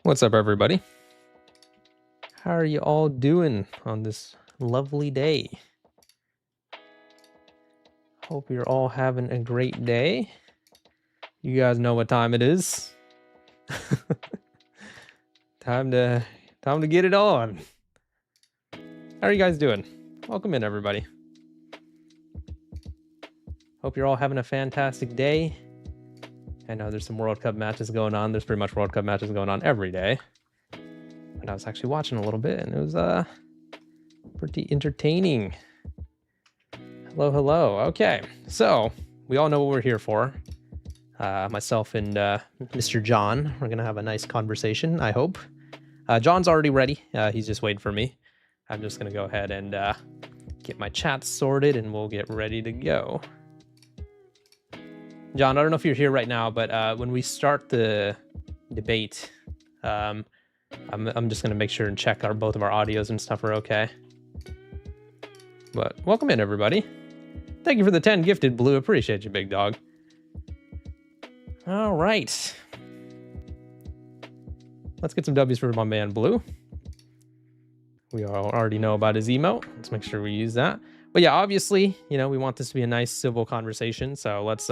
What's up, everybody? How are you all doing on this lovely day? Hope you're all having a great day. You guys know what time it is. Time to get it on. How are you guys doing? Welcome in, everybody. Hope you're all having a fantastic day. I know there's some World Cup matches going on. There's pretty much World Cup matches going on every day. And I was actually watching a little bit, and it was pretty entertaining. Hello. Okay, so we all know what we're here for. Myself and Mr. John, we're gonna have a nice conversation, I hope. John's already ready. He's just waiting for me. I'm just gonna go ahead and get my chat sorted, and we'll get ready to go. John, I don't know if you're here right now, but when we start the debate, I'm just gonna make sure and check both of our audios and stuff are okay. But welcome in, everybody. Thank you for the 10 gifted, Blue. Appreciate you, big dog. All right. Let's get some W's for my man, Blue. We all already know about his emote. Let's make sure we use that. But yeah, obviously, you know, we want this to be a nice civil conversation. So let's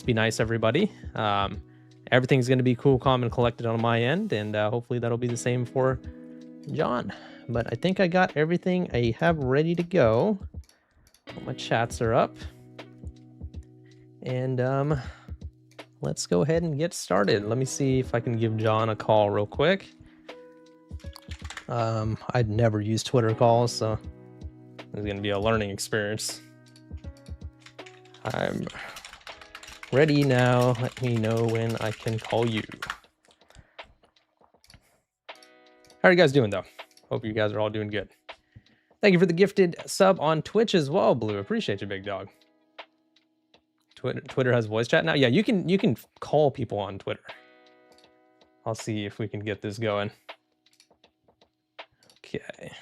be nice, everybody. Everything's going to be cool, calm, and collected on my end. And hopefully that'll be the same for John. But I think I got everything I have ready to go. All my chats are up. And let's go ahead and get started. Let me see if I can give John a call real quick. I'd never used Twitter calls, so it's going to be a learning experience. I'm ready now. Let me know when I can call you. How are you guys doing, though? Hope you guys are all doing good. Thank you for the gifted sub on Twitch as well, Blue. Appreciate you, big dog. Twitter has voice chat now. Yeah, you can call people on Twitter. I'll see if we can get this going. Okay.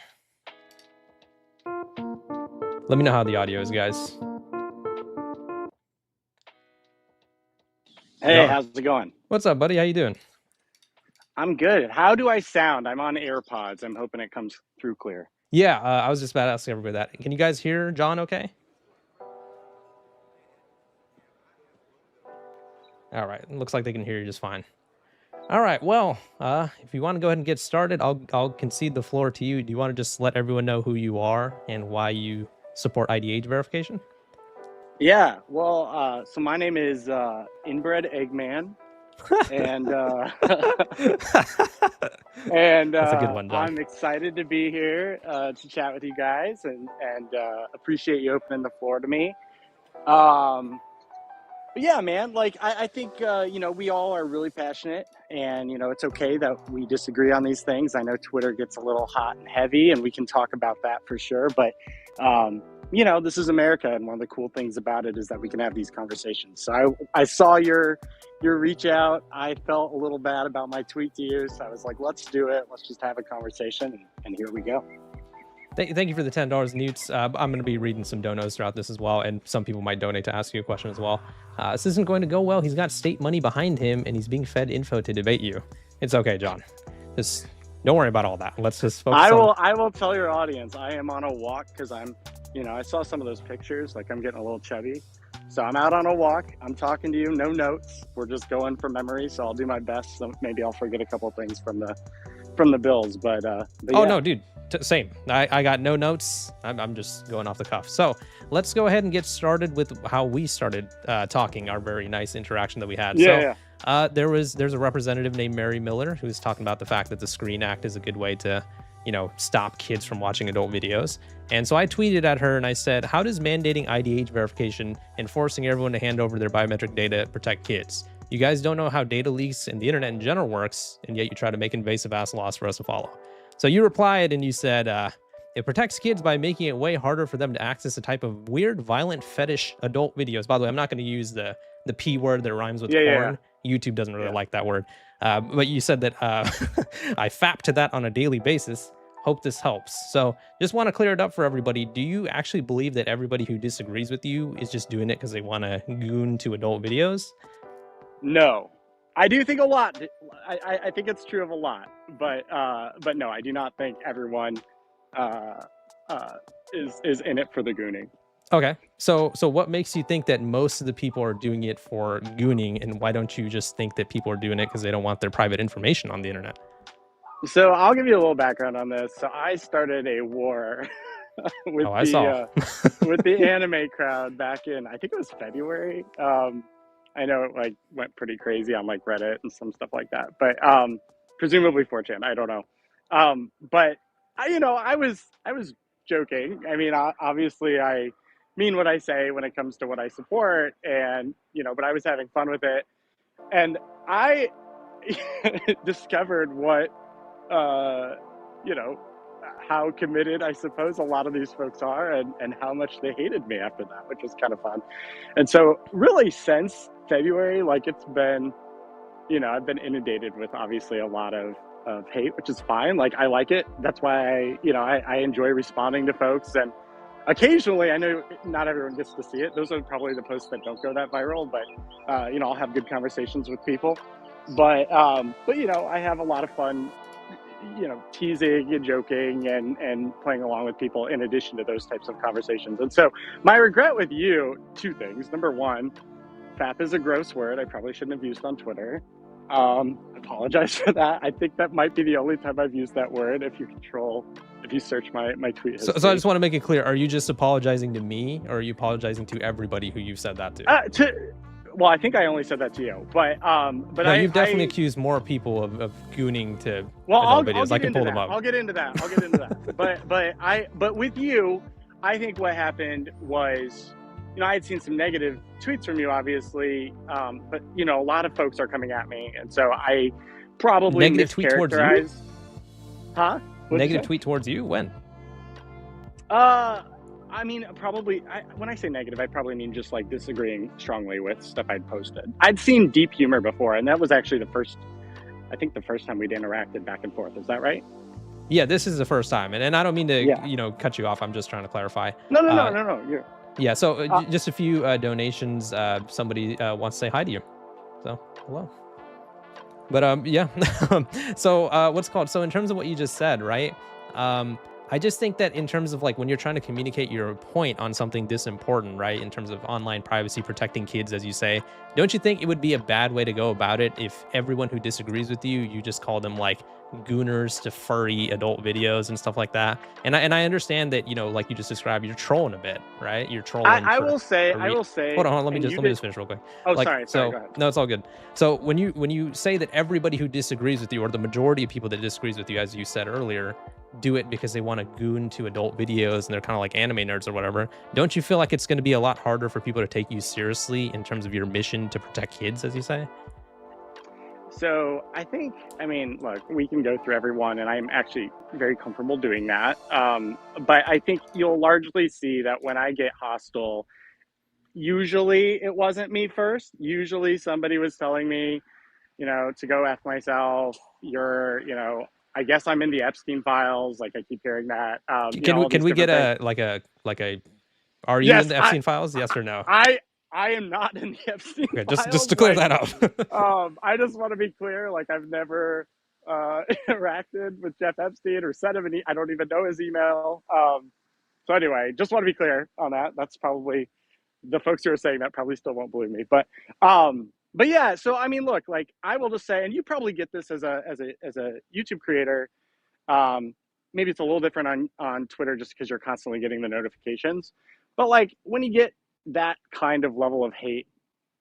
Let me know how the audio is, guys. Hey, how's it going? What's up, buddy? How you doing? I'm good. How do I sound? I'm on AirPods. I'm hoping it comes through clear. Yeah, I was just about to ask everybody that. Can you guys hear John okay? All right, it looks like they can hear you just fine. All right, well, if you want to go ahead and get started, I'll concede the floor to you. Do you want to just let everyone know who you are and why you support ID age verification? Yeah, well, so my name is Inbred Eggman, and That's a good one, John. I'm excited to be here to chat with you guys, and appreciate you opening the floor to me. But yeah, man, like I think you know, we all are really passionate, and you know, it's okay that we disagree on these things. I know Twitter gets a little hot and heavy, and we can talk about that for sure. But you know, this is America, and one of the cool things about it is that we can have these conversations. So I saw your reach out. I felt a little bad about my tweet to you, so I was like, let's do it. Let's just have a conversation, and here we go. Thank you for the $10, Newts. I'm going to be reading some donos throughout this as well, and some people might donate to ask you a question as well. This isn't going to go well. He's got state money behind him, and he's being fed info to debate you. It's okay, John. Just don't worry about all that. Let's just focus I will tell your audience, I am on a walk because I'm, you know, I saw some of those pictures, like I'm getting a little chubby. So I'm out on a walk. I'm talking to you, no notes. We're just going from memory, so I'll do my best. So maybe I'll forget a couple of things from the Bills, but oh yeah. no, dude. Same. I got no notes. I'm just going off the cuff. So let's go ahead and get started with how we started talking, our very nice interaction that we had. Yeah, so there's a representative named Mary Miller who was talking about the fact that the Screen Act is a good way to, you know, stop kids from watching adult videos. And so I tweeted at her and I said, how does mandating ID age verification and forcing everyone to hand over their biometric data protect kids? You guys don't know how data leaks and the internet in general works, and yet you try to make invasive ass laws for us to follow. So you replied and you said, it protects kids by making it way harder for them to access a type of weird, violent, fetish adult videos. By the way, I'm not going to use the P word that rhymes with porn. Yeah. YouTube doesn't really like that word. But you said that I fap to that on a daily basis. Hope this helps. So just want to clear it up for everybody. Do you actually believe that everybody who disagrees with you is just doing it because they want to goon to adult videos? No. I do think a lot. I think it's true of a lot, but no, I do not think everyone uh, uh, is in it for the gooning. Okay. So what makes you think that most of the people are doing it for gooning, and why don't you just think that people are doing it because they don't want their private information on the internet? So I'll give you a little background on this. So I started a war with Oh, I the saw. uh, with the anime crowd back in, I think it was February. I know it like went pretty crazy on like Reddit and some stuff like that, but presumably 4chan. I don't know. But I was joking. I mean, obviously I mean what I say when it comes to what I support, and but I was having fun with it, and I discovered what uh, you know, how committed I suppose a lot of these folks are, and how much they hated me after that, which was kind of fun. And so, really, since February, like it's been, I've been inundated with obviously a lot of hate, which is fine. Like, I like it. That's why I enjoy responding to folks. And occasionally, I know not everyone gets to see it. Those are probably the posts that don't go that viral, but, I'll have good conversations with people. But I have a lot of fun teasing and joking and playing along with people in addition to those types of conversations. And so my regret with you, two things. Number one, fap is a gross word I probably shouldn't have used on Twitter. I apologize for that. I think that might be the only time I've used that word. If you search my tweet history. So I just want to make it clear: are you just apologizing to me, or are you apologizing to everybody who you've said that to? Well, I think I only said that to you, but no, you've definitely accused more people of gooning to I'll videos. I can pull them up. I'll get into that. But with you, I think what happened was, I had seen some negative tweets from you, obviously, but a lot of folks are coming at me, and so I probably negative tweet towards you. Huh? Negative tweet towards you? When? I mean, probably, when I say negative, I probably mean just like disagreeing strongly with stuff I'd posted. I'd seen deep humor before, and that was actually the first time we'd interacted back and forth. Is that right? Yeah, this is the first time. And I don't mean to, cut you off. I'm just trying to clarify. No. Yeah, so just a few donations. Somebody wants to say hi to you. So, hello. But yeah. So what's it called? So in terms of what you just said, right? I just think that in terms of like when you're trying to communicate your point on something this important, right? In terms of online privacy, protecting kids, as you say, don't you think it would be a bad way to go about it if everyone who disagrees with you, you just call them like gooners to furry adult videos and stuff like that? And I understand that, like you just described, you're trolling a bit, right? You're trolling. I will say. Hold on. Let me just finish real quick. Oh, sorry. Go ahead. No, it's all good. So when you say that everybody who disagrees with you, or the majority of people that disagrees with you, as you said earlier, do it because they want to goon to adult videos and they're kind of like anime nerds or whatever, don't you feel like it's going to be a lot harder for people to take you seriously in terms of your mission to protect kids, as you say? So I mean, look, we can go through everyone, and I'm actually very comfortable doing that. But I think you'll largely see that when I get hostile, usually it wasn't me first. Usually somebody was telling me, to go F myself. I guess I'm in the Epstein files. Like I keep hearing that. Can we get a are you in the Epstein files? Yes or no? I am not in the Epstein files. Just to like, clear that up. I just want to be clear. Like I've never interacted with Jeff Epstein or sent him I don't even know his email. So anyway, just want to be clear on that. That's probably the folks who are saying that probably still won't believe me. But yeah, so I mean, look, like I will just say, and you probably get this as a YouTube creator. Maybe it's a little different on Twitter just because you're constantly getting the notifications. But like when you get that kind of level of hate,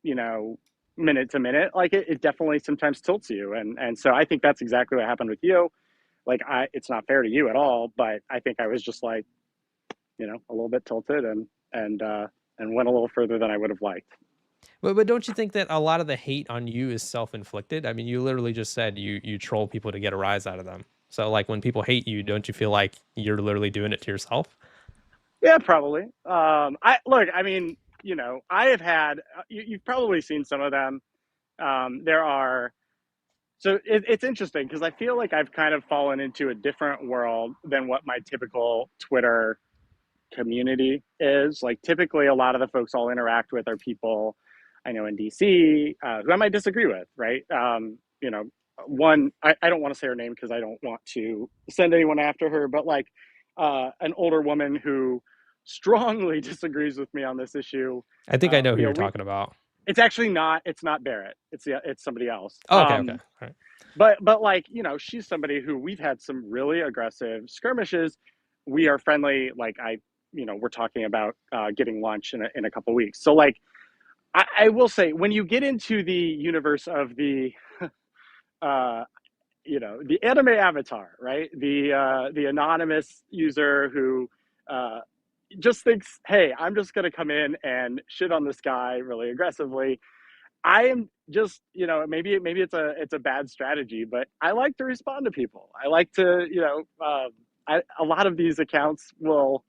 minute to minute, like it definitely sometimes tilts you. And so I think that's exactly what happened with you. Like it's not fair to you at all, but I think I was just like, a little bit tilted and went a little further than I would have liked. But don't you think that a lot of the hate on you is self-inflicted? I mean, you literally just said you troll people to get a rise out of them. So like when people hate you, don't you feel like you're literally doing it to yourself? Yeah, probably. I mean, I have had, you've probably seen some of them. So it's interesting because I feel like I've kind of fallen into a different world than what my typical Twitter community is. Like typically a lot of the folks I'll interact with are people I know in DC, who I might disagree with, right? One, I don't want to say her name because I don't want to send anyone after her, but like an older woman who strongly disagrees with me on this issue. I think I know who You know, you're talking about. it's actually not, it's not Barrett. It's somebody else. Oh, okay, okay. All right. But like, she's somebody who we've had some really aggressive skirmishes. We are friendly. Like we're talking about getting lunch in a couple weeks. So like, I will say, when you get into the universe of the, uh, the anime avatar, right? The anonymous user who uh, just thinks, hey, I'm just going to come in and shit on this guy really aggressively. I am just, maybe it's a bad strategy, but I like to respond to people. I like to, a lot of these accounts will,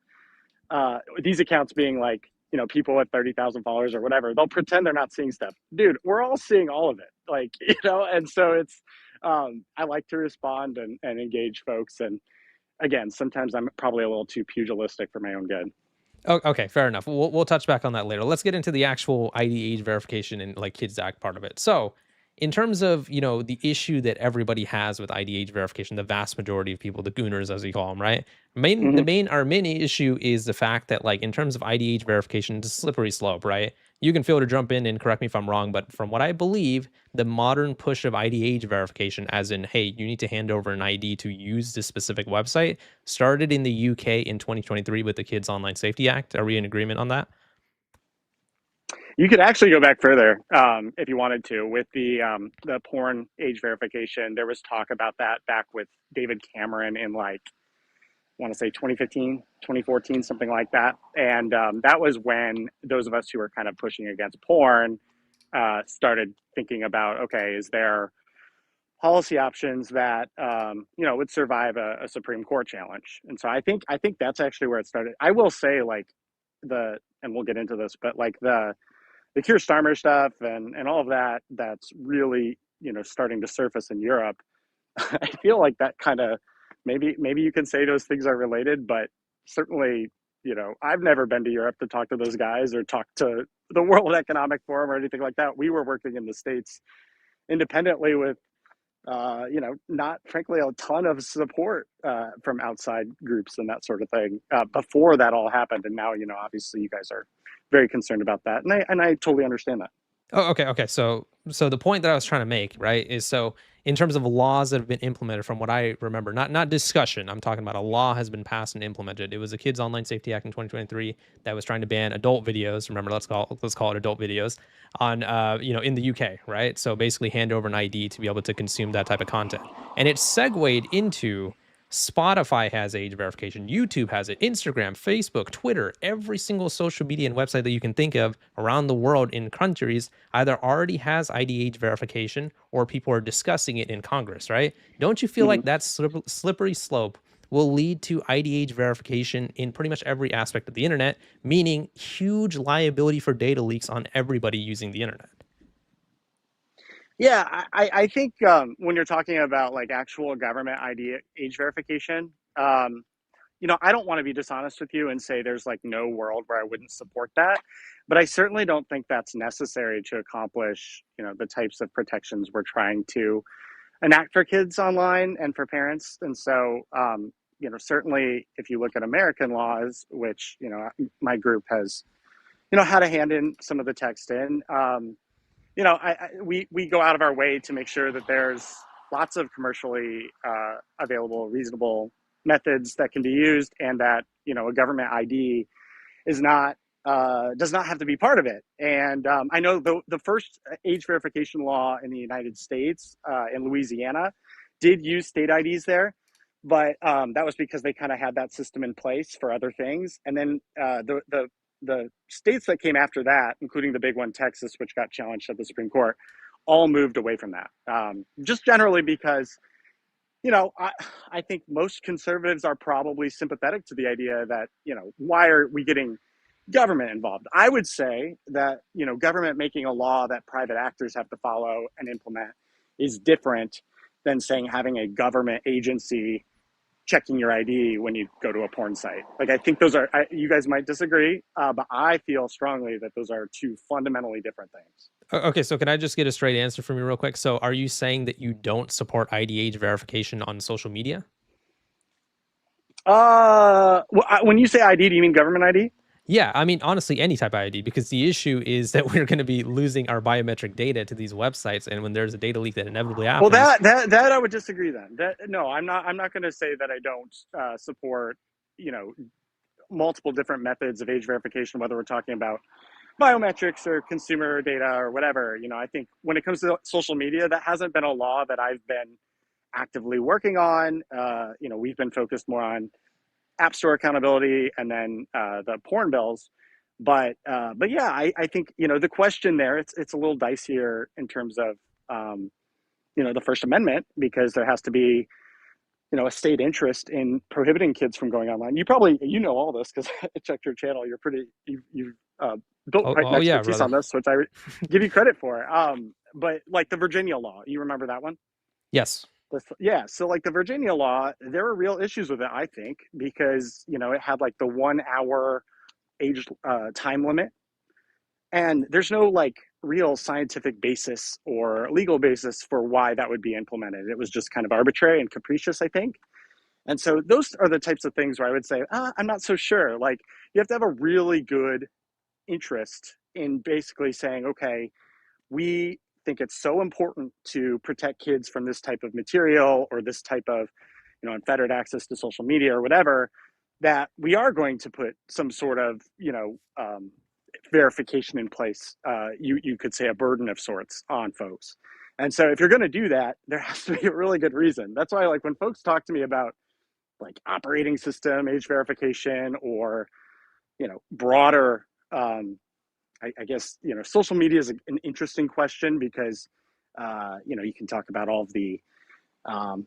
these accounts being like, people with 30,000 followers or whatever, they'll pretend they're not seeing stuff. Dude, we're all seeing all of it. Like, and so it's, I like to respond and engage folks. And again, sometimes I'm probably a little too pugilistic for my own good. Oh, okay, fair enough. We'll touch back on that later. Let's get into the actual ID age verification and like Kids Act part of it. So, in terms of the issue that everybody has with ID age verification, the vast majority of people, the gooners as we call them, right? Mm-hmm. Our main issue is the fact that like in terms of ID age verification, it's a slippery slope, right? You can feel to jump in and correct me if I'm wrong, but from what I believe, the modern push of ID age verification, as in, hey, you need to hand over an ID to use this specific website, started in the UK in 2023 with the Kids Online Safety Act. Are we in agreement on that? You could actually go back further if you wanted to with the porn age verification. There was talk about that back with David Cameron in like, I want to say 2015, 2014, something like that. And that was when those of us who were kind of pushing against porn started thinking about, okay, is there policy options that would survive a Supreme Court challenge? And so I think that's actually where it started. I will say like and we'll get into this, but like the Keir Starmer stuff and all of that, that's really, starting to surface in Europe. I feel like that kind of, maybe you can say those things are related, but certainly, I've never been to Europe to talk to those guys or talk to the World Economic Forum or anything like that. We were working in the States independently with, not frankly a ton of support from outside groups and that sort of thing before that all happened. And now, obviously you guys are very concerned about that, and I totally understand that. Oh, okay, okay. So the point that I was trying to make, right, is so in terms of laws that have been implemented, from what I remember, not discussion. I'm talking about a law has been passed and implemented. It was the Kids Online Safety Act in 2023 that was trying to ban adult videos. Remember, let's call it adult videos on in the UK, right? So basically, hand over an ID to be able to consume that type of content, and it segued into Spotify has age verification. YouTube has it. Instagram, Facebook, Twitter, every single social media and website that you can think of around the world in countries either already has ID age verification or people are discussing it in Congress, right? Don't you feel Mm-hmm. like that slippery slope will lead to ID age verification in pretty much every aspect of the internet, meaning huge liability for data leaks on everybody using the internet? Yeah, I think when you're talking about like actual government ID age verification, I don't want to be dishonest with you and say there's like no world where I wouldn't support that, but I certainly don't think that's necessary to accomplish, the types of protections we're trying to enact for kids online and for parents. And so, certainly if you look at American laws, which, my group has, had a hand in some of the text in, we go out of our way to make sure that there's lots of commercially available, reasonable methods that can be used, and that a government ID is not does not have to be part of it. And I know the first age verification law in the United States in Louisiana did use state IDs there, but that was because they kind of had that system in place for other things. And then the states that came after that, including the big one, Texas, which got challenged at the Supreme Court, all moved away from that. Just generally because, I think most conservatives are probably sympathetic to the idea that, why are we getting government involved? I would say that, government making a law that private actors have to follow and implement is different than saying having a government agency checking your ID when you go to a porn site. Like, I think those are, you guys might disagree, but I feel strongly that those are two fundamentally different things. Okay, so can I just get a straight answer from you real quick? So are you saying that you don't support ID age verification on social media? When you say ID, do you mean government ID? Yeah, I mean, honestly, any type of ID, because the issue is that we're going to be losing our biometric data to these websites, and when there's a data leak that inevitably Well, happens. that I would disagree then. That no, I'm not going to say that I don't support, you know, multiple different methods of age verification, whether we're talking about biometrics or consumer data or whatever. You know, I think when it comes to social media, that hasn't been a law that I've been actively working on. You know, we've been focused more on App Store accountability and then the porn bills. But yeah, I think, you know, the question there, it's a little dicier in terms of you know, the First Amendment, because there has to be, you know, a state interest in prohibiting kids from going online. You probably, you know, all this because I checked your channel. You're pretty, you've built Oh, quite an oh yeah, expertise brother. on this, which I give you credit for. But like the Virginia law, you remember that one? Yes. Yeah, so like the Virginia law, there were real issues with it, I think, because, you know, it had like the 1 hour age time limit, and there's no like real scientific basis or legal basis for why that would be implemented. It was just kind of arbitrary and capricious, I think. And so those are the types of things where I would say, I'm not so sure. Like, you have to have a really good interest in basically saying, okay, we think it's so important to protect kids from this type of material or this type of, you know, unfettered access to social media or whatever, that we are going to put some sort of, you know, verification in place. You could say a burden of sorts on folks. And so if you're going to do that, there has to be a really good reason. That's why, like, when folks talk to me about like operating system age verification or, you know, broader, I guess, you know, social media is an interesting question because, you know, you can talk about all of the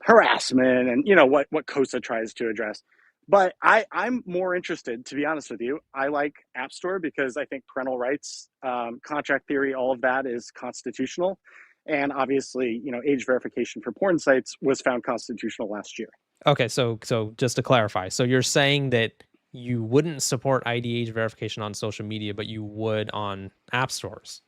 harassment and, you know, what COSA tries to address. But I'm more interested, to be honest with you. I like App Store because I think parental rights, contract theory, all of that is constitutional. And obviously, you know, age verification for porn sites was found constitutional last year. Okay, so just to clarify, so you're saying that you wouldn't support ID age verification on social media, but you would on app stores.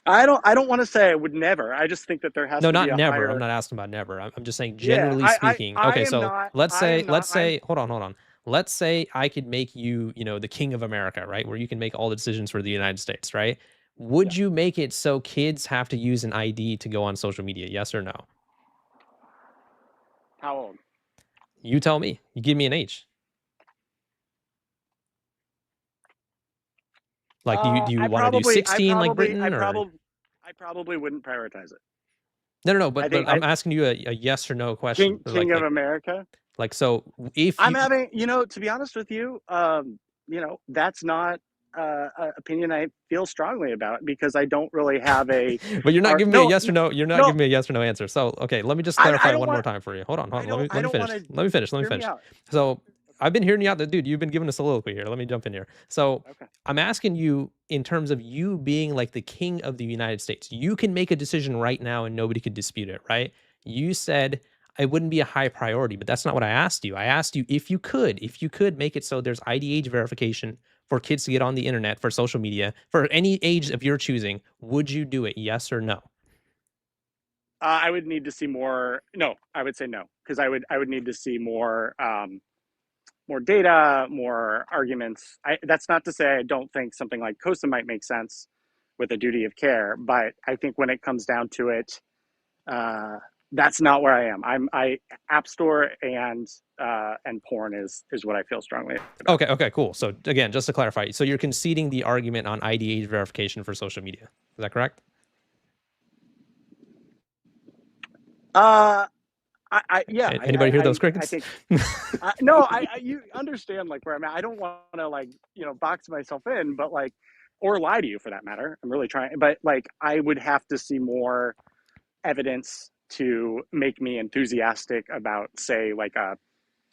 I don't want to say I would never. I just think that there has No, to be not a never. I'm higher. not asking about never. I'm just saying Yeah, generally speaking. I Okay, am so not. let's I say am let's not. I'm say hold on. Let's say I could make you, you know, the king of America, right? Where you can make all the decisions for the United States, right? Yeah. Would you make it so kids have to use an ID to go on social media? Yes or no? How old? You tell me. You give me an age. Like do you I want to do probably, I 16 like probably, I Britain or probably, I probably wouldn't prioritize it. no, I but think I'm asking you a yes or no question. King of America. Like so if I'm you having, you know, to be honest with you, you know, that's not an opinion I feel strongly about because I don't really have a. but you're not Or giving me a no, yes or no. You're not no, giving me a yes or no answer. So, okay, let me just I clarify don't one more want. time for you. Hold on, hold on. I Let me don't want finish. to. Let me finish. Let me Hear me finish. out. So, Okay. I've been hearing you out, dude. You've been giving a soliloquy here. Let me jump in here. So, Okay. I'm asking you in terms of you being like the king of the United States. You can make a decision right now, and nobody could dispute it, right? You said it wouldn't be a high priority, but that's not what I asked you. I asked you if you could make it so there's ID age verification for kids to get on the internet for social media for any age of your choosing, would you do it? Yes or no? I would need to see more. No, I would say no because I would need to see more more data, more arguments. That's not to say I don't think something like COSA might make sense with a duty of care, but I think when it comes down to it, uh, that's not where I am. I App Store and porn is what I feel strongly about. Okay, cool. So again, just to clarify, so you're conceding the argument on ID age verification for social media. Is that correct? Uh, yeah, Anybody hear those I crickets? think no, you understand like where I'm at. I don't want to like, you know, box myself in, but like, or lie to you for that matter. I'm really trying, but like, I would have to see more evidence to make me enthusiastic about, say, like a,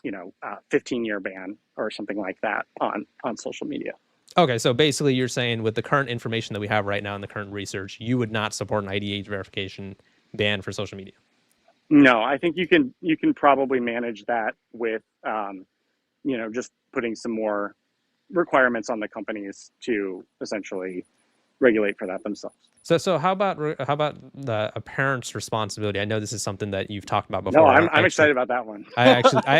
you know, 15-year ban or something like that on social media. Okay, so basically you're saying with the current information that we have right now in the current research, you would not support an ID age verification ban for social media. No, I think you can probably manage that with just putting some more requirements on the companies to essentially regulate for that themselves. So how about a parent's responsibility? I know this is something that you've talked about No, before. I'm excited about that one. I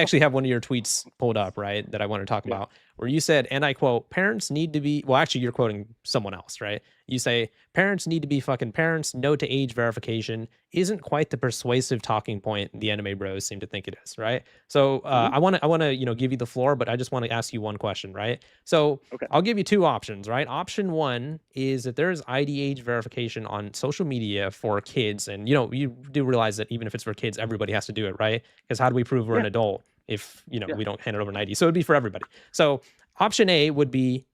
actually have one of your tweets pulled up, right, that I want to talk Yeah. about, where you said, and I quote, parents need to be, well, actually, you're quoting someone else, right? You say, parents need to be fucking parents. No to age verification isn't quite the persuasive talking point the anime bros seem to think it is, right? So Hmm. I want to, give you the floor, but I just want to ask you one question, right? So Okay. I'll give you two options, right? Option one is that there's ID age verification on social media for kids. And, you do realize that even if it's for kids, everybody has to do it, right? Because how do we prove we're an Yeah. adult if, Yeah. we don't hand it over an ID? So it'd be for everybody. So option A would be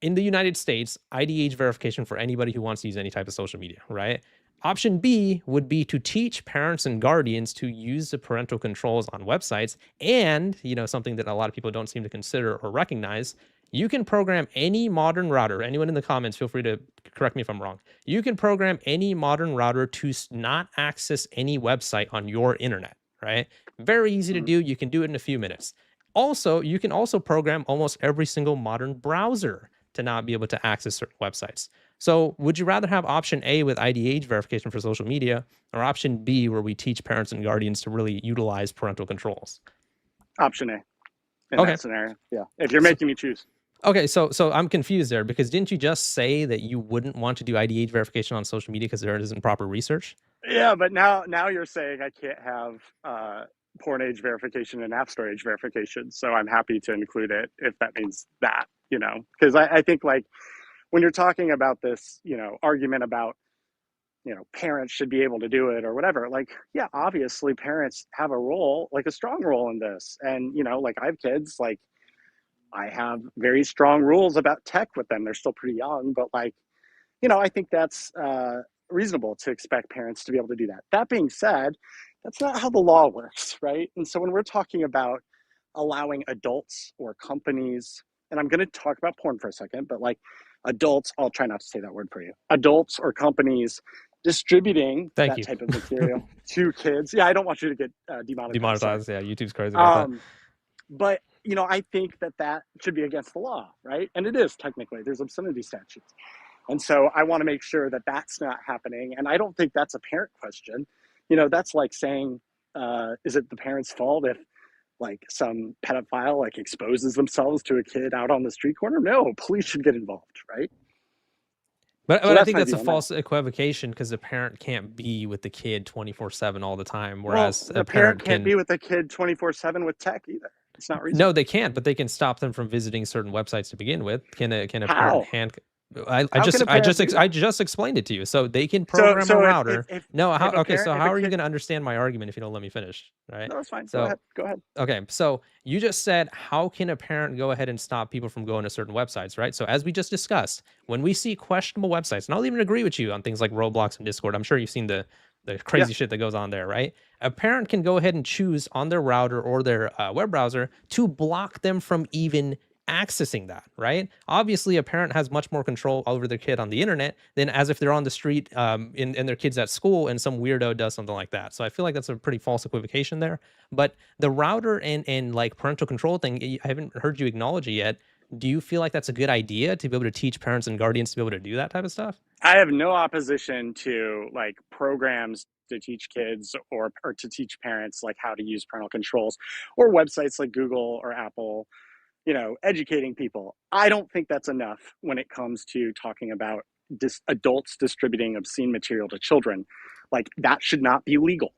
in the United States, ID age verification for anybody who wants to use any type of social media, right? Option B would be to teach parents and guardians to use the parental controls on websites. And, something that a lot of people don't seem to consider or recognize, you can program any modern router. Anyone in the comments, feel free to correct me if I'm wrong. You can program any modern router to not access any website on your internet, right? Very easy to Hmm. do. You can do it in a few minutes. Also, you can also program almost every single modern browser to not be able to access certain websites. So, would you rather have option A with IDH verification for social media, or option B where we teach parents and guardians to really utilize parental controls? Option A in Okay. that scenario. Yeah. If you're So, making me choose. okay, so I'm confused there because didn't you just say that you wouldn't want to do IDH verification on social media because there isn't proper research? Yeah, but now you're saying I can't have porn age verification and app store age verification. So I'm happy to include it if that means that, because I think like when you're talking about this, argument about, parents should be able to do it or whatever, like, yeah, obviously parents have a role, like a strong role in this. And, like I have kids, like I have very strong rules about tech with them. They're still pretty young, but like, I think that's reasonable to expect parents to be able to do that. That being said, that's not how the law works, right? And so when we're talking about allowing adults or companies, and I'm going to talk about porn for a second, but like adults, I'll try not to say that word for you, adults or companies distributing Thank that you. type of material to kids. Yeah, I don't want you to get demonetized. Sorry. Demonetized. Yeah, YouTube's crazy about that. Um, but I think that should be against the law, right? And it is technically. There's obscenity statutes. And so I want to make sure that that's not happening. And I don't think that's a parent question. That's like saying, is it the parent's fault if like some pedophile like exposes themselves to a kid out on the street corner? No, police should get involved, right? But So I that's think my that's a view on that. false equivocation because the parent can't be with the kid 24/7 all the time, Well, whereas a the parent parent can't can. be with the kid 24/7 with tech either. It's not No, reasonable. they can't, but they can stop them from visiting certain websites to begin with. Can a parent How? hand? I, I How can just a I parent just do I that? just explained it to you. So they can So program a so if router. No, how? if a Okay, parent so if how a are you kid going to understand my argument if you don't let me finish? Right. no, that's fine. Go So ahead. Go ahead. okay, so you just said, how can a parent go ahead and stop people from going to certain websites, right? So as we just discussed, when we see questionable websites, and I'll even agree with you on things like Roblox and Discord, I'm sure you've seen the Yeah. crazy shit that goes on there, right? A parent can go ahead and choose on their router or their web browser to block them from even accessing that, right? Obviously, a parent has much more control over their kid on the internet than as if they're on the street and their kids at school and some weirdo does something like that. So I feel like that's a pretty false equivocation there. But the router and like parental control thing, I haven't heard you acknowledge it yet. Do you feel like that's a good idea to be able to teach parents and guardians to be able to do that type of stuff? I have no opposition to like programs to teach kids or to teach parents like how to use parental controls or websites like Google or Apple, educating people. I don't think that's enough when it comes to talking about adults distributing obscene material to children. Like that should not be legal.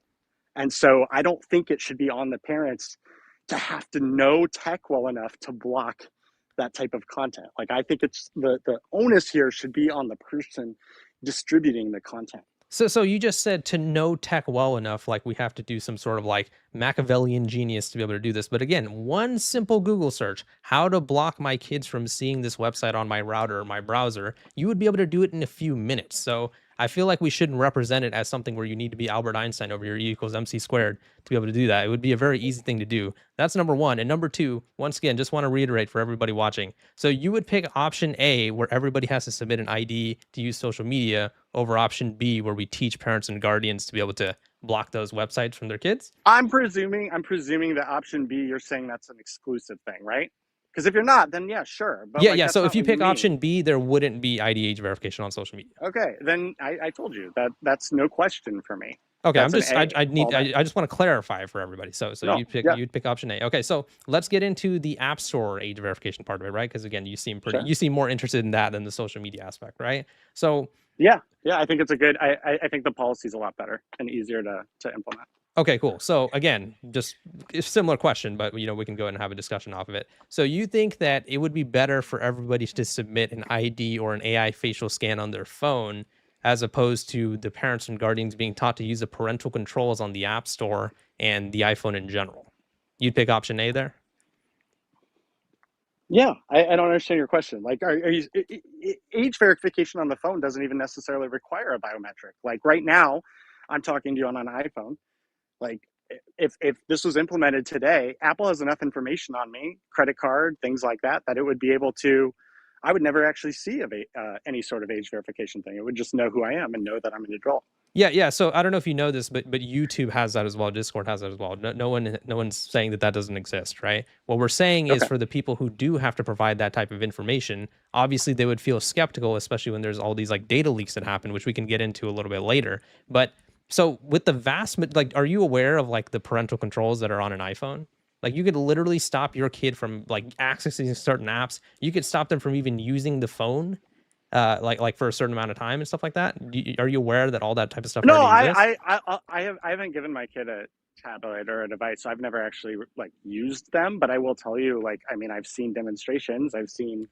And so I don't think it should be on the parents to have to know tech well enough to block that type of content. Like I think it's the onus here should be on the person distributing the content. So you just said to know tech well enough, like we have to do some sort of like Machiavellian genius to be able to do this. But again, one simple Google search, how to block my kids from seeing this website on my router or my browser, you would be able to do it in a few minutes. So I feel like we shouldn't represent it as something where you need to be Albert Einstein over your E equals MC squared to be able to do that. It would be a very easy thing to do. That's number one. And number two, once again, just want to reiterate for everybody watching. So you would pick option A, where everybody has to submit an ID to use social media, over option B, where we teach parents and guardians to be able to block those websites from their kids? I'm presuming that option B, you're saying that's an exclusive thing, right? Because if you're not, then yeah, sure. But Yeah, like yeah. that's So if not you what you pick mean. option B, there wouldn't be ID age verification on social media. Okay, then I told you that that's no question for me. Okay, I'm That's an just I, A I all need day. I just want to clarify for everybody. So No, yeah, you'd pick option A. Okay, so let's get into the App Store age verification part of it, right? Because again, sure. you seem more interested in that than the social media aspect, right? So Yeah, yeah. I think it's a good. I think the policy's a lot better and easier to implement. okay, cool. So again, just a similar question, but we can go ahead and have a discussion off of it. So you think that it would be better for everybody to submit an ID or an AI facial scan on their phone as opposed to the parents and guardians being taught to use the parental controls on the App Store and the iPhone in general? You'd pick option A there? Yeah, I don't understand your question. Like, are you age verification on the phone doesn't even necessarily require a biometric. Like right now, I'm talking to you on an iPhone. Like if this was implemented today, Apple has enough information on me, credit card, things like that, that it would be able to. I would never actually see any sort of age verification thing. It would just know who I am and know that I'm an adult. Yeah, yeah. So I don't know if you know this, but YouTube has that as well. Discord has that as well. No one's saying that doesn't exist, right? What we're saying is Okay. for the people who do have to provide that type of information, obviously they would feel skeptical, especially when there's all these like data leaks that happen, which we can get into a little bit later. But so with the like, are you aware of like the parental controls that are on an iPhone? Like you could literally stop your kid from like accessing certain apps. You could stop them from even using the phone like for a certain amount of time and stuff like that? Are you aware that all that type of stuff No, already exists? I haven't given my kid a tablet or a device, so I've never actually like used them. But I will tell you, like, I mean, I've seen demonstrations. I've seen,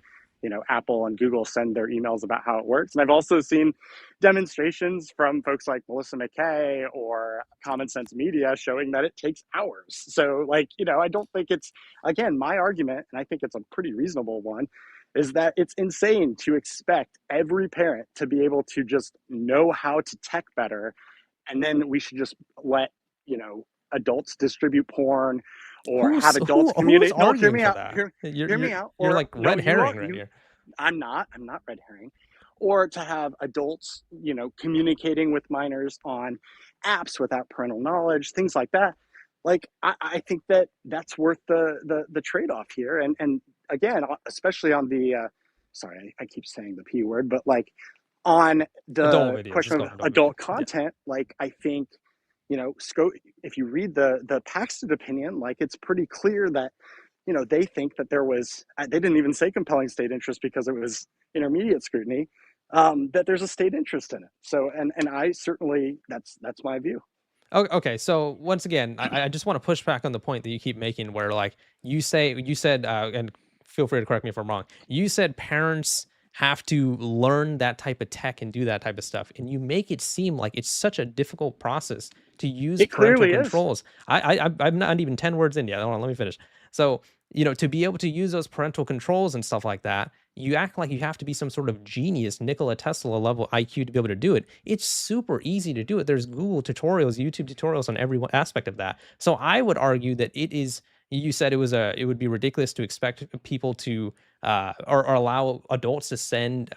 Apple and Google send their emails about how it works, and I've also seen demonstrations from folks like Melissa McKay or Common Sense Media showing that it takes hours. So, like, I don't think it's again my argument, and I think it's a pretty reasonable one is that it's insane to expect every parent to be able to just know how to tech better and then we should just let adults distribute porn or have adults Who's communicate. No, hear arguing me for out. that? Hear me out. You're Or like no, red you are herring right you. here. I'm not red herring. Or to have adults communicating with minors on apps without parental knowledge, things like that. Like I think that that's worth the trade-off here. And again, especially on the sorry, I keep saying the P word, but like on Adult the videos. Just question call of them adult adult videos. Yeah. content, like I think, scope if you read the Paxton opinion, like it's pretty clear that, they think that there was they didn't even say compelling state interest because it was intermediate scrutiny, that there's a state interest in it. So and I certainly that's my view. Okay. So once again, I just want to push back on the point that you keep making, where like you said, and feel free to correct me if I'm wrong. You said parents have to learn that type of tech and do that type of stuff, and you make it seem like it's such a difficult process to use It parental clearly is. controls. I'm not even 10 words in yet. Hold on, let me finish. So to be able to use those parental controls and stuff like that, you act like you have to be some sort of genius, Nikola Tesla level IQ to be able to do it. It's super easy to do it. There's Google tutorials, YouTube tutorials on every aspect of that. So I would argue that it is. You said it would be ridiculous to expect people to or allow adults to send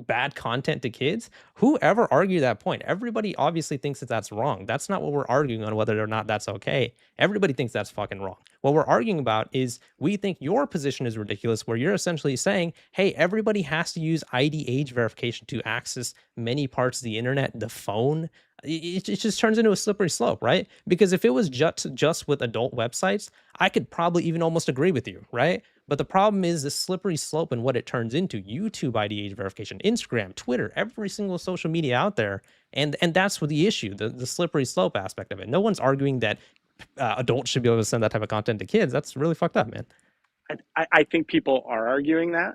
bad content to kids. Whoever argued that point, everybody obviously thinks that that's wrong. That's not what we're arguing on, whether or not that's okay. Everybody thinks that's fucking wrong. What we're arguing about is we think your position is ridiculous, where you're essentially saying, hey, everybody has to use ID age verification to access many parts of the internet, the phone. It just turns into a slippery slope, right? Because if it was just with adult websites, I could probably even almost agree with you, right? But the problem is the slippery slope and what it turns into. YouTube ID age verification, Instagram, Twitter, every single social media out there, and that's what the issue, the slippery slope aspect of it. No one's arguing that adults should be able to send that type of content to kids. That's really fucked up, man. I think people are arguing that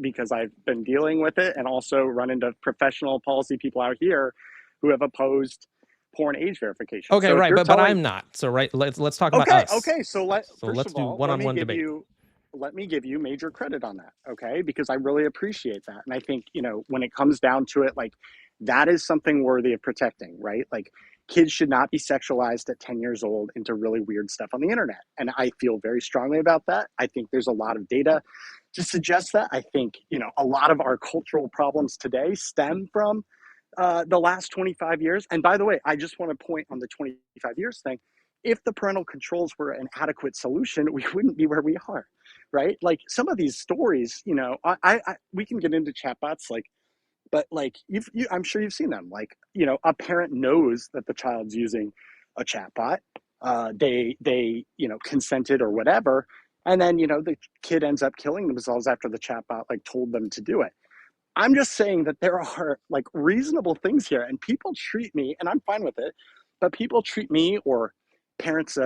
because I've been dealing with it and also run into professional policy people out here who have opposed porn age verification. Okay, So if right, you're but telling I'm not. So right, let's talk about okay, us. okay, so So first let's of do all, let me one-on-one give debate. you major credit on that, okay? Because I really appreciate that. And I think, when it comes down to it, like that is something worthy of protecting, right? Like kids should not be sexualized at 10 years old into really weird stuff on the internet. And I feel very strongly about that. I think there's a lot of data to suggest that. I think, a lot of our cultural problems today stem from the last 25 years. And by the way, I just want to point on the 25 years thing. If the parental controls were an adequate solution, we wouldn't be where we are, right? Like some of these stories, we can get into chatbots, like, but like I'm sure you've seen them. Like, a parent knows that the child's using a chatbot. They consented or whatever, and then the kid ends up killing themselves after the chatbot like told them to do it. I'm just saying that there are like reasonable things here, and people treat me, and I'm fine with it, but people treat me or parents,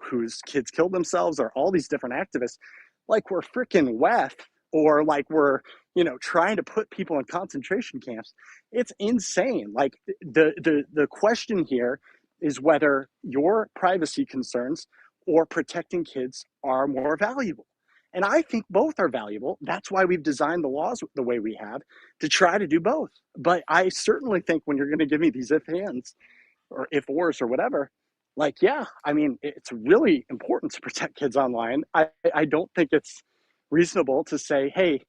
whose kids killed themselves, or all these different activists, like we're freaking WEF, or like we're, trying to put people in concentration camps. It's insane. Like the question here is whether your privacy concerns or protecting kids are more valuable. And I think both are valuable. That's why we've designed the laws the way we have, to try to do both. But I certainly think when you're going to give me these if ands or if ors or whatever, like, yeah, I mean, it's really important to protect kids online. I don't think it's reasonable to say, hey,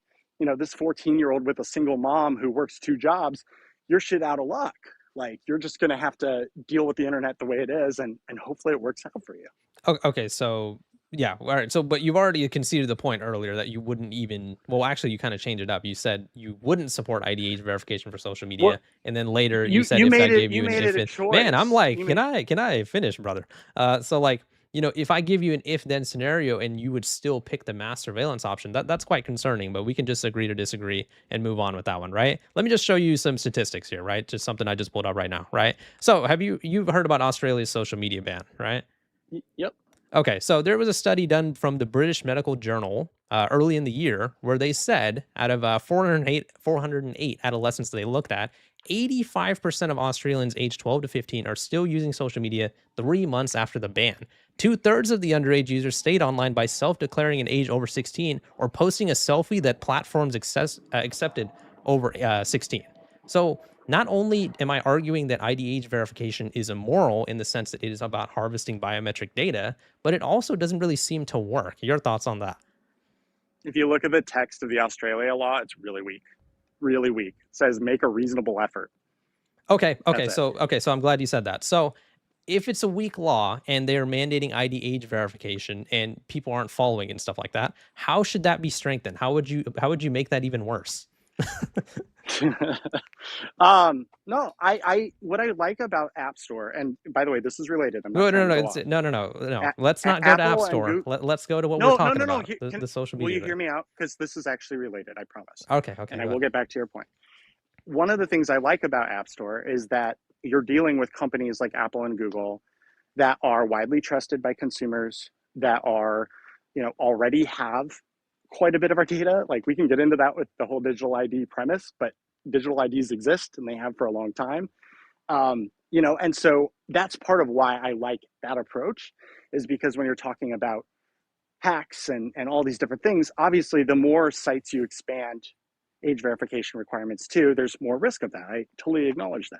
this 14-year-old with a single mom who works two jobs, you're shit out of luck. Like, you're just going to have to deal with the internet the way it is, and hopefully it works out for you. Okay, so yeah, all right. So, but you've already conceded the point earlier that you wouldn't even. Well, actually, you kind of changed it up. You said you wouldn't support IDH verification for social Well, media, and then later you you said you if I made it gave you you an made it if, a man, I'm choice. like, You can made I finish, brother? So like, if I give you an if then scenario and you would still pick the mass surveillance option, that's quite concerning. But we can just agree to disagree and move on with that one, right? Let me just show you some statistics here, right? Just something I just pulled up right now, right? So have you've heard about Australia's social media ban, right? Yep. Okay, so there was a study done from the British Medical Journal early in the year where they said out of 408 adolescents they looked at, 85% of Australians aged 12 to 15 are still using social media 3 months after the ban. Two-thirds of the underage users stayed online by self-declaring an age over 16 or posting a selfie that platforms accepted over 16. So not only am I arguing that IDH verification is immoral in the sense that it is about harvesting biometric data, but it also doesn't really seem to work. Your thoughts on that? If you look at the text of the Australia law, it's really weak. Really weak. It says make a reasonable effort. Okay, That's it. so I'm glad you said that. So if it's a weak law and they're mandating ID age verification and people aren't following and stuff like that, how should that be strengthened? How would you make that even worse? No, I what I like about App Store, and by the way, this is related. I'm not No, trying no, to no, go off. no. Let's not go to App Apple and Store. Google. Let's go to what we're No, no, talking no, no. about, the social Will media you hear thing. me out? Because this is actually related. I promise. Okay, And I go will ahead. get back to your point. One of the things I like about App Store is that you're dealing with companies like Apple and Google that are widely trusted by consumers, that are, already have quite a bit of our data. Like, we can get into that with the whole digital ID premise, but digital IDs exist and they have for a long time. And so that's part of why I like that approach, is because when you're talking about hacks and all these different things, obviously the more sites you expand age verification requirements to, there's more risk of that. I totally acknowledge that.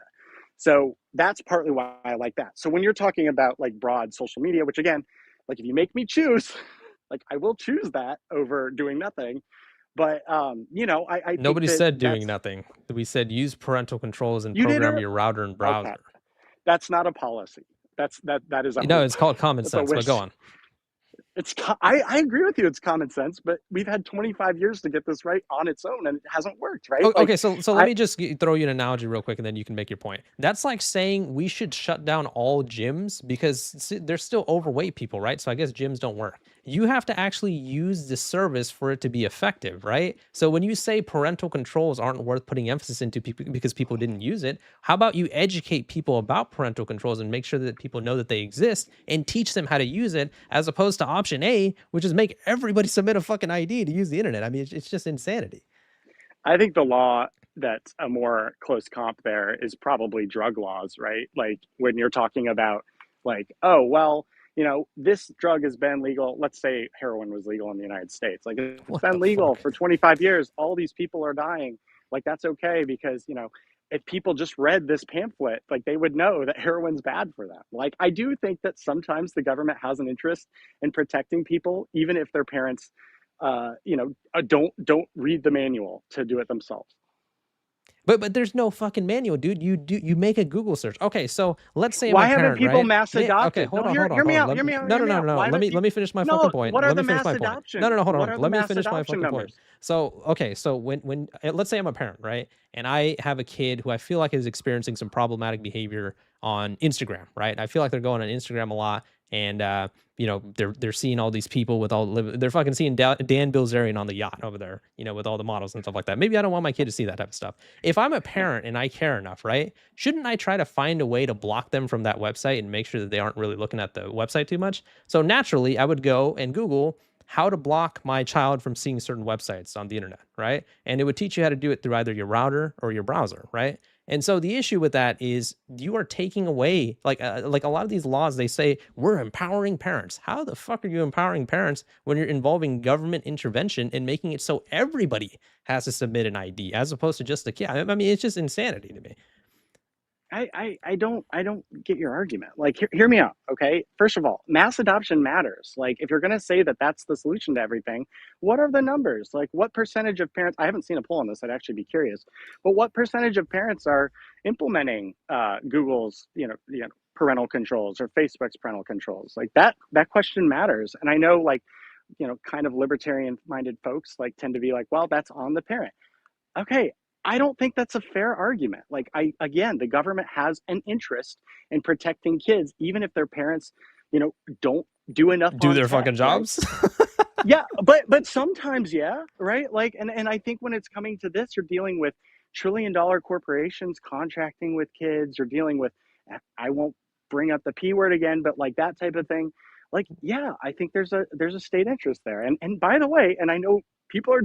So that's partly why I like that. So when you're talking about like broad social media, which again, like if you make me choose, like I will choose that over doing nothing. But I think Nobody that said doing that's, nothing. We said use parental controls and you did program it. your router and Okay, browser. that's not a policy. That is a No, hope. it's called common That's a sense, but go wish. on. I agree with you. It's common sense, but we've had 25 years to get this right on its own, and it hasn't worked, right? Like, Okay, so let I me just throw you an analogy real quick, and then you can make your point. That's like saying we should shut down all gyms because there's still overweight people, right? So I guess gyms don't work. You have to actually use the service for it to be effective, right? So when you say parental controls aren't worth putting emphasis into people because people didn't use it, how about you educate people about parental controls and make sure that people know that they exist and teach them how to use it, as opposed to option A, which is make everybody submit a fucking ID to use the internet. I mean, it's just insanity. I think the law that's a more close comp there is probably drug laws, right? Like when you're talking about like, oh well, this drug has been legal. Let's say heroin was legal in the United States. Like, it's What the been legal fuck? for 25 years. All these people are dying. Like, that's okay because if people just read this pamphlet, like they would know that heroin's bad for them. Like, I do think that sometimes the government has an interest in protecting people, even if their parents don't read the manual to do it themselves. But there's no fucking manual, dude. You make a Google search. Okay, so let's say I'm Why a haven't parent, people right? mass Okay, adopted? hold No, on, hear, hold on, hear me hold on. out. Hear me out. No, Hear no, me no, out. no. Why don't you? Let me finish my No, fucking point. what are Let the me finish mass my point. No, adoption? no, no, hold What on. are the Let me mass finish my adoption fucking point. numbers? So, okay, so when let's say I'm a parent, right? And I have a kid who I feel like is experiencing some problematic behavior on Instagram, right? I feel like they're going on Instagram a lot, and they're seeing all these people with they're fucking seeing Dan Bilzerian on the yacht over there, with all the models and stuff like that. Maybe I don't want my kid to see that type of stuff. If I'm a parent and I care enough, right? Shouldn't I try to find a way to block them from that website and make sure that they aren't really looking at the website too much? So naturally, I would go and Google how to block my child from seeing certain websites on the internet, right? And it would teach you how to do it through either your router or your browser, right? And so the issue with that is you are taking away like a lot of these laws. They say we're empowering parents. How the fuck are you empowering parents when you're involving government intervention and making it so everybody has to submit an ID as opposed to just the kid? I mean, it's just insanity to me. I don't get your argument. Like, hear me out, okay? First of all, mass adoption matters. Like, if you're gonna say that that's the solution to everything, what are the numbers? Like, what percentage of parents? I haven't seen a poll on this. I'd actually be curious. But what percentage of parents are implementing Google's, parental controls or Facebook's parental controls? Like that question matters. And I know, like, kind of libertarian-minded folks like tend to be like, well, that's on the parent. Okay, I don't think that's a fair argument. Like, again, the government has an interest in protecting kids, even if their parents, you know, don't do enough Do on their tech, fucking right? jobs. Yeah, but sometimes, yeah, right? Like, and I think when it's coming to this, you're dealing with trillion-dollar corporations contracting with kids, you're dealing with, I won't bring up the P word again, but like that type of thing. Like, yeah, I think there's a state interest there. And by the way, and I know people are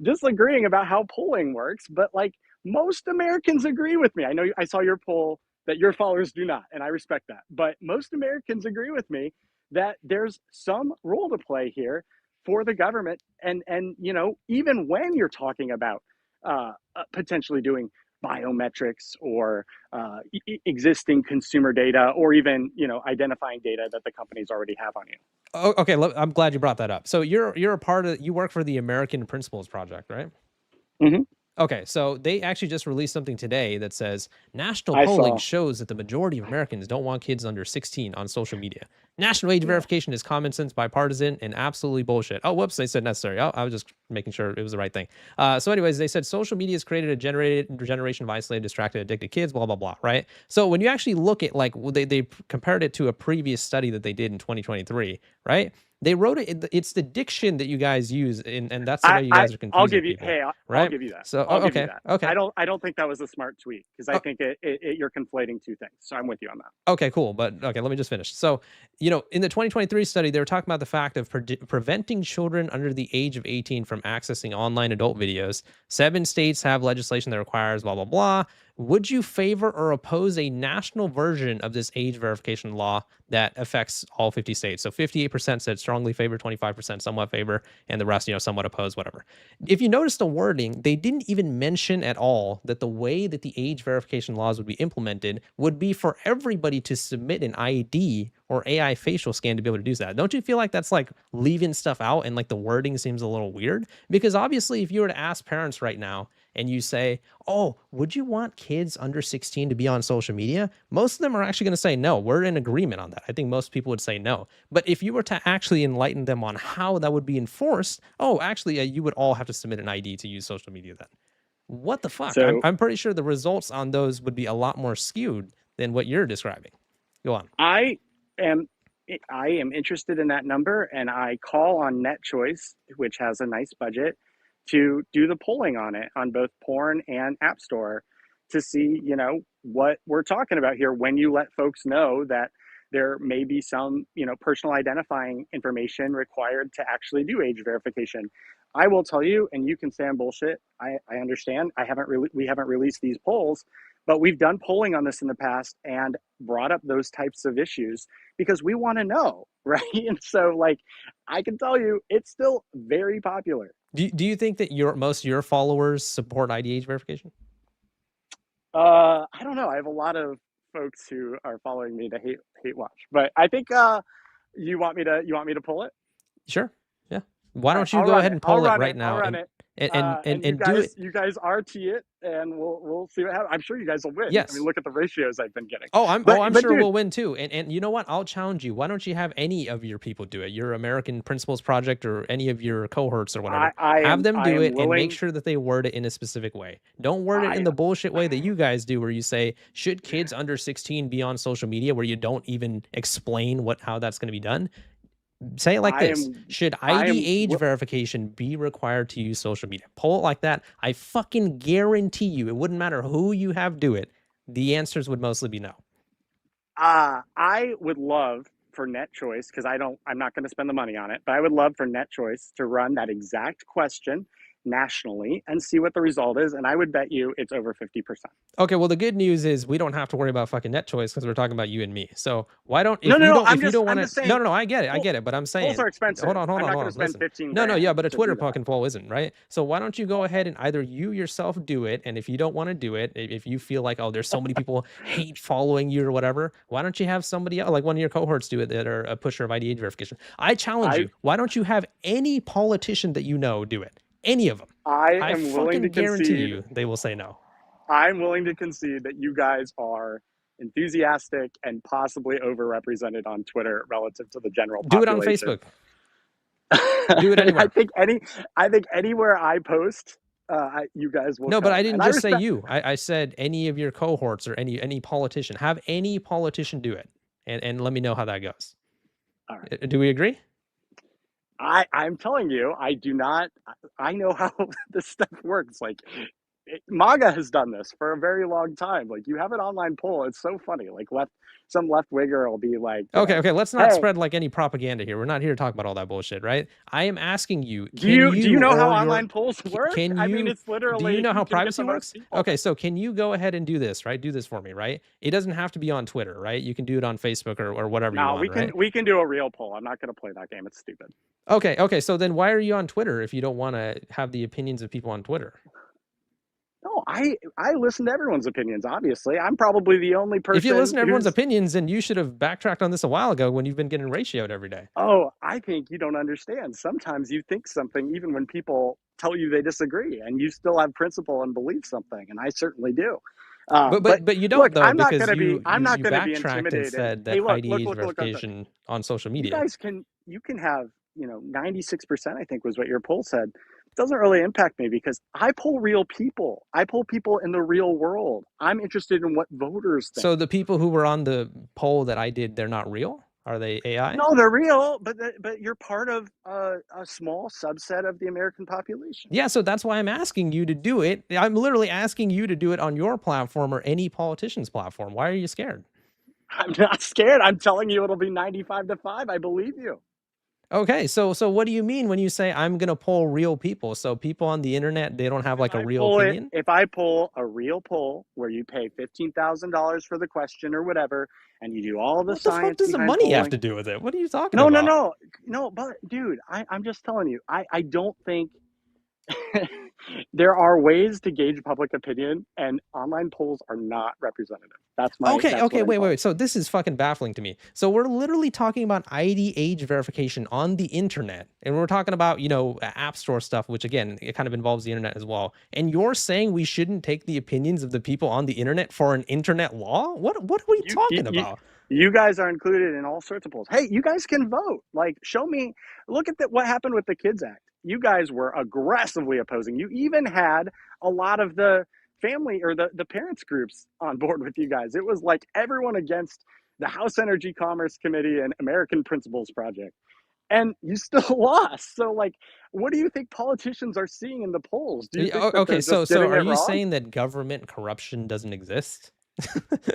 disagreeing about how polling works, but like most Americans agree with me. I know I saw your poll that your followers do not, and I respect that. But most Americans agree with me that there's some role to play here for the government, and even when you're talking about potentially doing biometrics or existing consumer data, or even identifying data that the companies already have on you. Oh, okay, I'm glad you brought that up. So you're a part of you work for the American Principles Project, right? Hmm. Okay, so they actually just released something today that says national I polling saw. shows that the majority of Americans don't want kids under 16 on social media. National age Yeah. verification is common sense, bipartisan, and absolutely bullshit. Oh, whoops, they said necessary. Oh, I was just making sure it was the right thing. So, anyways, they said social media has created a generation of isolated, distracted, addicted kids. Blah blah blah. Right. So when you actually look at like they compared it to a previous study that they did in 2023. Right. They wrote it. It's the diction that you guys use, and that's the way you guys are I'll confusing give you. people. Hey, I'll Right. give you that. So, I'll give you okay, that. okay, I don't think that was a smart tweet, because I o think you're conflating two things. So I'm with you on that. okay, cool. But okay, let me just finish. So, in the 2023 study, they were talking about the fact of preventing children under the age of 18 from accessing online adult videos. 7 states have legislation that requires blah blah blah. Would you favor or oppose a national version of this age verification law that affects all 50 states? So 58% said strongly favor, 25% somewhat favor, and the rest, somewhat oppose, whatever. If you notice the wording, they didn't even mention at all that the way that the age verification laws would be implemented would be for everybody to submit an ID or AI facial scan to be able to do that. Don't you feel like that's like leaving stuff out and like the wording seems a little weird? Because obviously, if you were to ask parents right now and you say, oh, would you want kids under 16 to be on social media? Most of them are actually going to say no. We're in agreement on that. I think most people would say no. But if you were to actually enlighten them on how that would be enforced, oh, actually, you would all have to submit an ID to use social media then. What the fuck? I'm, So I'm pretty sure the results on those would be a lot more skewed than what you're describing. Go on. I am I am interested in that number, and I call on Net Choice, which has a nice budget, to do the polling on it on both porn and App Store to see, what we're talking about here when you let folks know that there may be some, personal identifying information required to actually do age verification. I will tell you, and you can say I'm bullshit. I understand. We haven't released these polls, but we've done polling on this in the past and brought up those types of issues because we want to know, right? And so, like, I can tell you, it's still very popular. Do you think that most of your followers support IDH verification? I don't know. I have a lot of folks who are following me to hate watch, but I think you want me to pull it. Sure. Yeah. Why All right, don't you I'll go run ahead it. and I'll poll it run right it. I'll now? run And it. And do it. you guys RT it, and we'll see what happens. I'm sure you guys will win. I mean, Yes. look at the ratios I've been getting. I'm But sure dude, we'll win too. And you know what? I'll challenge you. Why don't you have any of your people do it? Your American Principles Project or any of your cohorts or whatever. Have them I do am it and make willing. sure that they word it in a specific way. Don't word it in I the bullshit way that you guys do, where you say, should kids under 16 be on social media, where you don't even explain how that's going to be done. Say it like I this: am should I ID am age verification be required to use social media? Poll it like that. I fucking guarantee you, it wouldn't matter who you have do it. The answers would mostly be no. I would love for Net Choice, because I'm not going to spend the money on it, but I would love for Net Choice to run that exact question nationally and see what the result is. And I would bet you it's over 50%. Okay, well the good news is we don't have to worry about fucking Net Choice because we're talking about you and me. So why don't No, no, no. if you don't want I'm to just no saying no no I get it, polls but I'm polls saying are expensive. I'm not hold going to on, spend listen. 15 No, yeah, grand but a to do Twitter that. fucking poll isn't, right? So why don't you go ahead and either you yourself do it, and if you don't want to do it, if you feel like, oh, there's so many people hate following you or whatever, why don't you have somebody else, like one of your cohorts, do it that are a pusher of ID age verification? I challenge I you. Why don't you have any politician that you know do it? Any of them? I I am willing to fucking guarantee concede. you they will say no. I'm willing to concede that you guys are enthusiastic and possibly overrepresented on Twitter relative to the general Do it on population. Facebook. Do it I anywhere. think anywhere I post, you guys will No, but come, I and didn't I just say respect. you. I said any of your cohorts or any politician. Have any politician do it, and let me know how that goes. All right. Do we agree? I'm telling you, I do not. I know how this stuff works. Like, MAGA has done this for a very long time. Like, you have an online poll. It's so funny. Like, some left winger will be like, Okay. Let's not hey, spread like any propaganda here. We're not here to talk about all that bullshit, right? I am asking you, do you know how online polls work? can I mean, you it's do you literally know who how can get privacy the most works? people. Okay, so can you go ahead and do this, right? Do this for me, right? It doesn't have to be on Twitter, right? You can do it on Facebook or whatever you No, want, right? we can do a real poll. I'm not going to play that game. It's stupid. Okay. So then why are you on Twitter if you don't want to have the opinions of people on Twitter? No, I listen to everyone's opinions. Obviously, I'm probably the only If you person listen to everyone's who's. opinions, then you should have backtracked on this a while ago when you've been getting ratioed every day. Oh, I think you don't understand. Sometimes you think something even when people tell you they disagree, and you still have principle and believe something, and I certainly do. But But you don't look, though, because I'm not you going to be backtracked and intimidated. said that Hey, look, ID age look. verification on social You media. guys you can have 96%. I think was what your poll said. It doesn't really impact me because I poll real people. I poll people in the real world. I'm interested in what voters think. So the people who were on the poll that I did, they're not real? Are they AI? No, they're real, but you're part of a small subset of the American population. Yeah, so that's why I'm asking you to do it. I'm literally asking you to do it on your platform or any politician's platform. Why are you scared? I'm not scared. I'm telling you, it'll be 95-5. I believe you. Okay, so what do you mean when you say I'm gonna poll real people? So people on the internet, they don't have like a real opinion? If I pull a real poll where you pay $15,000 for the question or whatever, and you do all the What the fuck science does the behind money have polling. to do with it? What are you talking No, no, about? no, no. But dude, I'm just telling you, I don't think there are ways to gauge public opinion, and online polls are not representative. That's what I'm Wait. telling So this is fucking baffling to me. So we're literally talking about ID age verification on the internet, and we're talking about, app store stuff, which again, it kind of involves the internet as well. And you're saying we shouldn't take the opinions of the people on the internet for an internet law? What are we you. talking about? You guys are included in all sorts of polls. Hey, you guys can vote. Like, show me. Look at what happened with the Kids Act. You guys were aggressively opposing. You even had a lot of the family or the parents groups on board with you guys. It was like everyone against the House Energy Commerce Committee and American Principles Project. And you still lost. So, like, what do you think politicians are seeing in the polls? Do you think that Okay, they're just so getting are it you wrong? saying that government corruption doesn't exist?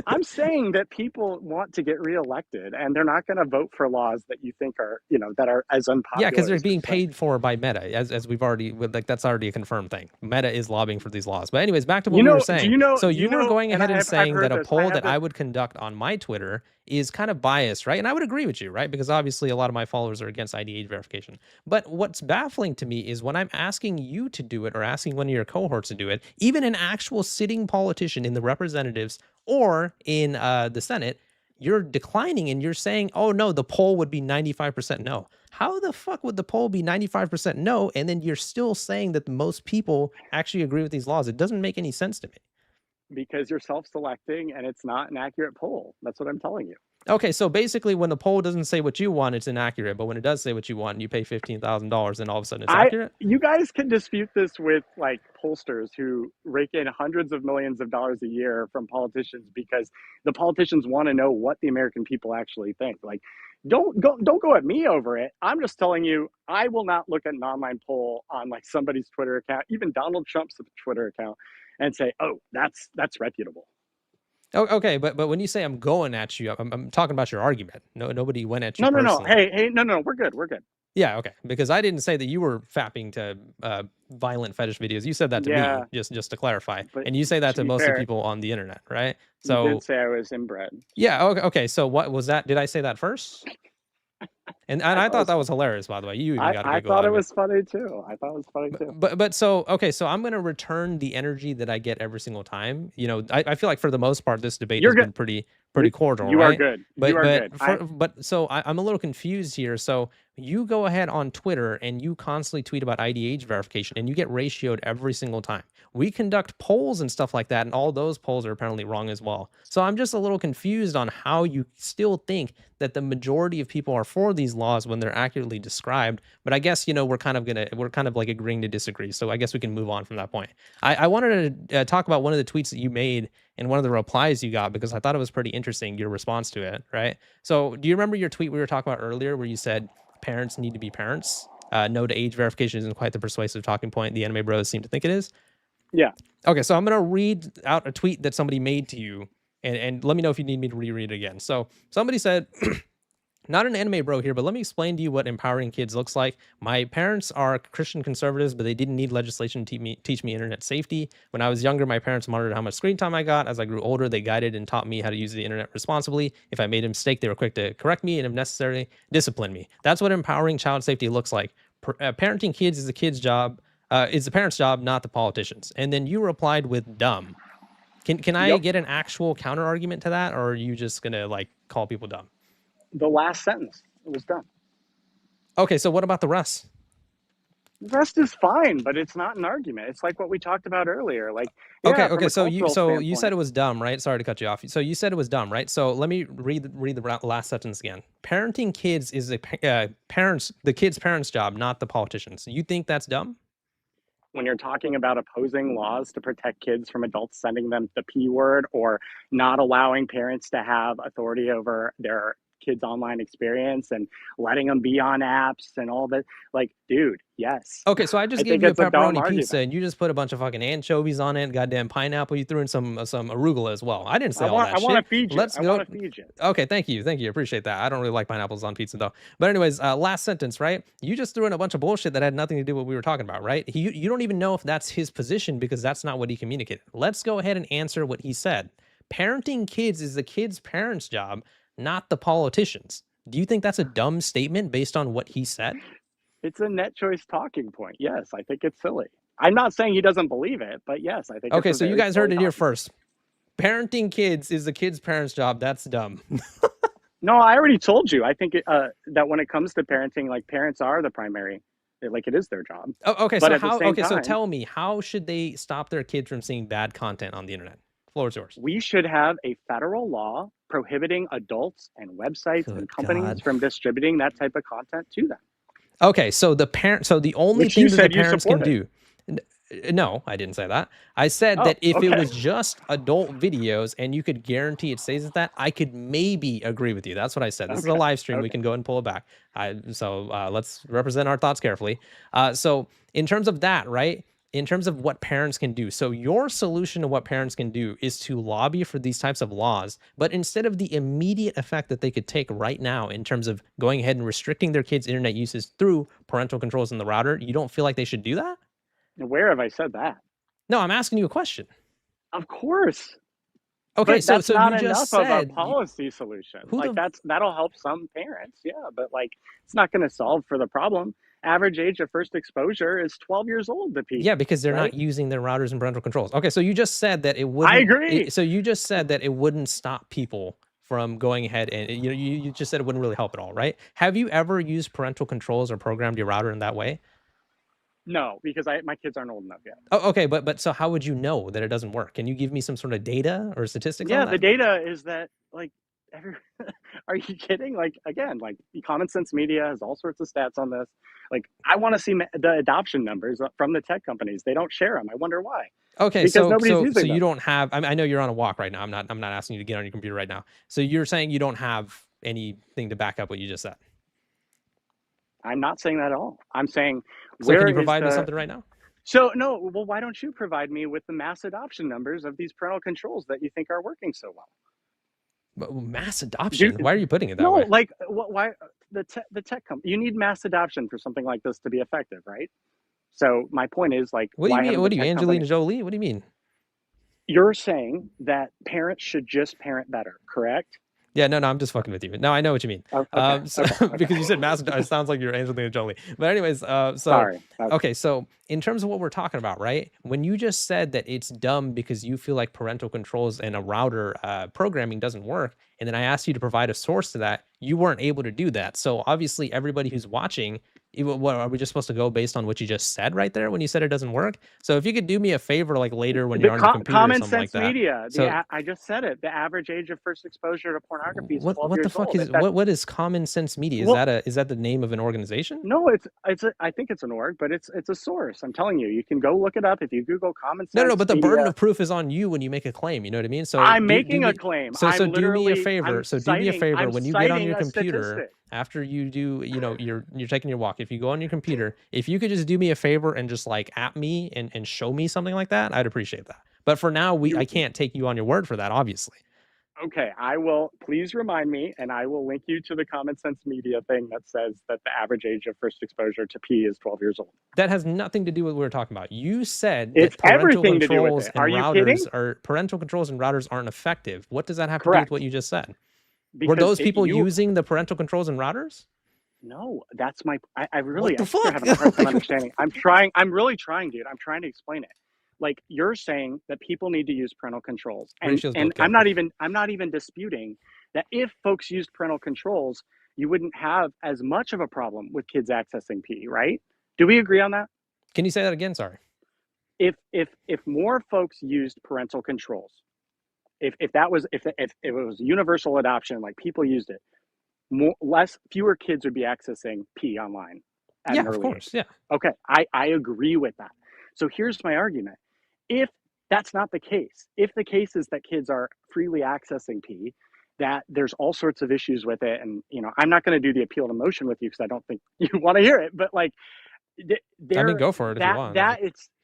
I'm saying that people want to get reelected, and they're not going to vote for laws that you think are, that are as Yeah, because unpopular they're as you're being saying. paid for by Meta, as we've already, like, that's already a confirmed thing. Meta is lobbying for these laws. But anyways, back to what we were saying. So Do you you were know? going And ahead and I've saying heard that a this. I poll have that this. I would conduct on my Twitter is kind of biased, right? And I would agree with you, right? Because obviously a lot of my followers are against ID age verification. But what's baffling to me is when I'm asking you to do it or asking one of your cohorts to do it, even an actual sitting politician in the representatives or in the Senate, you're declining and you're saying, oh no, the poll would be 95% no. How the fuck would the poll be 95% no? And then you're still saying that most people actually agree with these laws. It doesn't make any sense to me. Because you're self-selecting and it's not an accurate poll. That's what I'm telling you. Okay, so basically, when the poll doesn't say what you want, it's inaccurate. But when it does say what you want, and you pay $15,000, then all of a sudden it's accurate. You guys can dispute this with like pollsters who rake in hundreds of millions of dollars a year from politicians because the politicians want to know what the American people actually think. Like, don't go at me over it. I'm just telling you, I will not look at an online poll on like somebody's Twitter account, even Donald Trump's Twitter account, and say, oh, that's reputable. Oh, okay, but when you say I'm going at you, I'm talking about your argument. No, nobody went at you. No. Personally. Hey, no, we're good. Yeah, okay. Because I didn't say that you were fapping to violent fetish videos. You said that to me, just to clarify. But and you say that to most of fair, the people on the internet, right? So you did say I was inbred. Yeah. Okay. So what was that? Did I say that first? And I thought that was hilarious, by the way. You even got a I thought it was funny too. But so okay, so I'm gonna return the energy that I get every single time. You know, I feel like for the most part, this debate has been pretty cordial. You right? are good. But you are good. But so I'm a little confused here. So you go ahead on Twitter and you constantly tweet about IDH verification, and you get ratioed every single time. We conduct polls and stuff like that, and all those polls are apparently wrong as well. So I'm just a little confused on how you still think that the majority of people are for these laws when they're accurately described. But I guess, you know, we're kind of like agreeing to disagree. So I guess we can move on from that point. I wanted to talk about one of the tweets that you made and one of the replies you got, because I thought it was pretty interesting, your response to it, right? So do you remember your tweet we were talking about earlier where you said parents need to be parents? No to age verification isn't quite the persuasive talking point the anime bros seem to think it is. Yeah. Okay, so I'm going to read out a tweet that somebody made to you, and let me know if you need me to reread it again. So somebody said, not an anime bro here, but let me explain to you what empowering kids looks like. My parents are Christian conservatives, but they didn't need legislation to teach me internet safety. When I was younger, my parents monitored how much screen time I got. As I grew older, they guided and taught me how to use the internet responsibly. If I made a mistake, they were quick to correct me and, if necessary, discipline me. That's what empowering child safety looks like. Parenting kids is the kid's job. It's the parents' job, not the politicians. And then you replied with dumb. Can I get an actual counter argument to that, or are you just gonna like call people dumb? The last sentence, it was dumb. Okay, so what about the rest? The rest is fine, but it's not an argument. It's like what we talked about earlier. Like, okay. So you said it was dumb, right? Sorry to cut you off. So you said it was dumb, right? So let me read the last sentence again. Parenting kids is the kid's parents' job, not the politicians. You think that's dumb? When you're talking about opposing laws to protect kids from adults sending them the P word, or not allowing parents to have authority over their kids' online experience and letting them be on apps and all that, like, dude, yes. Okay, so I just gave you a pepperoni pizza and you just put a bunch of fucking anchovies on it, goddamn pineapple. You threw in some arugula as well. I didn't say all that shit. I want to feed you. I want to feed you. Okay, thank you. Appreciate that. I don't really like pineapples on pizza though. But anyways, last sentence, right? You just threw in a bunch of bullshit that had nothing to do with what we were talking about, right? You don't even know if that's his position because that's not what he communicated. Let's go ahead and answer what he said. Parenting kids is the kid's parents' job, not the politicians. Do you think that's a dumb statement based on what he said? It's a net choice talking point. Yes, I think it's silly. I'm not saying he doesn't believe it, but yes, I think. Okay, so you guys heard it here first. Parenting kids is the kid's parents' job. That's dumb. No, I already told you. I think that when it comes to parenting, like, parents are the primary. Like, it is their job. Oh, okay, but so tell me, how should they stop their kids from seeing bad content on the internet? Floor is yours. We should have a federal law prohibiting adults and websites and companies from distributing that type of content to them. Okay, so the only thing that the parents can do. No, I didn't say that. I said that if it was just adult videos and you could guarantee it stays at that, I could maybe agree with you. That's what I said. This is a live stream. We can go and pull it back. Let's represent our thoughts carefully. So in terms of that, right? In terms of what parents can do. So your solution to what parents can do is to lobby for these types of laws, but instead of the immediate effect that they could take right now in terms of going ahead and restricting their kids' internet uses through parental controls in the router, you don't feel like they should do that? Where have I said that? No, I'm asking you a question. Of course. Okay, but that's not you just enough said of a policy solution. Like, that'll help some parents, yeah, but like, it's not going to solve for the problem. Average age of first exposure is 12 years old to people. Yeah, because they're not using their routers and parental controls. Okay, so you just said that it wouldn't. I agree. So you just said that it wouldn't stop people from going ahead and you just said it wouldn't really help at all, right? Have you ever used parental controls or programmed your router in that way? No, because my kids aren't old enough yet. Oh, okay, but so how would you know that it doesn't work? Can you give me some sort of data or statistics on Yeah, the that? data is that like every are you kidding? Like again, like Common Sense Media has all sorts of stats on this. Like I want to see the adoption numbers from the tech companies. They don't share them. I wonder why. Okay, Because so nobody's so using you them. don't have. I know you're on a walk right now. I'm not asking you to get on your computer right now. So you're saying you don't have anything to back up what you just said. I'm not saying that at all. I'm saying So can where you is provide me the something right now? so no, well why don't you provide me with the mass adoption numbers of these parental controls that you think are working so well? But mass Do adoption. Why are you putting it that no, way? like why the tech company you need mass adoption for something like this to be effective, right? So my point is like What do you why mean? haven't the What are you, tech company Angelina Jolie? What do you mean? you're saying that parents should just parent better, correct? Yeah, no, I'm just fucking with you. No, I know what you mean. Oh, okay, So okay. because you said mass, it sounds like you're Angelina Jolie. But anyways, so Sorry. Okay. okay, so in terms of what we're talking about, right? When you just said that it's dumb because you feel like parental controls and a router programming doesn't work, and then I asked you to provide a source to that, you weren't able to do that. So obviously, everybody who's watching, what are we just supposed to go based on what you just said right there when you said it doesn't work? So if you could do me a favor, like later when The you're on your computer or Common something like Sense that. Media. So I just said it. The average age of first exposure to pornography is 12 what the years fuck old. is If that's what is Common Sense Media? well, Is that the name of an organization? no, I think it's an org, but it's a source. I'm telling you, you can go look it up if you Google Common No, no, no, Sense but the burden Media. of proof is on you when you make a claim. You know what I mean? So I'm do making a me claim. so do me a favor. So do me a favor I'm when you get on citing your a computer statistic. after you do, you're taking your walk. If you go on your computer, if you could just do me a favor and just like at me and show me something like that, I'd appreciate that. But for now, I You can't take you on your word for that, obviously. Okay, I will. Please remind me, and I will link you to the Common Sense Media thing that says that the average age of first exposure to pee is 12 years old. That has nothing to do with what we're talking about. You said It's that everything to do with it. Are you kidding? parental controls and routers aren't effective. What does that have to do with what Correct. you just said? Were Because those people you using the parental controls and routers? no, that's my. I What really, the I think you're fuck? having a hard time Like, understanding. I'm trying. I'm really trying, dude. I'm trying to explain it. Like you're saying that people need to use parental controls, ratios and both good. I'm not even disputing that if folks used parental controls, you wouldn't have as much of a problem with kids accessing P, right? Do we agree on that? Can you say that again? Sorry. If more folks used parental controls, if that was if it was universal adoption, like people used it, fewer kids would be accessing P online at Yeah, an of early age. course. Yeah. Okay, I agree with that. So here's my argument. If that's not the case, if the case is that kids are freely accessing P, that there's all sorts of issues with it, and I'm not going to do the appeal to motion with you because I don't think you want to hear it, but like I mean, there go for it if you want.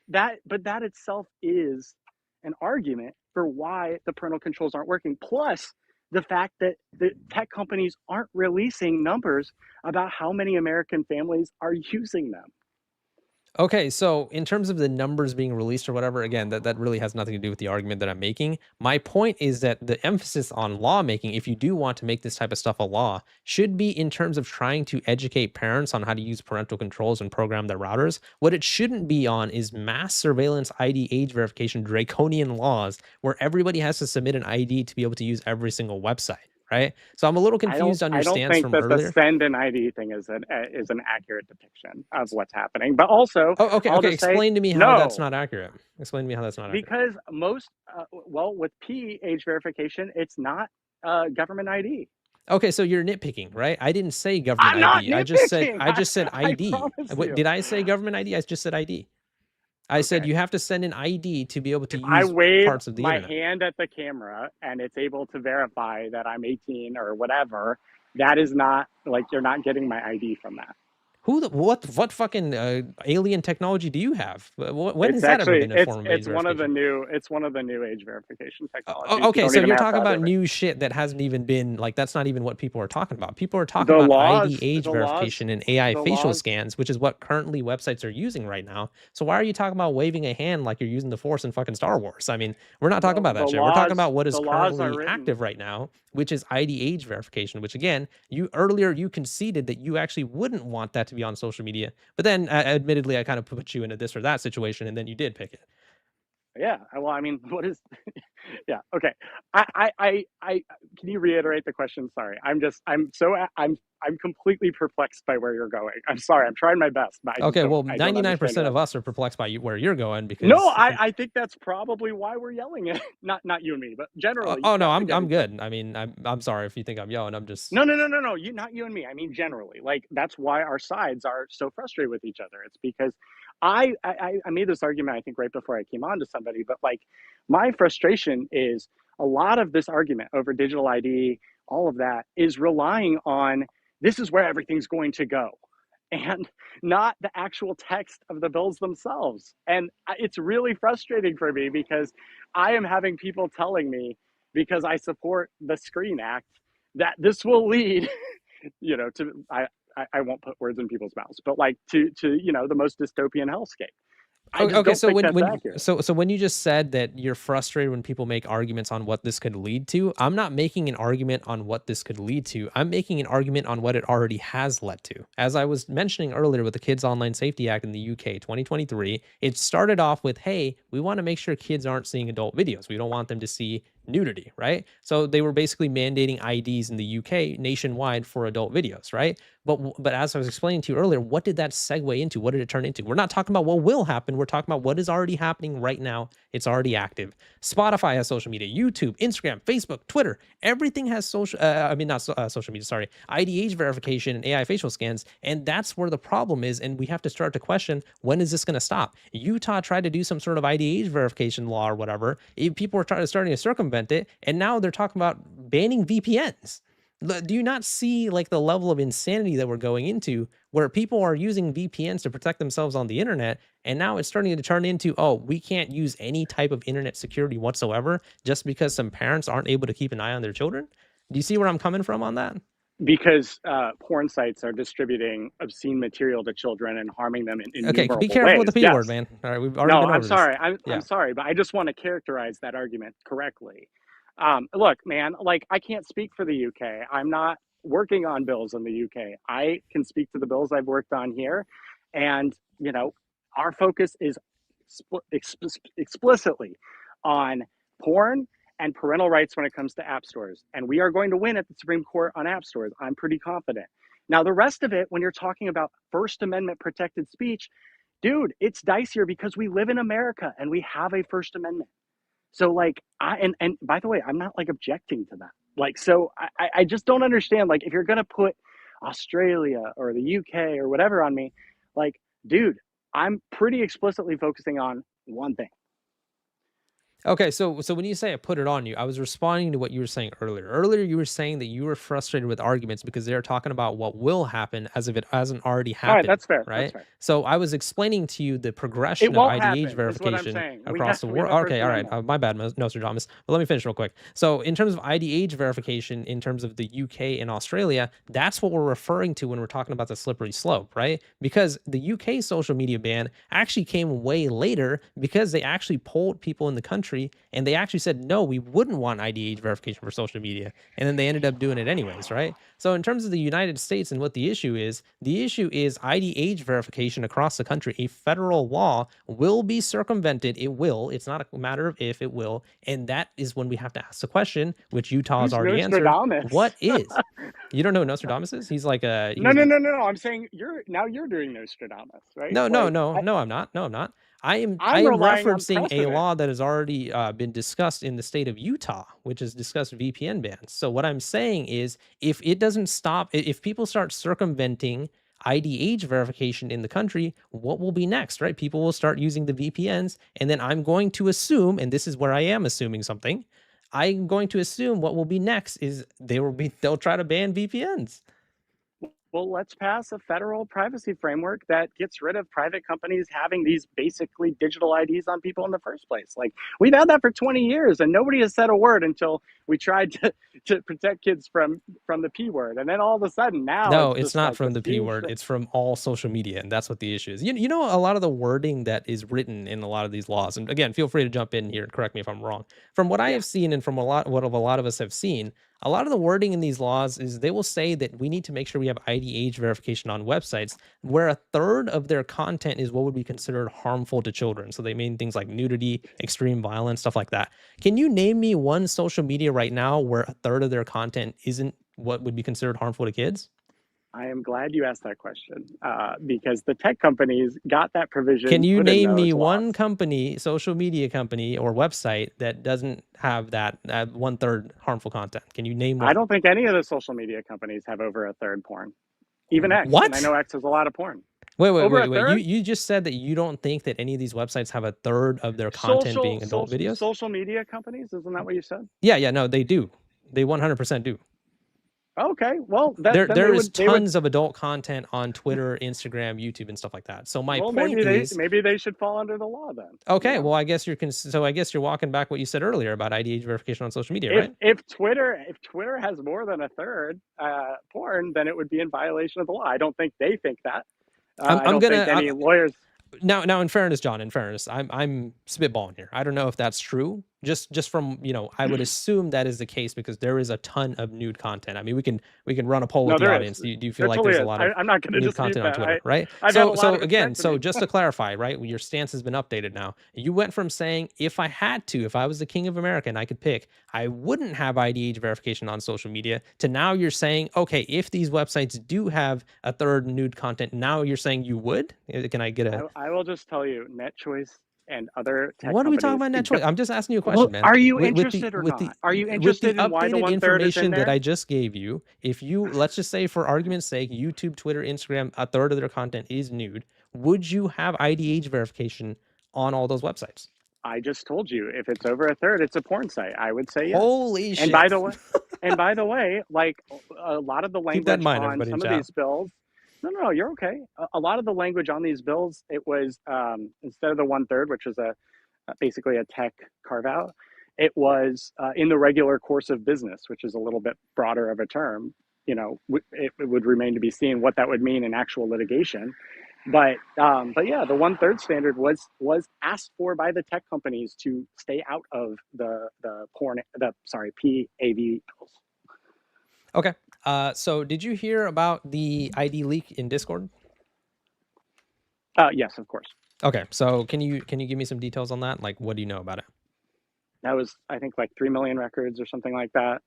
that itself is an argument for why the parental controls aren't working. Plus, the fact that the tech companies aren't releasing numbers about how many American families are using them. Okay, so in terms of the numbers being released or whatever, again, that really has nothing to do with the argument that I'm making. My point is that the emphasis on lawmaking, if you do want to make this type of stuff a law, should be in terms of trying to educate parents on how to use parental controls and program their routers. What it shouldn't be on is mass surveillance ID age verification draconian laws where everybody has to submit an ID to be able to use every single website, right? So I'm a little confused on your I don't stance think from that the earlier. send an ID thing is an accurate depiction of what's happening. But also, Oh, okay, I'll okay. just say Explain to me how that's no, not accurate. Explain to me how that's not accurate. because most well with P age verification, it's not government ID. Okay, so you're nitpicking, right? I didn't say government I'm not ID. nitpicking. I just said I ID. promise What you. did I say government ID? I just said ID. I said Okay. you have to send an ID to be able to If I use wave parts of the my internet. hand at the camera and it's able to verify that I'm 18 or whatever, that is not like you're not getting my ID from that. What fucking alien technology do you have? When It's has that ever actually been a form of age verification? it's one of the new age verification technologies. You Okay, don't so even you're have to talking have about the new shit that hasn't even been like that's not even what people are talking about. People are talking the about ID laws age the laws verification and AI the facial laws. scans, which is what currently websites are using right now. So why are you talking about waving a hand like you're using the force in fucking Star Wars? I mean, we're not talking about that shit. We're talking about what is The laws are currently written. active right now, which is ID age verification, which again, you conceded that you actually wouldn't want that to be on social media. But then admittedly I kind of put you into this or that situation and then you did pick it. Yeah. Well, I mean, what is Yeah. Okay. I can you reiterate the question? Sorry. I'm completely perplexed by where you're going. I'm sorry. I'm trying my best, but Okay, well, I don't understand it 99% at of all. us are perplexed by where you're going No, because I think that's probably why we're yelling at not you and me, but generally. oh Yeah. no, I'm Again, good. I mean, I'm sorry if you think I'm yelling. I'm just no. You not you and me. I mean generally. Like that's why our sides are so frustrated with each other. It's because I made this argument I think right before I came on to somebody, but like my frustration is a lot of this argument over digital ID, all of that is relying on this is where everything's going to go and not the actual text of the bills themselves. And it's really frustrating for me because I am having people telling me because I support the Screen Act that this will lead, to I won't put words in people's mouths, but like to the most dystopian hellscape. I just okay, don't so think when that's when accurate. so when you just said that you're frustrated when people make arguments on what this could lead to, I'm not making an argument on what this could lead to. I'm making an argument on what it already has led to. As I was mentioning earlier with the Kids Online Safety Act in the UK 2023, it started off with, "Hey, we want to make sure kids aren't seeing adult videos. We don't want them to see nudity," right? So they were basically mandating IDs in the UK nationwide for adult videos, right? But as I was explaining to you earlier, what did that segue into? What did it turn into? We're not talking about what will happen. We're talking about what is already happening right now. It's already active. Spotify has social media, YouTube, Instagram, Facebook, Twitter. Everything has social. I mean, not social media. Sorry, IDH verification and AI facial scans, and that's where the problem is. And we have to start to question, when is this going to stop? Utah tried to do some sort of IDH verification law or whatever. People were starting to circumvent it, and now they're talking about banning VPNs. Do you not see like the level of insanity that we're going into where people are using VPNs to protect themselves on the internet, and now it's starting to turn into, oh, we can't use any type of internet security whatsoever just because some parents aren't able to keep an eye on their children? Do you see where I'm coming from on that? Because porn sites are distributing obscene material to children and harming them in Okay, be innumerable careful with the ways. P word, Yes. man. All right, we've already No, been I'm over this. sorry. I'm Yeah. sorry, but I just want to characterize that argument correctly. Look, man, like I can't speak for the UK. I'm not working on bills in the UK. I can speak to the bills I've worked on here, and our focus is explicitly on porn and parental rights when it comes to app stores. And we are going to win at the Supreme Court on app stores. I'm pretty confident. Now, the rest of it, when you're talking about First Amendment protected speech, dude, it's dicier because we live in America and we have a First Amendment. So like and by the way, I'm not like objecting to that. Like so I just don't understand. Like if you're gonna put Australia or the UK or whatever on me, like, dude, I'm pretty explicitly focusing on one thing. Okay, so when you say I put it on you, I was responding to what you were saying earlier. Earlier, you were saying that you were frustrated with arguments because they're talking about what will happen as if it hasn't already All right, happened, that's fair. That's right? fair. So I was explaining to you the It progression of won't IDH happen, is what I'm verification saying. across the We have world. a First Okay, all right, Amendment. my bad, Nostradamus. But let me finish real quick. So in terms of IDH verification, in terms of the UK and Australia, that's what we're referring to when we're talking about the slippery slope, right? Because the UK social media ban actually came way later because they actually polled people in the country and they actually said, no, we wouldn't want IDH verification for social media. And then they ended up doing it anyways, right? So, in terms of the United States and what the issue is IDH verification across the country. A federal law will be circumvented. It will. It's not a matter of if, it will. And that is when we have to ask the question, which Utah has Who's already answered. Nostradamus? What is? You don't know who Nostradamus is? He's like he No, was no, no, no, no. I'm saying you're doing Nostradamus, right? no, no, Like no, no, I'm not. No, I'm not. I I'm am relying on referencing a precedent. law that has already been discussed in the state of Utah, which has discussed VPN bans. So what I'm saying is, if it doesn't stop, if people start circumventing IDH verification in the country, what will be next, right? People will start using the VPNs, and then I'm going to assume, and this is where I am assuming something. I'm going to assume what will be next is they'll try to ban VPNs. Well, let's pass a federal privacy framework that gets rid of private companies having these basically digital IDs on people in the first place. Like we've had that for 20 years and nobody has said a word until we tried to protect kids from the P word. And then all of a sudden now No, it's it's just not like from this the P huge word. thing. It's from all social media, and that's what the issue is. You know, a lot of the wording that is written in a lot of these laws, and again, feel free to jump in here and correct me if I'm wrong. From what I Yeah. have seen, and from a lot of us have seen, A lot of the wording in these laws is they will say that we need to make sure we have ID age verification on websites where a third of their content is what would be considered harmful to children. So they mean things like nudity, extreme violence, stuff like that. Can you name me one social media right now where a third of their content isn't what would be considered harmful to kids? I am glad you asked that question because the tech companies got that provision. Can you put in name those me laws. one company, social media company or website that doesn't have that one third harmful content? Can you name I one? don't think any of the social media companies have over a third porn. Even X, and I What? know X has a lot of porn. Wait, Over a third? You just said that you don't think that any of these websites have a third of their content being adult videos? Social media companies? Isn't that what you said? Yeah, no, they do. They 100% do. Okay, well, There is tons of adult content on Twitter, Instagram, YouTube, and stuff like that. So my point is, maybe they should fall under the law then. okay, well, I guess you're walking back what you said earlier about ID age verification on social media, right? If Twitter has more than a third porn, then it would be in violation of the law. I don't think they think that. I don't think any lawyers. Now, in fairness, John, I'm spitballing here. I don't know if that's true. Just from, I would assume that is the case because there is a ton of nude content. I mean, we can run a poll with the audience. Do you feel like there's a lot of I'm not nude content on Twitter, right? So just to clarify, right, your stance has been updated now. You went from saying if I was the king of America and I could pick, I wouldn't have ID age verification on social media, to now you're saying, okay, if these websites do have a third nude content, now you're saying you would? Can I get a? I will just tell you, NetChoice and other tech what are we talking about NetChoice? I'm just asking you a question, man. Are you interested or not? Are you interested in why the one-third is in there? That I just gave you, if you, let's just say for argument's sake, YouTube, Twitter, Instagram, a third of their content is nude, would you have ID age verification on all those websites? I just told you, if it's over a third, it's a porn site. I would say yes. Holy shit. And by the way, like a lot of the language on some of these bills, no, you're okay. A lot of the language on these bills, it was instead of the one-third, which is basically a tech carve-out, it was in the regular course of business, which is a little bit broader of a term. It would remain to be seen what that would mean in actual litigation. But yeah, the one-third standard was asked for by the tech companies to stay out of the PAV bills. Okay. So did you hear about the ID leak in Discord? Yes, of course. Okay. So can you give me some details on that? Like, what do you know about it? That was, I think, like 3 million records or something like that.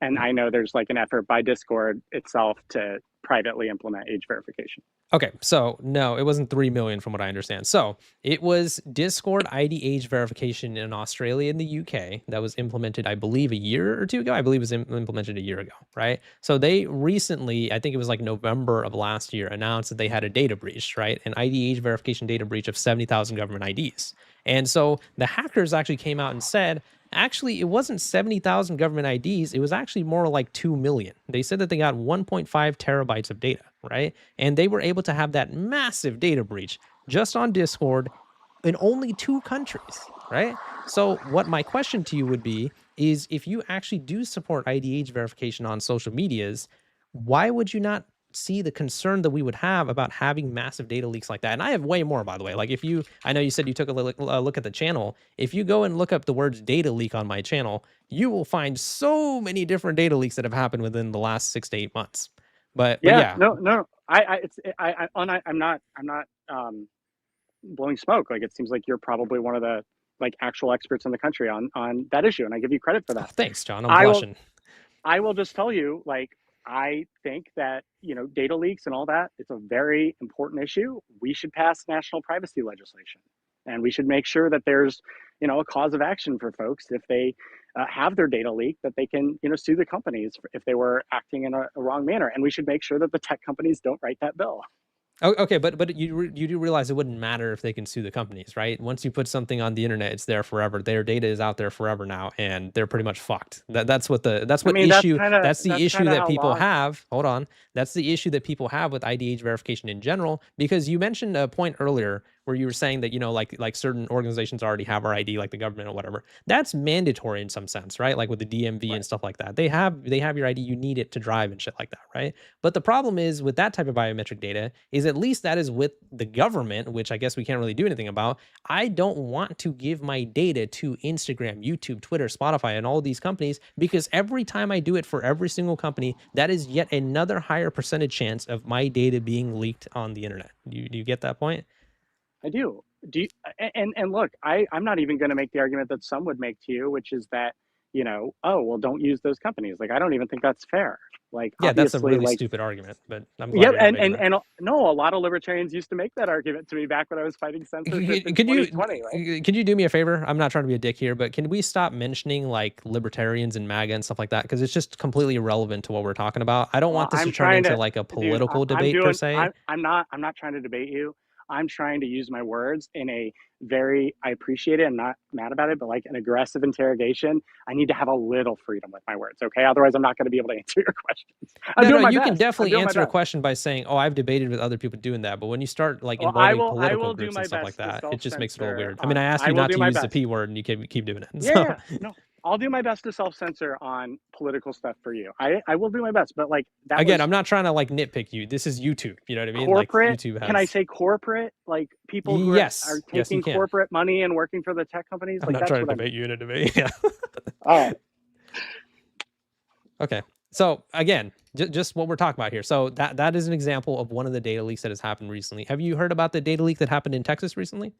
And I know there's like an effort by Discord itself to privately implement age verification. Okay, so no, it wasn't 3 million from what I understand. So it was Discord ID age verification in Australia and the UK that was implemented, I believe, a year or two ago. I believe it was implemented a year ago, right? So they recently, I think it was like November of last year, announced that they had a data breach, right? An ID age verification data breach of 70,000 government IDs. And so the hackers actually came out and said, actually, it wasn't 70,000 government IDs. It was actually more like 2 million. They said that they got 1.5 terabytes of data, right? And they were able to have that massive data breach just on Discord in only 2 countries, right? So what my question to you would be is, if you actually do support ID age verification on social medias, why would you not see the concern that we would have about having massive data leaks like that? And I have way more, by the way. Like, I know you said you took a look at the channel. If you go and look up the words data leak on my channel, you will find so many different data leaks that have happened within the last 6 to 8 months. But yeah. No. I'm not blowing smoke. Like, it seems like you're probably one of the actual experts in the country on that issue, and I give you credit for that. Oh, thanks, John. I'm blushing. I will just tell you, I think that, data leaks and all that, it's a very important issue. We should pass national privacy legislation, and we should make sure that there's, a cause of action for folks if they have their data leaked, that they can, sue the companies if they were acting in a wrong manner. And we should make sure that the tech companies don't write that bill. Oh, okay, but you do realize it wouldn't matter if they can sue the companies, right? Once you put something on the internet, it's there forever. Their data is out there forever now, and they're pretty much fucked. That's the issue that people have. Hold on, that's the issue that people have with ID age verification in general. Because you mentioned a point earlier where you were saying that, like certain organizations already have our ID, like the government or whatever. That's mandatory in some sense, right? Like with the DMV and Right. stuff like that. They have your ID. You need it to drive and shit like that, right? But the problem is with that type of biometric data is at least that is with the government, which I guess we can't really do anything about. I don't want to give my data to Instagram, YouTube, Twitter, Spotify, and all these companies, because every time I do it for every single company, that is yet another higher percentage chance of my data being leaked on the internet. Do you get that point? I do. Do you, and look, I'm not even going to make the argument that some would make to you, which is that, oh, well, don't use those companies. Like, I don't even think that's fair. Like, Yeah, that's a obviously, really like, stupid argument, but I'm glad yeah, you're not making that. and no, a lot of libertarians used to make that argument to me back when I was fighting censorship in Could you 2020, right? could you do me a favor? I'm not trying to be a dick here, but can we stop mentioning like libertarians and MAGA and stuff like that? Because it's just completely irrelevant to what we're talking about. I don't Well, want this to I'm turn trying into to, like a dude. political I'm debate per doing. se. I'm not trying to debate you. I'm trying to use my words in a very. I appreciate it. I'm not mad about it, but like an aggressive interrogation, I need to have a little freedom with my words. Okay, otherwise, I'm not going to be able to answer your questions. I'm No, doing my you can best. I'm definitely doing my answer a best. question by saying, "Oh, I've debated with other people doing that." But when you start like Well, involving I political will do groups and my stuff like best to that, it self just makes it a little censor weird. I mean, on. I asked I you will not do to my use the best. P word, and you keep doing it. Yeah, So yeah. No, I'll do my best to self censor on political stuff for you. I will do my best, but like that again, was I'm not trying to like nitpick you. This is YouTube. You know what I mean? Like corporate. YouTube Can I has. say corporate? Like people who are Yes, you taking can. corporate money and working for the tech companies. I'm Like not that's trying to what I mean. debate you in a debate. Yeah. All right. Okay. So again, just what we're talking about here. So that is an example of one of the data leaks that has happened recently. Have you heard about the data leak that happened in Texas recently?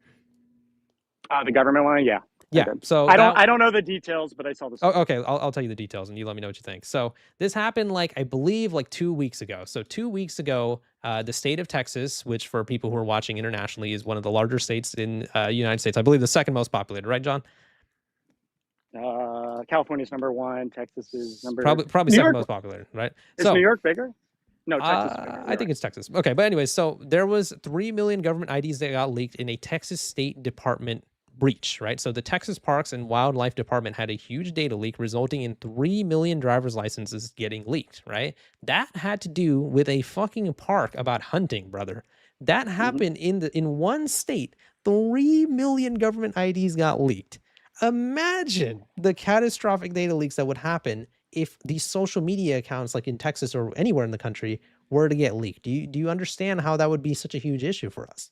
The government one. Yeah, I Yeah. did. So that. I don't know the details, but I saw the Oh, story. okay. I'll tell you the details and you let me know what you think. So this happened like I believe like 2 weeks ago. So 2 weeks ago, the state of Texas, which for people who are watching internationally is one of the larger states in United States. I believe the second most populated, right, John? California's number one. Texas is number. Probably New second York. most popular, right? Is New So York bigger? No, Texas is bigger. I You're think right. it's Texas. Okay, but anyways, so there was 3 million government IDs that got leaked in a Texas State Department breach, right? So the Texas Parks and Wildlife Department had a huge data leak resulting in 3 million driver's licenses getting leaked, right? That had to do with a fucking park about hunting, brother. That Mm-hmm. happened in one state. 3 million government IDs got leaked. Imagine the catastrophic data leaks that would happen if these social media accounts like in Texas or anywhere in the country were to get leaked. Do you understand how that would be such a huge issue for us?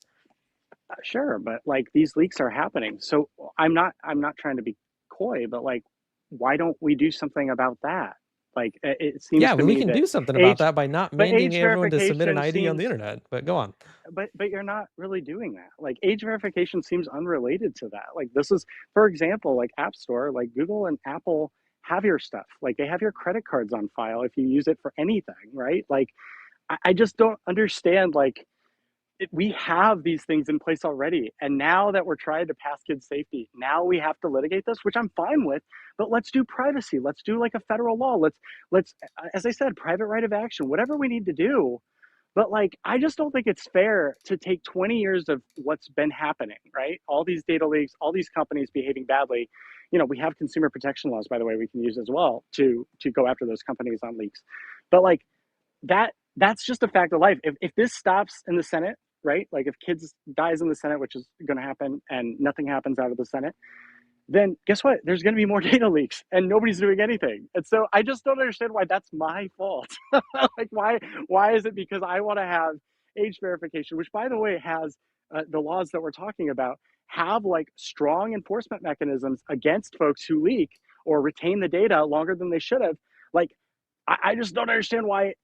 Sure, but like these leaks are happening. So I'm not trying to be coy, but like why don't we do something about that? Like it seems Yeah, to well, we me can that do something about age that by not but mandating age everyone to submit an verification ID on the seems internet. But go on. but you're not really doing that. Like age verification seems unrelated to that. Like this is for example, like App Store, like Google and Apple have your stuff. Like they have your credit cards on file if you use it for anything, right? Like I just don't understand like we have these things in place already. And now that we're trying to pass kids safety, now we have to litigate this, which I'm fine with, but let's do privacy. Let's do like a federal law. Let's, as I said, private right of action, whatever we need to do. But like, I just don't think it's fair to take 20 years of what's been happening, right? All these data leaks, all these companies behaving badly. We have consumer protection laws, by the way, we can use as well to go after those companies on leaks. But like, that's just a fact of life. If this stops in the Senate, right? Like if kids dies in the Senate, which is going to happen, and nothing happens out of the Senate, then guess what? There's going to be more data leaks, and nobody's doing anything. And so I just don't understand why that's my fault. Like why is it because I want to have age verification, which by the way has the laws that we're talking about have like strong enforcement mechanisms against folks who leak or retain the data longer than they should have. Like I just don't understand why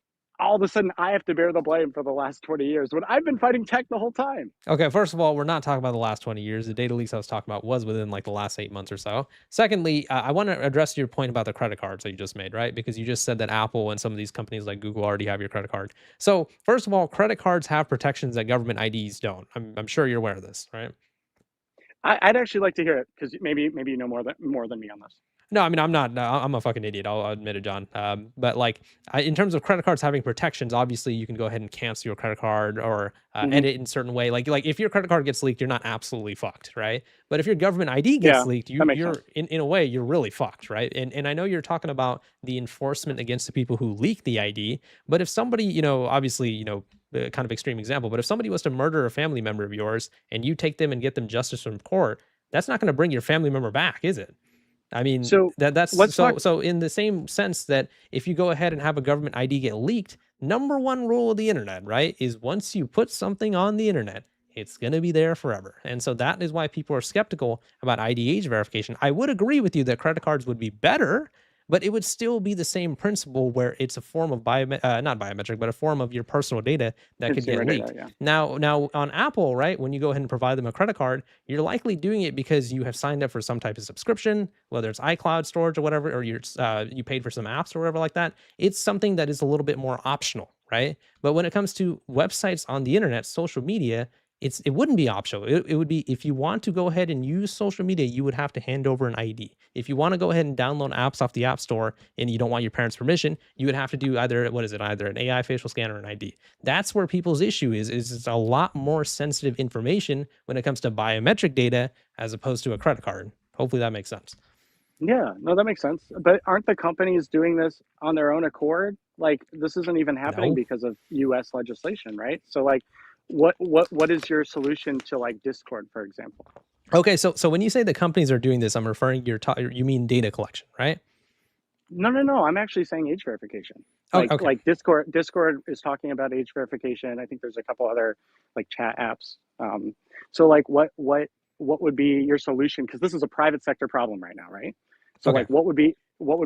all of a sudden I have to bear the blame for the last 20 years when I've been fighting tech the whole time. Okay, first of all, we're not talking about the last 20 years. The data leaks I was talking about was within like the last 8 months or so. Secondly, I want to address your point about the credit cards that you just made, right? Because you just said that Apple and some of these companies like Google already have your credit card. So, first of all, credit cards have protections that government IDs don't. I'm sure you're aware of this, right? I'd actually like to hear it because maybe you know more than me on this. No, I mean, I'm not. No, I'm a fucking idiot. I'll admit it, John. But like, in terms of credit cards having protections, obviously you can go ahead and cancel your credit card or Mm-hmm. edit in a certain way. Like if your credit card gets leaked, you're not absolutely fucked, right? But if your government ID gets Yeah, leaked, that makes you're sense. in a way you're really fucked, right? And I know you're talking about the enforcement against the people who leak the ID, but if somebody, obviously, kind of extreme example, but if somebody was to murder a family member of yours and you take them and get them justice from court, that's not going to bring your family member back, is it? I mean, So that's let's talk. so in the same sense that if you go ahead and have a government ID get leaked, number one rule of the internet, right, is once you put something on the internet, it's going to be there forever. And so that is why people are skeptical about IDH verification. I would agree with you that credit cards would be better, but it would still be the same principle where it's a form of not biometric, but a form of your personal data that could get Consumer data, leaked. yeah. Now on Apple, right, when you go ahead and provide them a credit card, you're likely doing it because you have signed up for some type of subscription, whether it's iCloud storage or whatever, or you paid for some apps or whatever like that. It's something that is a little bit more optional, right? But when it comes to websites on the internet, social media, it wouldn't be optional. It would be, if you want to go ahead and use social media, you would have to hand over an ID. If you want to go ahead and download apps off the App Store and you don't want your parents' permission, you would have to do either an AI facial scan or an ID. That's where people's issue is it's a lot more sensitive information when it comes to biometric data as opposed to a credit card. Hopefully that makes sense. Yeah, no, that makes sense. But aren't the companies doing this on their own accord? Like this isn't even happening No. because of US legislation, right? So like what is your solution to like Discord, for example? Okay, so when you say the companies are doing this, I'm referring you mean data collection, right? No. I'm actually saying age verification. Oh, okay. Like Discord is talking about age verification. I think there's a couple other like chat apps. So like what would be your solution? Because this is a private sector problem right now, right? So Okay. like what would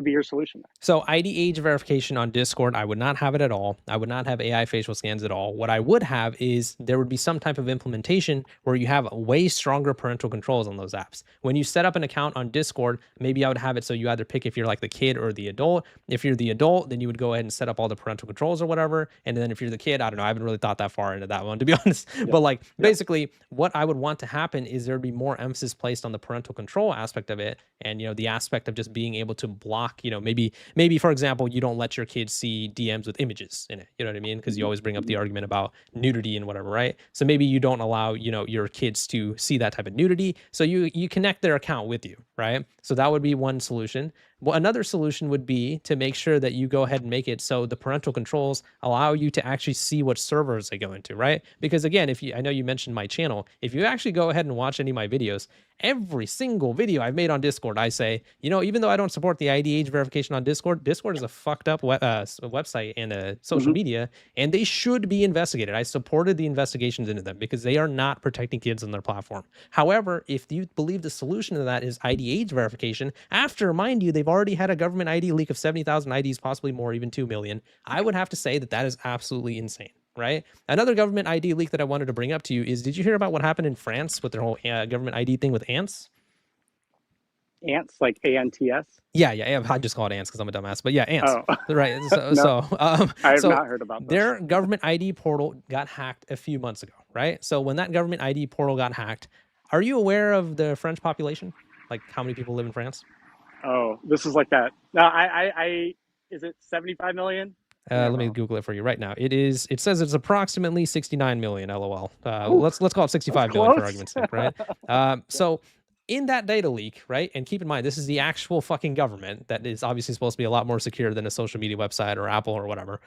be your solution there? So ID age verification on Discord, I would not have it at all. I would not have AI facial scans at all. What I would have is there would be some type of implementation where you have way stronger parental controls on those apps. When you set up an account on Discord, maybe I would have it so you either pick if you're like the kid or the adult. If you're the adult, then you would go ahead and set up all the parental controls or whatever. And then if you're the kid, I don't know, I haven't really thought that far into that one, to be honest. Yeah. But like Yeah. basically what I would want to happen is there'd be more emphasis placed on the parental control aspect of it. And, the aspect of just being able to block, maybe for example, you don't let your kids see DMs with images in it. You know what I mean? Because you always bring up the argument about nudity and whatever, right? So maybe you don't allow, your kids to see that type of nudity. So you connect their account with you, right? So that would be one solution. Well, another solution would be to make sure that you go ahead and make it so the parental controls allow you to actually see what servers they go into, right? Because again, I know you mentioned my channel, if you actually go ahead and watch any of my videos, every single video I've made on Discord, I say, even though I don't support the ID age verification on Discord, Discord is a fucked up website and a social media, and they should be investigated. I supported the investigations into them because they are not protecting kids on their platform. However, if you believe the solution to that is ID age verification, after, mind you, they've already had a government ID leak of 70,000 IDs, possibly more, even 2 million, I would have to say that is absolutely insane. Right? Another government ID leak that I wanted to bring up to you is, did you hear about what happened in France with their whole government ID thing with ants? Ants, like ANTS? Yeah. I just call it ants because I'm a dumbass. But yeah, ants. Oh. Right. No, I have not heard about this. Their government ID portal got hacked a few months ago, right? So when that government ID portal got hacked, are you aware of the French population? Like how many people live in France? Oh, this is like that. No, is it 75 million? Let me Google it for you right now. It says it's approximately 69 million. LOL. Let's call it 65 million for argument's sake, right? So in that data leak, right? And keep in mind, this is the actual fucking government that is obviously supposed to be a lot more secure than a social media website or Apple or whatever.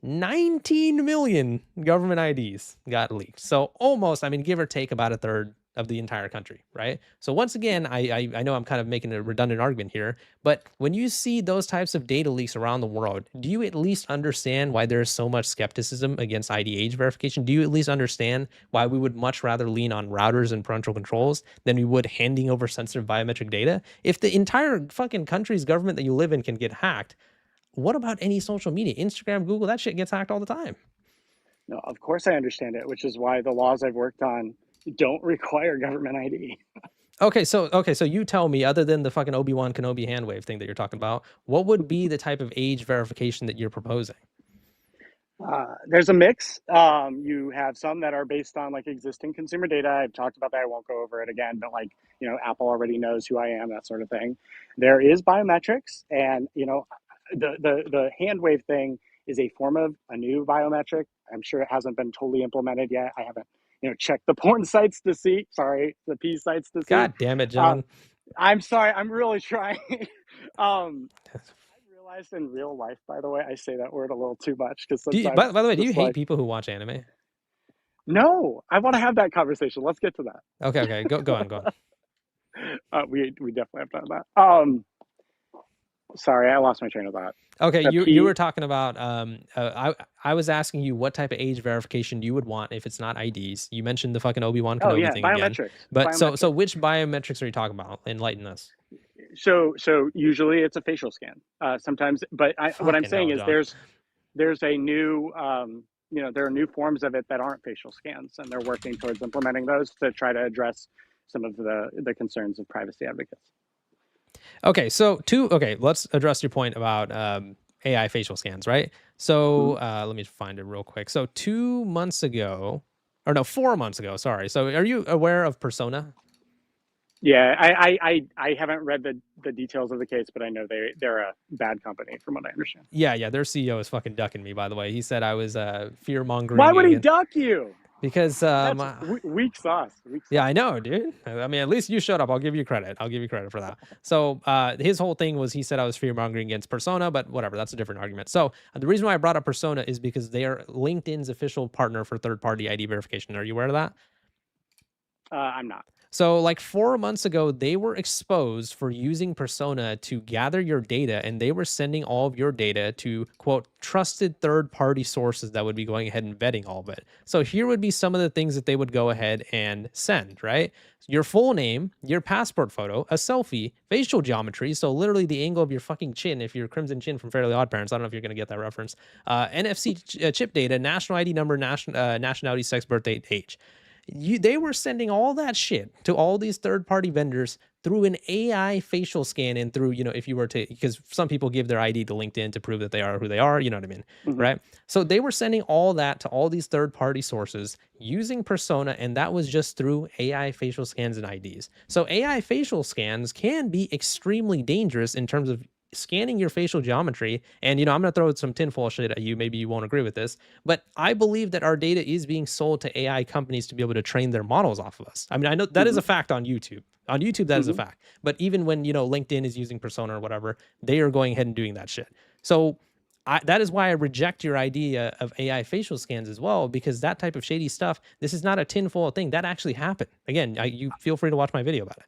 19 million government IDs got leaked. So almost, give or take about a third of the entire country, right? So once again, I know I'm kind of making a redundant argument here, but when you see those types of data leaks around the world, do you at least understand why there's so much skepticism against ID age verification? Do you at least understand why we would much rather lean on routers and parental controls than we would handing over sensitive biometric data? If the entire fucking country's government that you live in can get hacked, what about any social media? Instagram, Google, that shit gets hacked all the time. No, of course I understand it, which is why the laws I've worked on don't require government ID. Okay, so you tell me, other than the fucking Obi-Wan Kenobi hand wave thing that you're talking about, what would be the type of age verification that you're proposing? There's a mix. You have some that are based on like existing consumer data. I've talked about that. I won't go over it again, but like, Apple already knows who I am, that sort of thing. There is biometrics, and the hand wave thing is a form of a new biometric. I'm sure it hasn't been totally implemented yet. I haven't, checked the porn sites to see. Sorry, the P sites to see. God damn it, John. I'm sorry. I'm really trying. I realized in real life, by the way, I say that word a little too much because Do you, sometimes by the way, it's do you just hate like, people who watch anime? no, I want to have that conversation. Let's get to that. Okay, okay, go on, go on. We definitely have to have that. Sorry, I lost my train of thought. Okay, A you P. were talking about I was asking you what type of age verification you would want if it's not IDs. You mentioned the fucking Obi-Wan Oh Kenobi yeah, thing again. biometrics. But so Biometrics. which biometrics are you talking about? Enlighten us. So usually it's a facial scan. Sometimes, but what I'm Fucking saying hell, is John. there's a new there are new forms of it that aren't facial scans, and they're working towards implementing those to try to address some of the concerns of privacy advocates. Okay, let's address your point about AI facial scans, right? So Mhm. let me find it real quick. So 2 months ago, or no, 4 months ago, sorry. So are you aware of Persona? Yeah, I haven't read the details of the case, but I know they're a bad company from what I understand. Yeah, their CEO is fucking ducking me, by the way. He said I was fear Why mongering would he again duck you? because That's weak sauce. Weak yeah, I sauce. know, dude. I mean, at least you showed up. I'll give you credit. I'll give you credit for that. So his whole thing was he said I was fear mongering against Persona, but whatever. That's a different argument. So the reason why I brought up Persona is because they are LinkedIn's official partner for third-party ID verification. Are you aware of that? I'm not. So, like 4 months ago, they were exposed for using Persona to gather your data, and they were sending all of your data to quote trusted third party sources that would be going ahead and vetting all of it. So, here would be some of the things that they would go ahead and send, right? Your full name, your passport photo, a selfie, facial geometry. So, literally the angle of your fucking chin, if you're Crimson Chin from Fairly Odd Parents. I don't know if you're going to get that reference. NFC chip data, national ID number, nationality, sex, birth date, age. They were sending all that shit to all these third party vendors through an AI facial scan and through, if you were to, because some people give their ID to LinkedIn to prove that they are who they are, you know what I mean? Hmm. Right. So they were sending all that to all these third party sources using Persona, and that was just through AI facial scans and IDs. So AI facial scans can be extremely dangerous in terms of scanning your facial geometry. And I'm going to throw some tinfoil shit at you. Maybe you won't agree with this, but I believe that our data is being sold to AI companies to be able to train their models off of us. I mean, I know that is Hmm. a fact on YouTube. On YouTube, that is a Hmm. fact. But even when, LinkedIn is using Persona or whatever, they are going ahead and doing that shit. So that is why I reject your idea of AI facial scans as well, because that type of shady stuff, this is not a tinfoil thing. That actually happened. Again, you feel free to watch my video about it.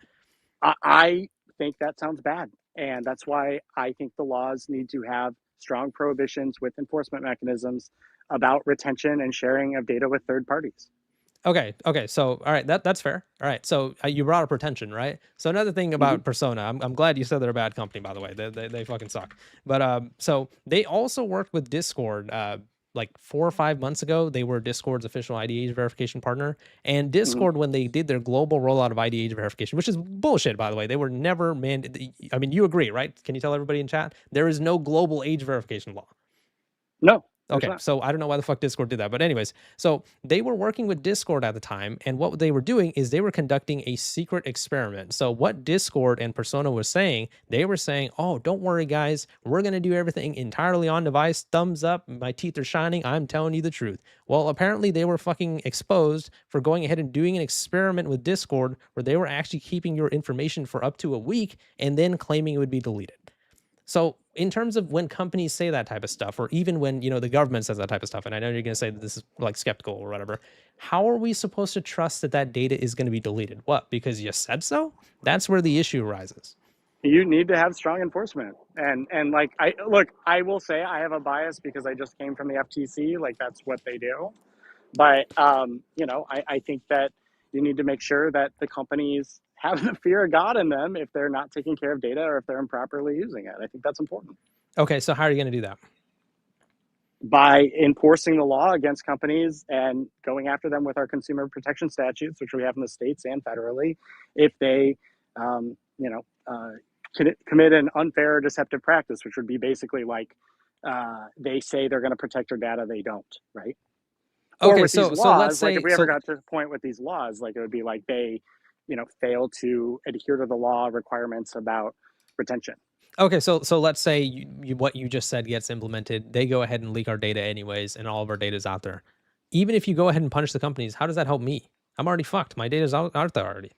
I think that sounds bad. And that's why I think the laws need to have strong prohibitions with enforcement mechanisms about retention and sharing of data with third parties. Okay. So, all right, that's fair. All right. So you brought up retention, right? So another thing Hmm. about Persona, I'm glad you said they're a bad company, by the way. They fucking suck. But so they also worked with Discord. Like 4 or 5 months ago, they were Discord's official IDH verification partner. And Hmm. Discord, when they did their global rollout of IDH verification, which is bullshit, by the way, they were never I mean, you agree, right? Can you tell everybody in chat? There is no global age verification law. No, there's Okay, not. so I don't know why the fuck Discord did that, but anyways, so they were working with Discord at the time, and what they were doing is they were conducting a secret experiment. So what Discord and Persona was saying, they were saying, "Oh, don't worry, guys, we're gonna do everything entirely on device. Thumbs up, my teeth are shining. I'm telling you the truth." Well, apparently they were fucking exposed for going ahead and doing an experiment with Discord where they were actually keeping your information for up to a week and then claiming it would be deleted. So in terms of when companies say that type of stuff, or even when, the government says that type of stuff, and I know you're going to say that this is like skeptical or whatever, how are we supposed to trust that that data is going to be deleted? What? Because you said so? That's where the issue arises. You need to have strong enforcement. And like I look, I will say I have a bias because I just came from the FTC. Like that's what they do. But I think that you need to make sure that the companies have the fear of God in them if they're not taking care of data or if they're improperly using it. I think that's important. Okay, so how are you going to do that? By enforcing the law against companies and going after them with our consumer protection statutes, which we have in the states and federally, if they, um, you know, uh, commit an unfair or deceptive practice, which would be basically like they say they're going to protect your data, they don't, right? Or Okay, with these so let's laws, like if say we ever got to the point with these laws, like it would be like they, fail to adhere to the law requirements about retention. okay, so let's say what you just said gets implemented. They go ahead and leak our data anyways, and all of our data is out there. Even if you go ahead and punish the companies, how does that help me? I'm already fucked. My data's out there already.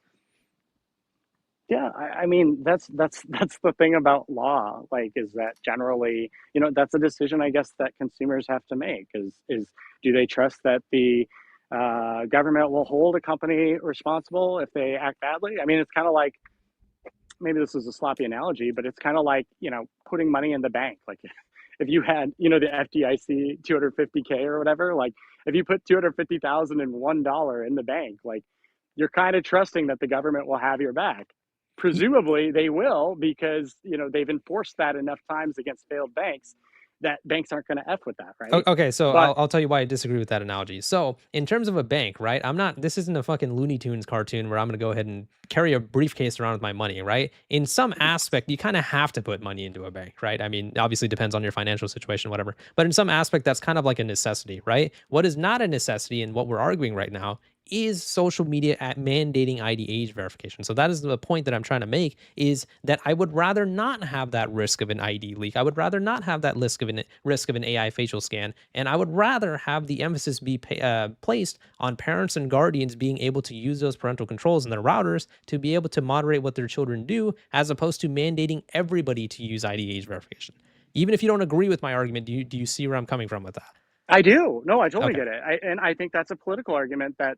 Yeah, I mean that's the thing about law, like, is that generally, that's a decision I guess that consumers have to make. Is do they trust that the government will hold a company responsible if they act badly? I mean, it's kind of like, maybe this is a sloppy analogy, but it's kind of like, putting money in the bank. Like, if you had, the FDIC 250K or whatever, like, if you put 250,000 and $1 in the bank, like, you're kind of trusting that the government will have your back. Presumably they will, because, they've enforced that enough times against failed banks that banks aren't going to F with that, right? Okay, so But I'll tell you why I disagree with that analogy. So, in terms of a bank, right? This isn't a fucking Looney Tunes cartoon where I'm going to go ahead and carry a briefcase around with my money, right? In some aspect, you kind of have to put money into a bank, right? I mean, obviously, it depends on your financial situation, whatever. But in some aspect, that's kind of like a necessity, right? What is not a necessity and what we're arguing right now is social media at mandating ID age verification. So that is the point that I'm trying to make, is that I would rather not have that risk of an ID leak. I would rather not have that risk of an AI facial scan, and I would rather have the emphasis be placed on parents and guardians being able to use those parental controls in their routers to be able to moderate what their children do, as opposed to mandating everybody to use ID age verification. Even if you don't agree with my argument, do you see where I'm coming from with that? I do. No, I totally Okay. get it. And I think that's a political argument that,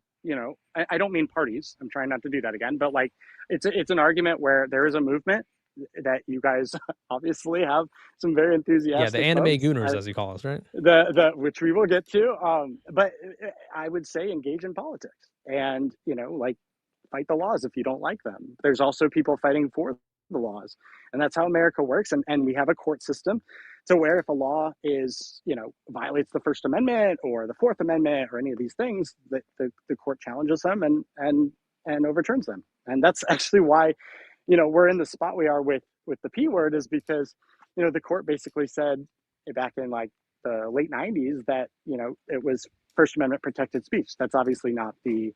I don't mean parties. I'm trying not to do that again, but like, it's an argument where there is a movement that you guys obviously have some very Yeah, the enthusiastic anime folks, gooners, as you call us, right? the which we will get to. But I would say engage in politics, and, like, fight the laws if you don't like them. There's also people fighting for the laws, and that's how America works. And we have a court system to where, if a law is, violates the First Amendment or the Fourth Amendment or any of these things, that the court challenges them and overturns them. And that's actually why, we're in the spot we are with the P word, is because, the court basically said back in, like, the late 90s that, it was First Amendment protected speech. That's obviously not the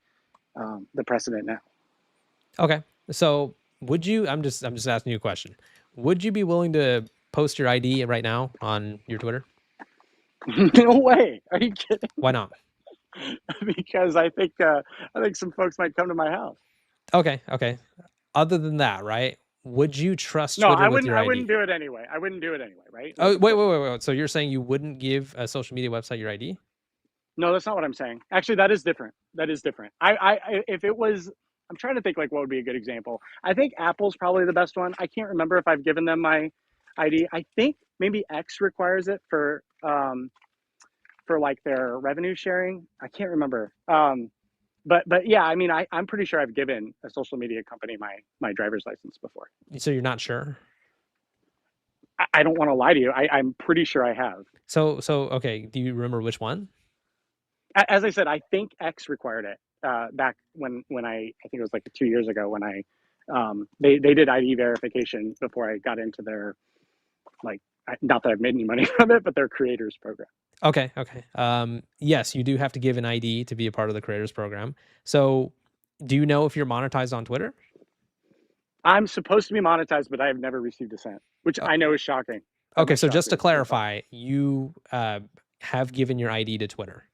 precedent now. Okay. So would you, I'm just asking you a question. Would you be willing to post your ID right now on your Twitter? No way. Are you kidding? Why not? Because I think some folks might come to my house. Okay. Okay. Other than that, right? Would you trust No, Twitter with your I wouldn't ID? do it anyway. I wouldn't do it anyway, right? Like, Oh, of wait, course wait, not. wait, wait. So you're saying you wouldn't give a social media website your ID? No, that's not what I'm saying. Actually, that is different. That is different. If it was, I'm trying to think, like, what would be a good example. I think Apple's probably the best one. I can't remember if I've given them my ID. I think maybe X requires it for like their revenue sharing. I can't remember. But yeah, I mean, I'm pretty sure I've given a social media company my driver's license before. So you're not sure? I don't want to lie to you. I'm pretty sure I have. So okay. Do you remember which one? As I said, I think X required it back when I think it was like 2 years ago, when they did ID verification before I got into their, like, not that I've made any money from it, but their creators program. Okay. Okay. Yes, you do have to give an ID to be a part of the creators program. So do you know if you're monetized on Twitter? I'm supposed to be monetized, but I have never received a cent, which Uh, I know is shocking. That okay. must So shock just to your folks. clarify, you have given your ID to Twitter.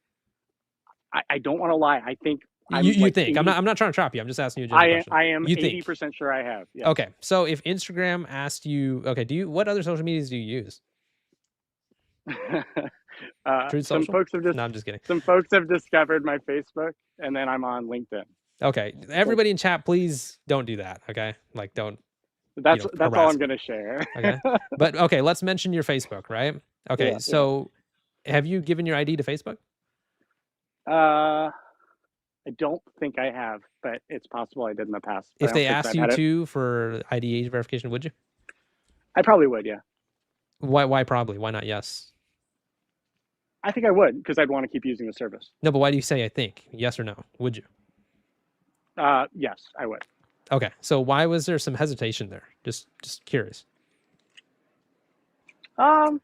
I don't want to lie. I think You I'm you like think I'm 80. not trying to trap you. I'm just asking you a general question. I am You think? 80% sure I have. Yes. Okay. So if Instagram asked you, okay, what other social medias do you use? Truth Some Social? folks have just No, I'm just kidding. some folks have discovered my Facebook, and then I'm on LinkedIn. Okay. So Everybody in chat, please don't do that. Okay. Like, don't, that's all harass I'm me. gonna share. Okay. But okay, let's mention your Facebook, right? Okay. Yeah, yeah. So have you given your ID to Facebook? I don't think I have, but it's possible I did in the past. But I If don't they think asked I've you had it. to for ID age verification, would you? I probably would. Yeah, Why probably? Why not yes? I think I would, because I'd want to keep using the service. No, but why do you say I think? Yes or no? Would you? Yes, I would. Okay. So why was there some hesitation there? Just curious. Um,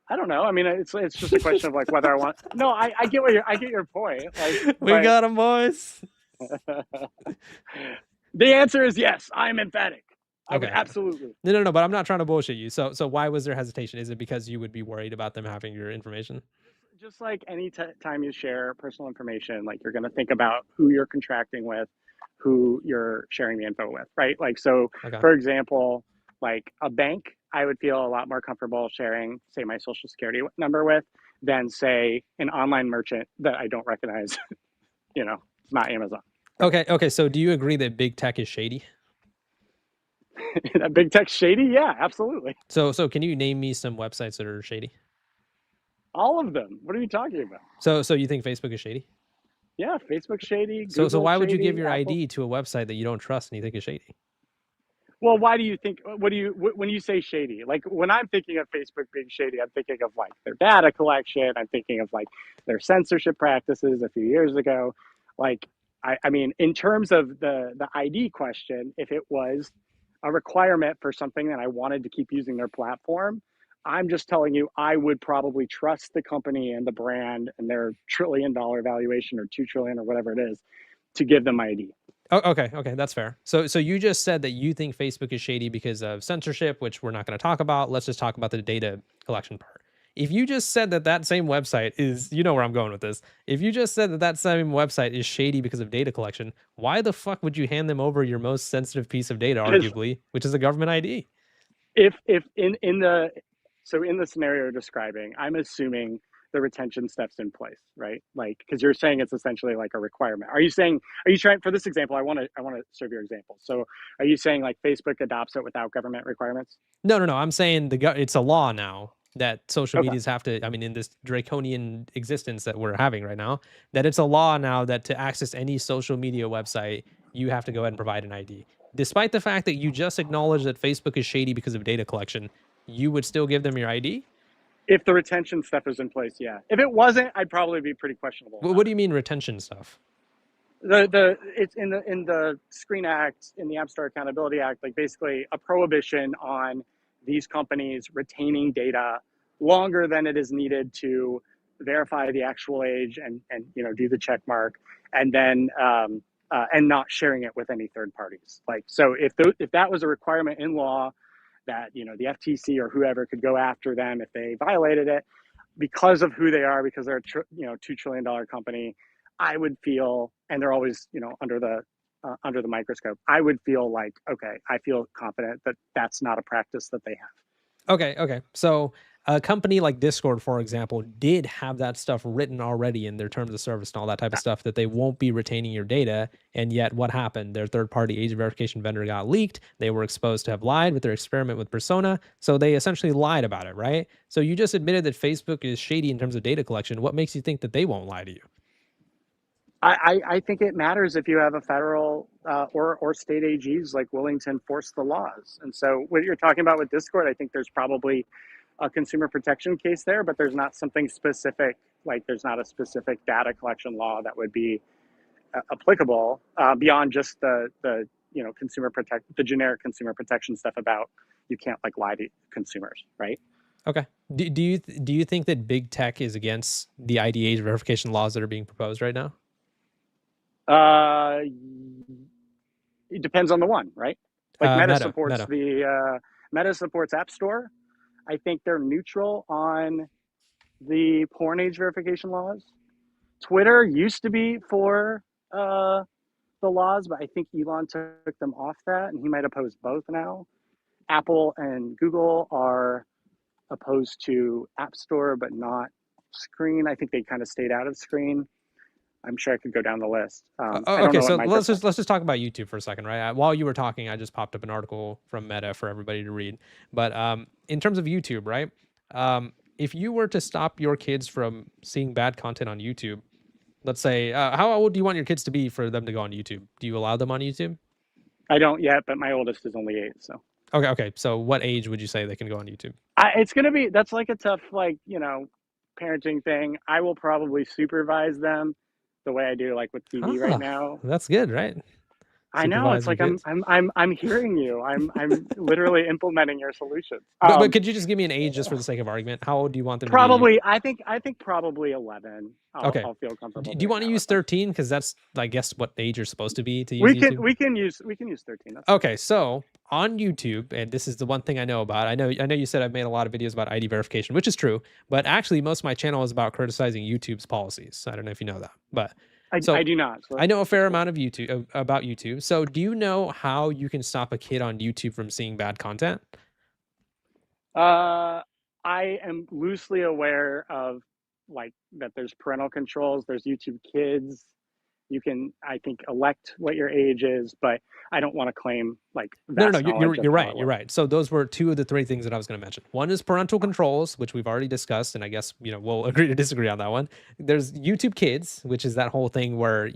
I don't know. I mean, it's just a question of, like, whether I want. No, I get your point. Like, We but got him, boys. the answer is yes. I'm emphatic. I would Okay. absolutely. No, but I'm not trying to bullshit you. So why was there hesitation? Is it because you would be worried about them having your information? Just like any time you share personal information, like, you're going to think about who you're contracting with, who you're sharing the info with, right? Like, so Okay. for example, like a bank, I would feel a lot more comfortable sharing, say, my social security number with than, say, an online merchant that I don't recognize. It's not Amazon. Right? Okay. So do you agree that big tech is shady? That big tech shady? Yeah, absolutely. So can you name me some websites that are shady? All of them. What are you talking about? So you think Facebook is shady? Yeah, Facebook shady, So Google why would you give shady, your Apple. ID to a website that you don't trust and you think is shady? Well, why do you think? What do you when you say shady? Like when I'm thinking of Facebook being shady, I'm thinking of like their data collection. I'm thinking of like their censorship practices a few years ago. Like I mean, in terms of the ID question, if it was a requirement for something that I wanted to keep using their platform, I'm just telling you, I would probably trust the company and the brand and their $1 trillion valuation or 2 trillion or whatever it is to give them ID. Oh, okay, that's fair. So you just said that you think Facebook is shady because of censorship, which we're not going to talk about. Let's just talk about the data collection part. If you just said that that same website is, you know where I'm going with this. If you just said that that same website is shady because of data collection, why the fuck would you hand them over your most sensitive piece of data, Because arguably, which is a government ID? if in the so in the scenario you're describing, I'm assuming the retention steps in place, right? Like because you're saying it's essentially like a requirement. Are you trying for this example? I want to serve your example. So are you saying like Facebook adopts it without government requirements? No. I'm saying it's a law now that social Okay. medias have to. I mean, in this draconian existence that we're having right now, that it's a law now that to access any social media website, you have to go ahead and provide an ID. Despite the fact that you just acknowledged that Facebook is shady because of data collection, you would still give them your ID. If the retention stuff is in place, yeah. If it wasn't, I'd probably be pretty questionable What about do you it. mean retention stuff? The it's in the Screen Act, in the App Store Accountability Act, like basically a prohibition on these companies retaining data longer than it is needed to verify the actual age and do the check mark, and then and not sharing it with any third parties. Like so, if that was a requirement in law that the FTC or whoever could go after them if they violated it because of who they are, because they're a $2 trillion company, I would feel, and they're always under the microscope. I would feel like, okay, I feel confident that that's not a practice that they have. Okay. So a company like Discord, for example, did have that stuff written already in their terms of service and all that type of stuff that they won't be retaining your data. And yet what happened? Their third-party age verification vendor got leaked. They were exposed to have lied with their experiment with Persona. So they essentially lied about it, right? So you just admitted that Facebook is shady in terms of data collection. What makes you think that they won't lie to you? I think it matters if you have a federal or state AGs like willing to enforce the laws. And so what you're talking about with Discord, I think there's probably a consumer protection case there, but there's not something specific, like there's not a specific data collection law that would be applicable beyond just the the generic consumer protection stuff about you can't like lie to consumers, right? Okay. Do you think that big tech is against the ID age verification laws that are being proposed right now? Uh, it depends on the one, right? Like Meta supports Meta. the Meta supports App Store. I think they're neutral on the porn age verification laws. Twitter used to be for the laws, but I think Elon took them off that, and he might oppose both now. Apple and Google are opposed to App Store, but not Screen. I think they kind of stayed out of Screen. I'm sure I could go down the list. I don't Okay, know what so Microsoft. let's just talk about YouTube for a second, right? While you were talking, I just popped up an article from Meta for everybody to read. But in terms of YouTube, right? If you were to stop your kids from seeing bad content on YouTube, let's say, how old do you want your kids to be for them to go on YouTube? Do you allow them on YouTube? I don't yet, but my oldest is only 8, so. Okay. So what age would you say they can go on YouTube? It's gonna be that's like a tough parenting thing. I will probably supervise them the way I do like with TV right Ah, now. that's good, right? I know it's Supervise your like kids. I'm hearing you. I'm literally implementing your solutions. But could you just give me an age just for the sake of argument? How old do you want them to be? Probably I think probably 11. Okay. I'll feel comfortable Do you doing want to that use with them. 13? Because that's, I guess, what age you're supposed to be to use YouTube. We can use 13. That's Okay, so on YouTube, and this is the one thing I know about. I know you said I've made a lot of videos about ID verification, which is true, but actually most of my channel is about criticizing YouTube's policies. I don't know if you know that, but So I do not. So I know a this is fair cool. amount of YouTube about YouTube. So do you know how you can stop a kid on YouTube from seeing bad content? Uh, I am loosely aware of like that there's parental controls, there's YouTube Kids. You can, I think, elect what your age is, but I don't want to claim like No, vast knowledge of you're how right. it You're works. right. So those were two of the three things that I was going to mention. One is parental controls, which we've already discussed, and I guess we'll agree to disagree on that one. There's YouTube Kids, which is that whole thing where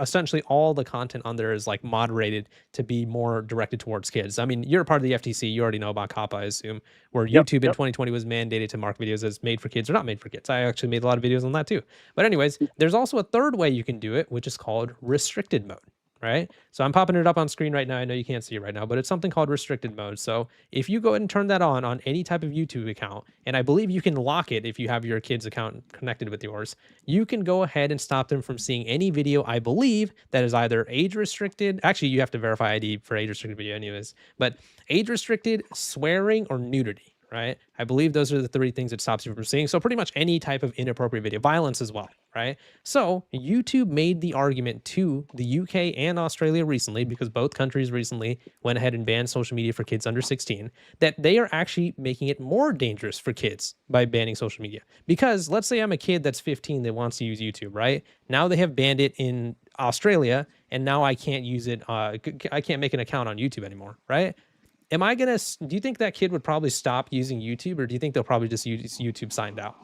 essentially all the content on there is like moderated to be more directed towards kids. I mean, you're a part of the FTC. You already know about COPPA, I assume, where Yep, YouTube in yep. 2020 was mandated to mark videos as made for kids or not made for kids. I actually made a lot of videos on that too. But anyways, there's also a third way you can do it, which is called restricted mode. Right. So I'm popping it up on screen right now. I know you can't see it right now, but it's something called restricted mode. So if you go ahead and turn that on any type of YouTube account, and I believe you can lock it if you have your kid's account connected with yours, you can go ahead and stop them from seeing any video, I believe, that is either age restricted. Actually, you have to verify ID for age restricted video anyways, but age restricted, swearing, or nudity. Right. I believe those are the three things it stops you from seeing. So pretty much any type of inappropriate video, violence as well. Right. So YouTube made the argument to the UK and Australia recently, because both countries recently went ahead and banned social media for kids under 16, that they are actually making it more dangerous for kids by banning social media. Because let's say I'm a kid that's 15 that wants to use YouTube, right? Now they have banned it in Australia, and now I can't use it. I can't make an account on YouTube anymore, right? Do you think that kid would probably stop using YouTube, or do you think they'll probably just use YouTube signed out?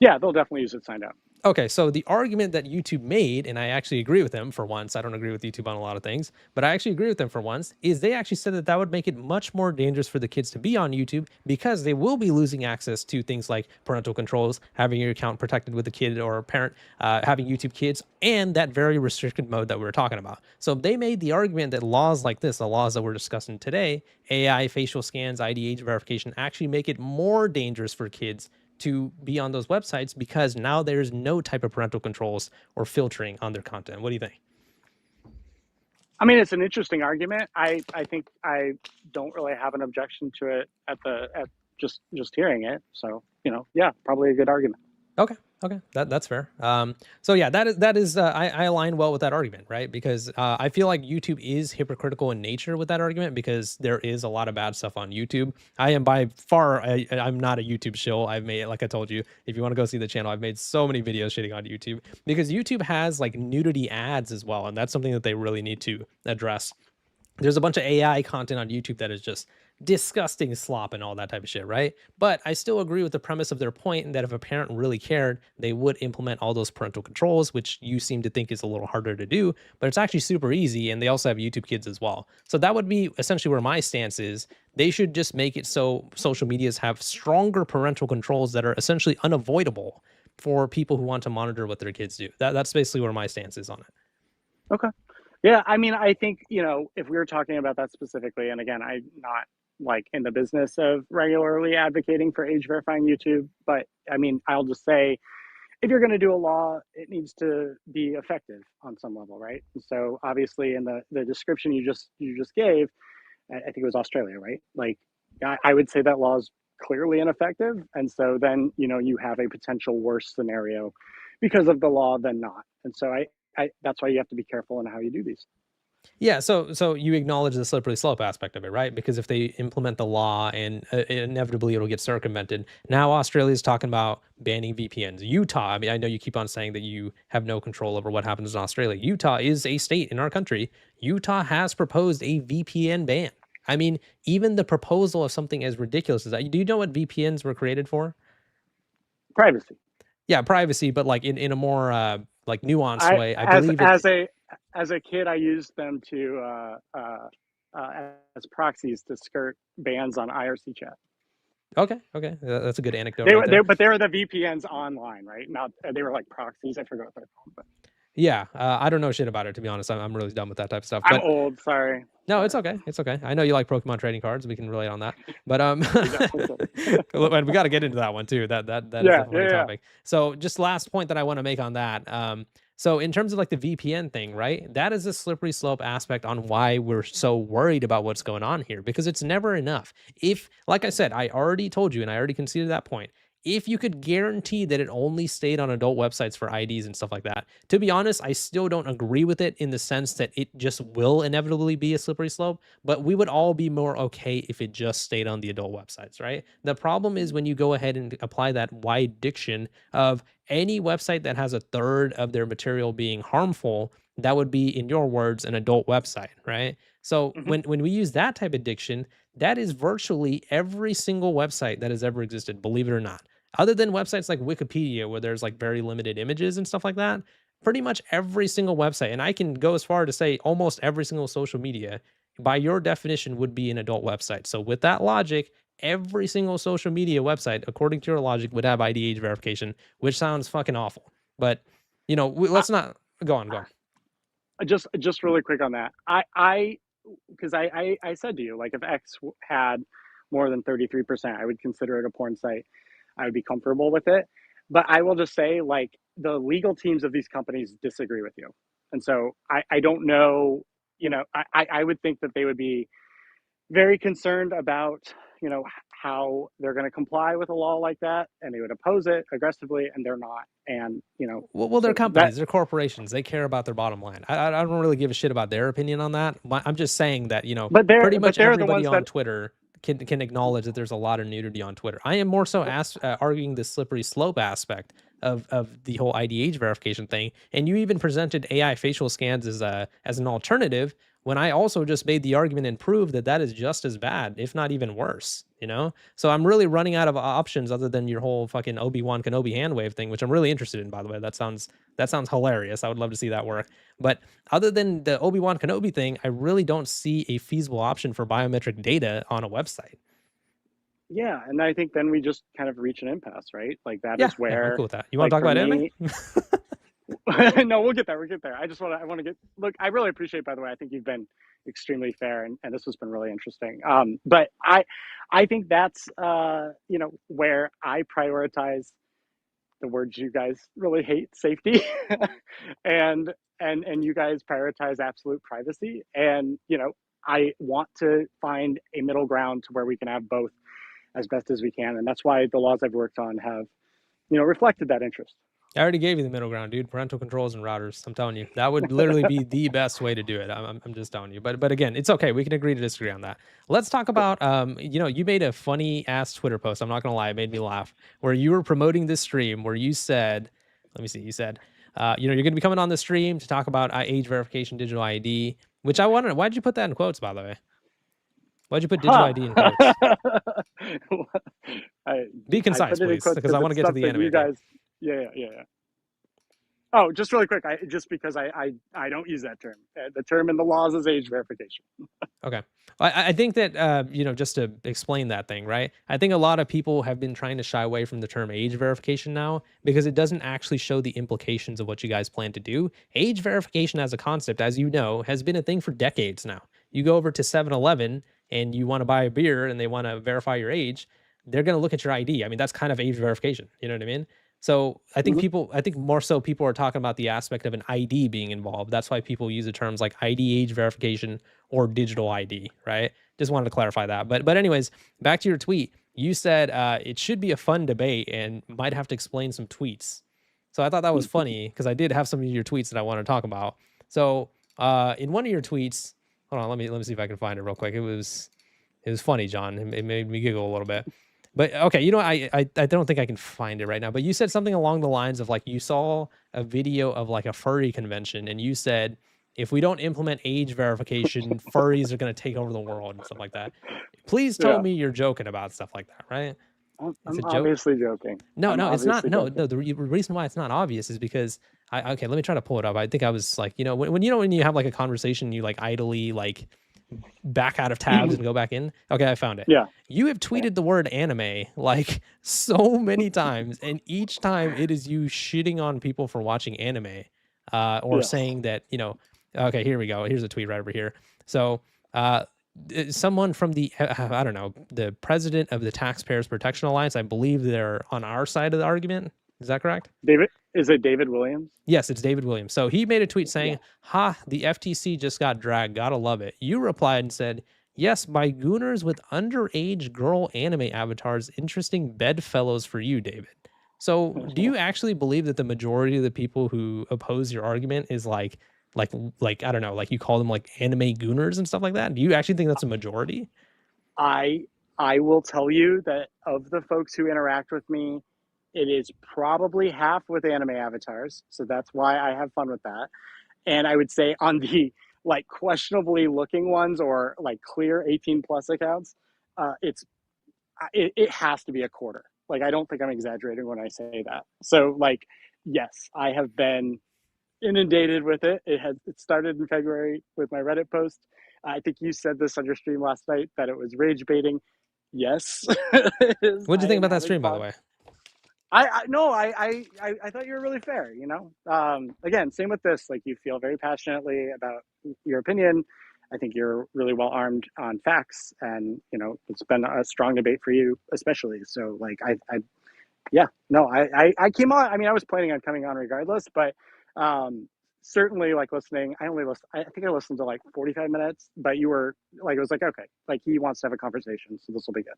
Yeah, they'll definitely use it signed up. Okay, so the argument that YouTube made, and I actually agree with them for once, I don't agree with YouTube on a lot of things, but I actually agree with them for once, is they actually said that that would make it much more dangerous for the kids to be on YouTube, because they will be losing access to things like parental controls, having your account protected with a kid or a parent, having YouTube Kids, and that very restricted mode that we were talking about. So they made the argument that laws like this, the laws that we're discussing today, AI, facial scans, ID age verification, actually make it more dangerous for kids to be on those websites, because now there's no type of parental controls or filtering on their content. What do you think? I mean, it's an interesting argument. I think I don't really have an objection to it at just hearing it. So, yeah, probably a good argument. Okay. Okay. That's fair. So yeah, that is I align well with that argument, right? Because I feel like YouTube is hypocritical in nature with that argument, because there is a lot of bad stuff on YouTube. I am by far, I'm not a YouTube shill. I've made, like I told you, if you want to go see the channel, I've made so many videos shitting on YouTube, because YouTube has like nudity ads as well. And that's something that they really need to address. There's a bunch of AI content on YouTube that is just disgusting slop and all that type of shit, right? But I still agree with the premise of their point, that if a parent really cared, they would implement all those parental controls, which you seem to think is a little harder to do, but it's actually super easy. And they also have YouTube Kids as well. So that would be essentially where my stance is. They should just make it so social medias have stronger parental controls that are essentially unavoidable for people who want to monitor what their kids do. That's basically where my stance is on it. Okay. Yeah, I mean, I think, if we were talking about that specifically, and again, I'm not like in the business of regularly advocating for age verifying YouTube, but I mean, I'll just say, if you're going to do a law, it needs to be effective on some level, right? And so obviously in the description you just gave, I think it was Australia, right? Like I would say that law is clearly ineffective. And so then, you have a potential worse scenario because of the law than not. And so that's why you have to be careful in how you do these. Yeah, so you acknowledge the slippery slope aspect of it, right? Because if they implement the law, and inevitably it'll get circumvented. Now Australia's talking about banning VPNs. Utah, I mean, I know you keep on saying that you have no control over what happens in Australia. Utah is a state in our country. Utah has proposed a VPN ban. I mean, even the proposal of something as ridiculous as that. Do you know what VPNs were created for? Privacy. Yeah, privacy, but like in a more like nuanced I way. I as believe it. as a as a kid, I used them to as proxies to skirt bans on IRC chat. Okay, okay, that's a good anecdote right there. But they were the VPNs online, right? Not they were like proxies. I forgot what they're called, but Yeah, I don't know shit about it, to be honest. I'm really done with that type of stuff. I'm But old. Sorry, no, it's sorry. okay. It's okay. I know you like Pokemon trading cards. We can relate on that. But We definitely and we got to get into that one too. That is yeah, definitely yeah, a yeah. topic. So just last point that I want to make on that. So in terms of like the VPN thing, right? That is a slippery slope aspect on why we're so worried about what's going on here, because it's never enough. If, like I said, I already told you and I already conceded that point. if you could guarantee that it only stayed on adult websites for IDs and stuff like that. To be honest, I still don't agree with it in the sense that it just will inevitably be a slippery slope, but we would all be more okay if it just stayed on the adult websites, right? The problem is when you go ahead and apply that wide diction of any website that has a third of their material being harmful, that would be, in your words, an adult website, right? So Mhm. when we use that type of diction, that is virtually every single website that has ever existed, believe it or not. Other than websites like Wikipedia, where there's like very limited images and stuff like that, pretty much every single website, and I can go as far to say almost every single social media, by your definition, would be an adult website. So with that logic, every single social media website, according to your logic, would have ID age verification, which sounds fucking awful. But I, let's not go on. Go on. just really quick on that. I because I said to you, like, if had more than 33%, I would consider it a porn site. I would be comfortable with it. But I will just say, like, the legal teams of these companies disagree with you. And so I don't know, I would think that they would be very concerned about, how they're going to comply with a law like that, and they would oppose it aggressively, and they're not. And, Well, they're so that, companies, they're corporations. They care about their bottom line. I don't really give a shit about their opinion on that. I'm just saying that pretty but much they're the everybody ones on that, Twitter can acknowledge that there's a lot of nudity on Twitter. I am more so arguing the slippery slope aspect of the whole IDH verification thing. And you even presented AI facial scans as an alternative when I also just made the argument and proved that that is just as bad, if not even worse. So I'm really running out of options other than your whole fucking Obi-Wan Kenobi hand wave thing, which I'm really interested in, by the way. That sounds hilarious. I would love to see that work. But other than the Obi-Wan Kenobi thing, I really don't see a feasible option for biometric data on a website. yeah. And I think then we just kind of reach an impasse, right? Like, that Yeah, is yeah, I'm where, cool with that. You want to like, talk for about anime? me, no, we'll get there. We'll get there. I want to look, I really appreciate, by the way, I think you've been extremely fair, and this has been really interesting. But I think that's, where I prioritize the words you guys really hate, safety, and you guys prioritize absolute privacy. And, I want to find a middle ground to where we can have both as best as we can. And that's why the laws I've worked on have, reflected that interest. I already gave you the middle ground, dude. Parental controls and routers. I'm telling you, that would literally be the best way to do it. I'm just telling you. But again, it's okay. We can agree to disagree on that. Let's talk Cool. about you made a funny ass Twitter post. I'm not gonna lie, it made me laugh. Where you were promoting this stream, where you said, let me see, you said, you're gonna be coming on the stream to talk about age verification, digital ID. Which I wanted. Why'd you put that in quotes, by the way? Why'd you put digital Huh. ID in quotes? Be I concise, put it in please, quotes because I because want to it's get to stuff the that you anime thing. guys, yeah. Oh, just really quick, just because I don't use that term. The term in the laws is age verification. Okay. I think that, just to explain that thing, right? I think a lot of people have been trying to shy away from the term age verification now because it doesn't actually show the implications of what you guys plan to do. Age verification as a concept, as you know, has been a thing for decades now. You go over to 7-Eleven and you want to buy a beer and they want to verify your age, they're going to look at your ID. I mean, that's kind of age verification. You know what I mean? So Mhm. I think more so people are talking about the aspect of an ID being involved. That's why people use the terms like ID age verification or digital ID, right? Just wanted to clarify that. But anyways, back to your tweet. You said it should be a fun debate and might have to explain some tweets. So I thought that was funny because I did have some of your tweets that I want to talk about. So in one of your tweets, hold on, let me see if I can find it real quick. It was funny, John. It made me giggle a little bit. But okay, I don't think I can find it right now. But you said something along the lines of like you saw a video of like a furry convention, and you said if we don't implement age verification, furries are going to take over the world and stuff like that. Please tell Yeah, me you're joking about stuff like that, right? It's I'm a joke. obviously joking. No, I'm no, it's not. obviously No, joking. no. The reason why it's not obvious is because okay, let me try to pull it up. I think I was like, when when you have like a conversation, you like idly like back out of tabs and go back in. Okay, I found it. Yeah, You have yeah, tweeted the word anime like so many times, and each time it is you shitting on people for watching anime, or yes. saying that Okay, here we go. Here's a tweet right over here. So, someone from the I don't know, the president of the Taxpayers Protection Alliance. I believe they're on our side of the argument. Is that correct? Is it David Williams? Yes, it's David Williams. So he made a tweet Yeah. saying, "Ha, the FTC just got dragged. Gotta love it." You replied and said, Yes, by gooners with underage girl anime avatars. Interesting bedfellows for you, David. So, do you actually believe that the majority of the people who oppose your argument is like like I don't know, like you call them like anime gooners and stuff like that? Do you actually think that's a majority? I I will tell you that of the folks who interact with me, it is probably half with anime avatars. So that's why I have fun with that. And I would say on the like questionably looking ones or like clear 18 plus accounts, it has to be a quarter. Like I don't think I'm exaggerating when I say that. So like yes, I have been inundated with it. It started in February with my Reddit post. I think you said this on your stream last night that it was rage baiting. Yes, it is. What'd you I think am about that having stream, by the fun. way? I no, I thought you were really fair. You know, again, same with this. Like you feel very passionately about your opinion. I think you're really well armed on facts, and you know, it's been a strong debate for you, especially. So, like, yeah, no, I came on. I mean, I was planning on coming on regardless, but um, certainly like listening. I only listen. I think I listened to like 45 minutes, but you were like, it was like, okay, like he wants to have a conversation, so this will be good.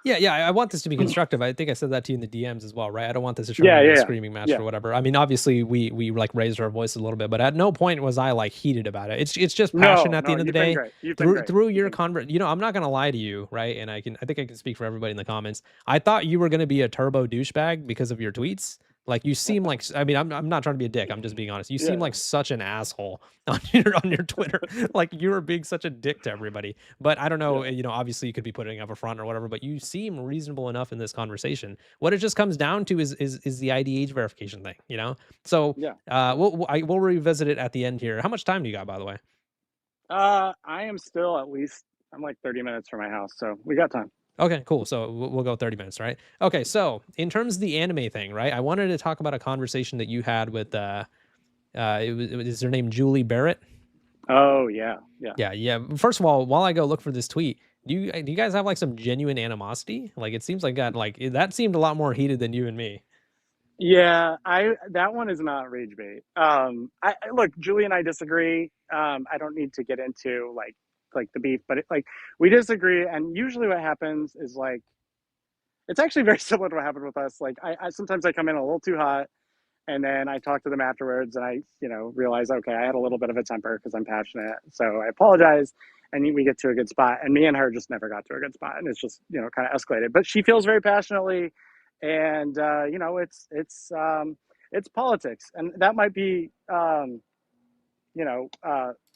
Yeah, yeah, I want this to be constructive. I think I said that to you in the DMs as well, right? I don't want this to turn Yeah, into a yeah, screaming match yeah, or whatever. I mean, obviously we like raised our voices a little bit, but at no point was I like heated about it. It's just passion no, at the no, end of the you've been day. great. You've been Through great. through You've your been great. convert, I'm not gonna lie to you, right? And I think I can speak for everybody in the comments. I thought you were gonna be a turbo douchebag because of your tweets. Like you seem like, I mean, I'm not trying to be a dick. I'm just being honest. You seem Yeah, like such an asshole on your Twitter. Like you were being such a dick to everybody. But I don't know, yeah, you know, obviously you could be putting up a front or whatever, but you seem reasonable enough in this conversation. What it just comes down to is the ID age verification thing, you know? So yeah. we'll revisit it at the end here. How much time do you got, by the way? I am still at least. I'm like 30 minutes from my house, so we got time. Okay, cool. So we'll go 30 minutes, right? Okay, so in terms of the anime thing, right? I wanted to talk about a conversation that you had with is her name Julie Barrett? Oh yeah, yeah. Yeah, yeah. First of all, while I go look for this tweet, do you guys have like some genuine animosity? Like it seems like that seemed a lot more heated than you and me. Yeah, I that one is not rage bait. Look, Julie and I disagree. I don't need to get into like the beef, but like we disagree, and usually what happens is like it's actually very similar to what happened with us. Like I sometimes I come in a little too hot, and then I talk to them afterwards, and I realize okay, I had a little bit of a temper because I'm passionate, so I apologize, and we get to a good spot, and me and her just never got to a good spot, and it's just kind of escalated. But she feels very passionately, and it's politics, and that might be you know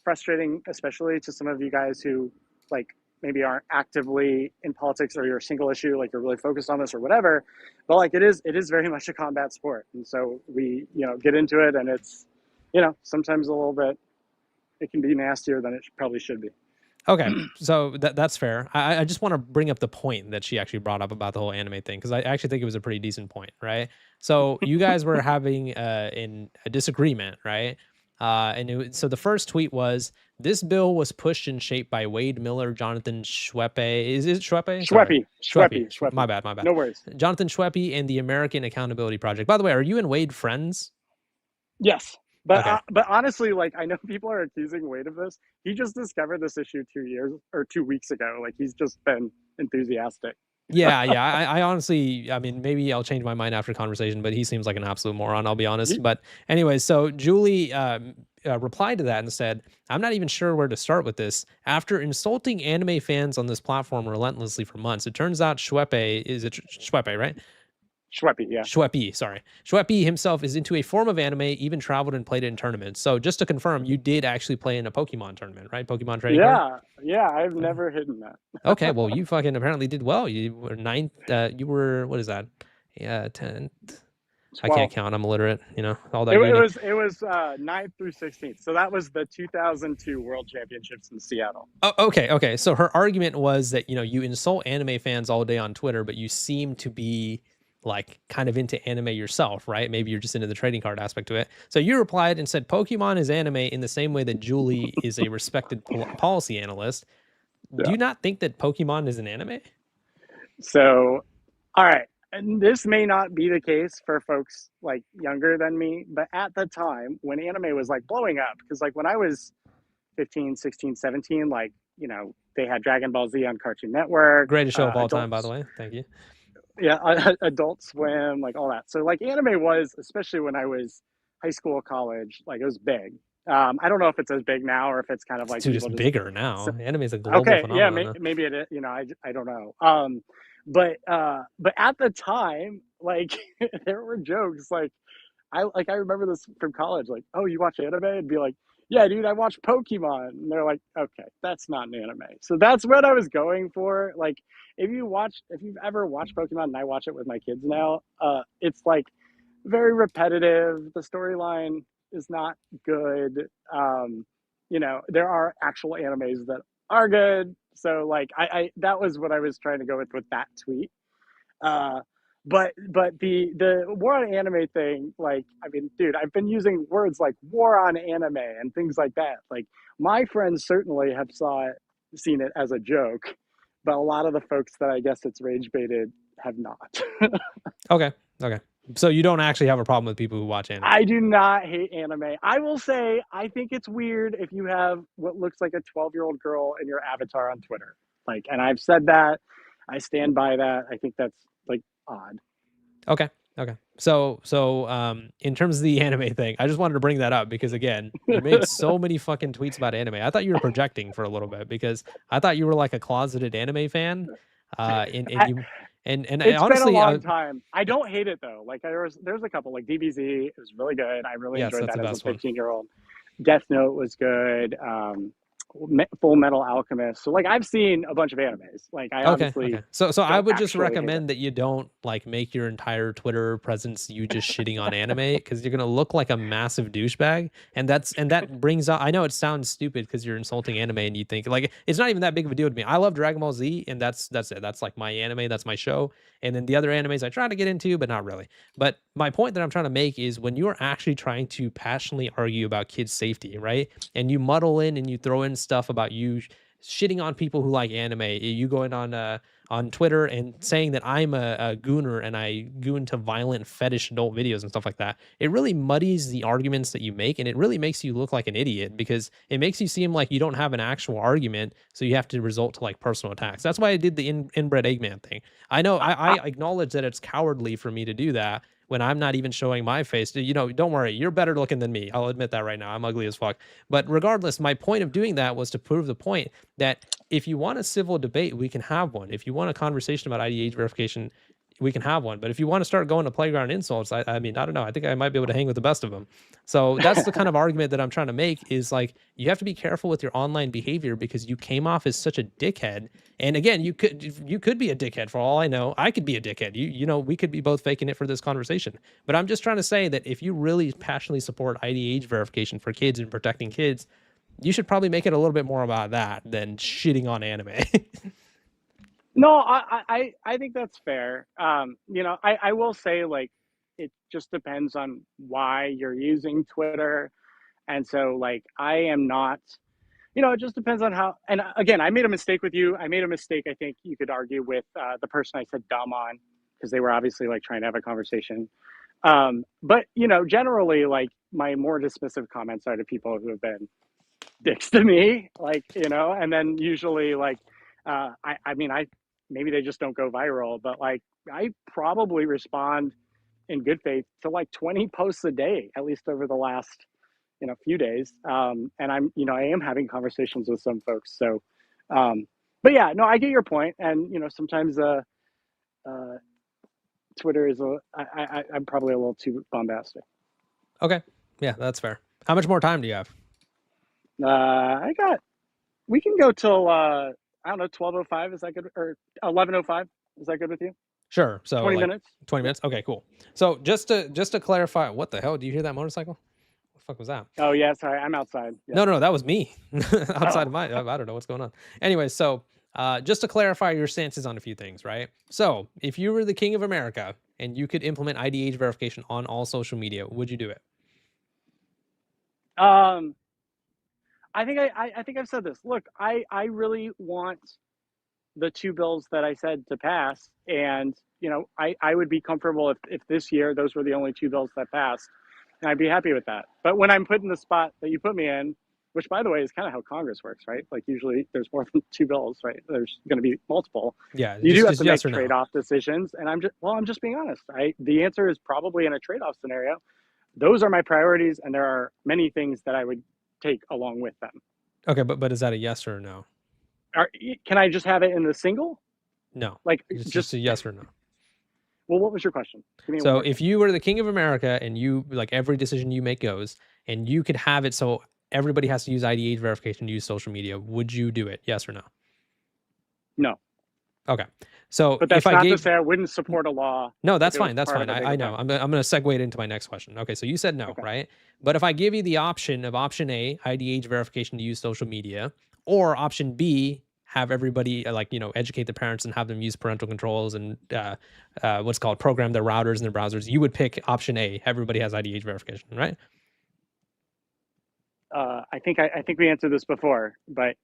frustrating, especially to some of you guys who like maybe aren't actively in politics or you're a single issue, like you're really focused on this or whatever. But like it is very much a combat sport, and so we get into it, and it's sometimes a little bit it can be nastier than it probably should be. Okay, so that's fair. I just want to bring up the point that she actually brought up about the whole anime thing because I actually think it was a pretty decent point, right? So you guys were having in a disagreement, right? So the first tweet was this bill was pushed and shaped by Wade Miller, Jonathan Schweppe. Is it Schweppe? Sorry, Schweppy, Schweppe. Schweppy, Schweppy. My bad, my bad. No worries. Jonathan Schweppe and the American Accountability Project. By the way, are you and Wade friends? Yes, but Okay. but honestly, like I know people are accusing Wade of this. He just discovered this issue 2 years or 2 weeks ago. Like he's just been enthusiastic. Yeah, yeah. I honestly, I mean, maybe I'll change my mind after conversation, but he seems like an absolute moron. I'll be honest. He, But anyway, so Julie replied to that and said, "I'm not even sure where to start with this. After insulting anime fans on this platform relentlessly for months, it turns out Schweppe is it Schweppe, right? Schweppy, yeah. Schweppe, sorry. Schweppe himself is into a form of anime, even traveled and played it in tournaments. So just to confirm, you did actually play in a Pokemon tournament, right? Pokemon trading card. Yeah, yeah, I've never hidden that. Okay, well, you fucking apparently did well. You were ninth. You were what is that? Yeah, 10th. I can't 12. count. I'm illiterate. You know all that It, it uni. was it was 9th through 16th. So that was the 2002 World Championships in Seattle. Oh, okay, okay. So her argument was that you insult anime fans all day on Twitter, but you seem to be like kind of into anime yourself, right? Maybe you're just into the trading card aspect to it. So you replied and said Pokemon is anime in the same way that Julie is a respected policy analyst. Do Yeah. you not think that Pokemon is an anime? So, all right. And this may not be the case for folks like younger than me, but at the time when anime was like blowing up, because like when I was 15, 16, 17, like they had Dragon Ball Z on Cartoon Network, Greatest show of all time, by the adults, way. Thank you. yeah, Adult Swim, like all that. So like anime was, especially when I was high school, college, like it was big. I don't know if it's as big now or if it's kind of like Dude, it's people just. bigger now. Anime is a global Okay, yeah, phenomenon now. maybe it is, I don't know. But at the time, like there were jokes like I remember this from college, like, oh, you watch anime? And be like, yeah, dude, I watch Pokemon. And they're like, okay, that's not an anime. So that's what I was going for. Like, if you've ever watched Pokemon, and I watch it with my kids now, it's like very repetitive. The storyline is not good. There are actual animes that are good. So like, I that was what I was trying to go with that tweet. Uh, but the war on anime thing, like, I mean, dude, I've been using words like war on anime and things like that. Like, my friends certainly have seen it as a joke, but a lot of the folks that I guess it's rage baited have not. Okay. Okay. So you don't actually have a problem with people who watch anime. I do not hate anime. I will say I think it's weird if you have what looks like a 12-year-old girl in your avatar on Twitter. Like, and I've said that. I stand by that. I think that's like odd. Okay. Okay. So in terms of the anime thing, I just wanted to bring that up because again, you made so many fucking tweets about anime. I thought you were projecting for a little bit because I thought you were like a closeted anime fan. And I, you and I It's been a honestly, long time. I don't hate it though. Like there's a couple like DBZ. It was really good. I really yes, enjoyed that's that the as a best one. 15-year-old. Death Note was good. Full Metal Alchemist. So like I've seen a bunch of animes. Like I Okay, okay. obviously So I don't would just actually hate it. recommend that you don't like make your entire Twitter presence you just shitting on anime because you're gonna look like a massive douchebag, and that brings up. I know it sounds stupid because you're insulting anime and you think like it's not even that big of a deal to me. I love Dragon Ball Z, and that's it. That's like my anime. That's my show. And then the other animes I try to get into, but not really. But my point that I'm trying to make is when you are actually trying to passionately argue about kids' safety, right? And you muddle in and you throw in stuff about you shitting on people who like anime, you going on Twitter and saying that I'm a gooner and I goon to violent fetish adult videos and stuff like that. It really muddies the arguments that you make, and it really makes you look like an idiot because it makes you seem like you don't have an actual argument, so you have to resort to like personal attacks. That's why I did the inbred Eggman thing. I know I acknowledge that it's cowardly for me to do that when I'm not even showing my face. Don't worry, you're better looking than me. I'll admit that right now. I'm ugly as fuck. But regardless, my point of doing that was to prove the point that if you want a civil debate, we can have one. If you want a conversation about ID age verification, we can have one. But if you want to start going to playground insults, I mean, I don't know. I think I might be able to hang with the best of them. So that's the kind of argument that I'm trying to make is like, you have to be careful with your online behavior because you came off as such a dickhead. And again, you could be a dickhead for all I know. I could be a dickhead. We could be both faking it for this conversation. But I'm just trying to say that if you really passionately support ID age verification for kids and protecting kids, you should probably make it a little bit more about that than shitting on anime. No, I think that's fair. I will say like it just depends on why you're using Twitter. And so like I am not, it just depends on how. And again, I made a mistake with you. I made a mistake. I think you could argue with the person I said dumb on because they were obviously like trying to have a conversation. But generally, like my more dismissive comments are to people who have been dicks to me, like and then usually like I mean I maybe they just don't go viral, but like I probably respond in good faith to like 20 posts a day, at least over the last few days. And I am having conversations with some folks. So, but yeah, no, I get your point. And, sometimes uh, Twitter is I'm probably a little too bombastic. Okay. Yeah, that's fair. How much more time do you have? We can go till, I don't know, 12:05. Is that good? Or 11:05. Is that good with you? Sure. So 20 like minutes. 20 minutes. Okay, cool. So just to clarify, what the hell? Do you hear that motorcycle? What the fuck was that? Oh yeah. Sorry. I'm outside. Yeah. No, that was me outside Oh. of my. I don't know what's going on. Anyway, so just to clarify your stances on a few things, right? So if you were the king of America and you could implement ID age verification on all social media, would you do it? Um, I think I've said this. Look, I really want the two bills that I said to pass. And, I would be comfortable if this year those were the only two bills that passed. And I'd be happy with that. But when I'm put in the spot that you put me in which by the way is kind of how Congress works, right? Like usually there's more than two bills, right? There's going to be multiple. Yeah, You do have just to make yes or no. trade-off decisions, and I'm just being honest. The answer is probably in a trade-off scenario. Those are my priorities, and there are many things that I would take along with them. Okay, but is that a yes or a no? Can I just have it in the single? No, Like it's just just a yes or no. well, what was your question? Give me one So more if chance. you were the king of America and you like every decision you make goes, and you could have it so everybody has to use ID age verification to use social media, would you do it? Yes or no? No, Okay. So but if that's I not to gave say I wouldn't support a law. no, If that's it was fine. That's part fine. of a bigger I know. thing. I'm going to segue it into my next question. Okay. So you said no, Okay. right? But if I give you the option of option A, ID age verification to use social media, or option B, have everybody educate the parents and have them use parental controls and what's called program their routers and their browsers, you would pick option A. Everybody has ID age verification, right? I think we answered this before, but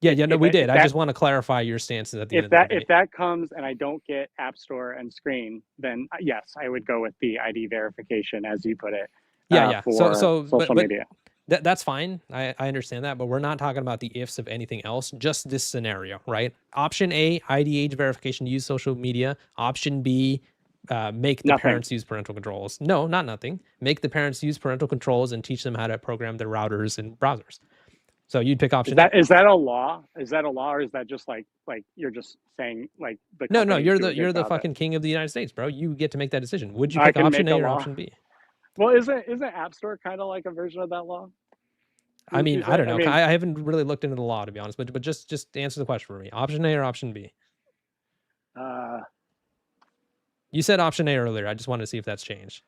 Yeah, no, we did. if I just want to clarify your stances at the end of the debate. if that comes and I don't get App Store and Screen, then yes, I would go with the ID verification, as you put it, Yeah. for social But media. that's fine. I understand that, but we're not talking about the ifs of anything else, just this scenario, right? Option A, ID age verification to use social media. Option B, make the Nothing. parents use parental controls. No, not nothing. Make the parents use parental controls and teach them how to program their routers and browsers. So you'd pick option A. Is that a law? Is that a law, or is that just like you're just saying like the No, companies you're do a good you're the job at it? fucking king of the United States, bro. You get to make that decision. Would you I pick can option make a A or law. option B? Well, isn't App Store kind of like a version of that law? I mean, Is I don't that, know. I mean, I haven't really looked into the law, to be honest, but just answer the question for me. Option A or option B? uh, You said option A earlier. I just wanted to see if that's changed.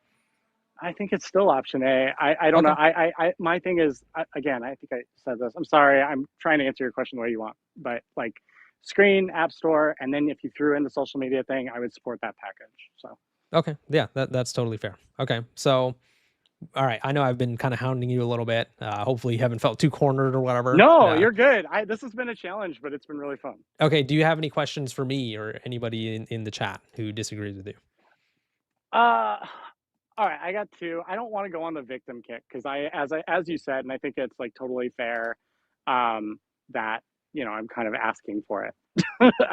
I think it's still option A. I don't Okay. know. My thing is, again, I think I said this. I'm sorry. I'm trying to answer your question the way you want, but like Screen, App Store, and then if you threw in the social media thing, I would support that package. So Okay. Yeah, that's totally fair. Okay. So, all right. I know I've been kind of hounding you a little bit. Hopefully you haven't felt too cornered or whatever. no, you're good. This has been a challenge, but it's been really fun. Okay. Do you have any questions for me or anybody in the chat who disagrees with you? All right, I got two. I don't want to go on the victim kick because as you said, and I think it's like totally fair, that I'm kind of asking for it.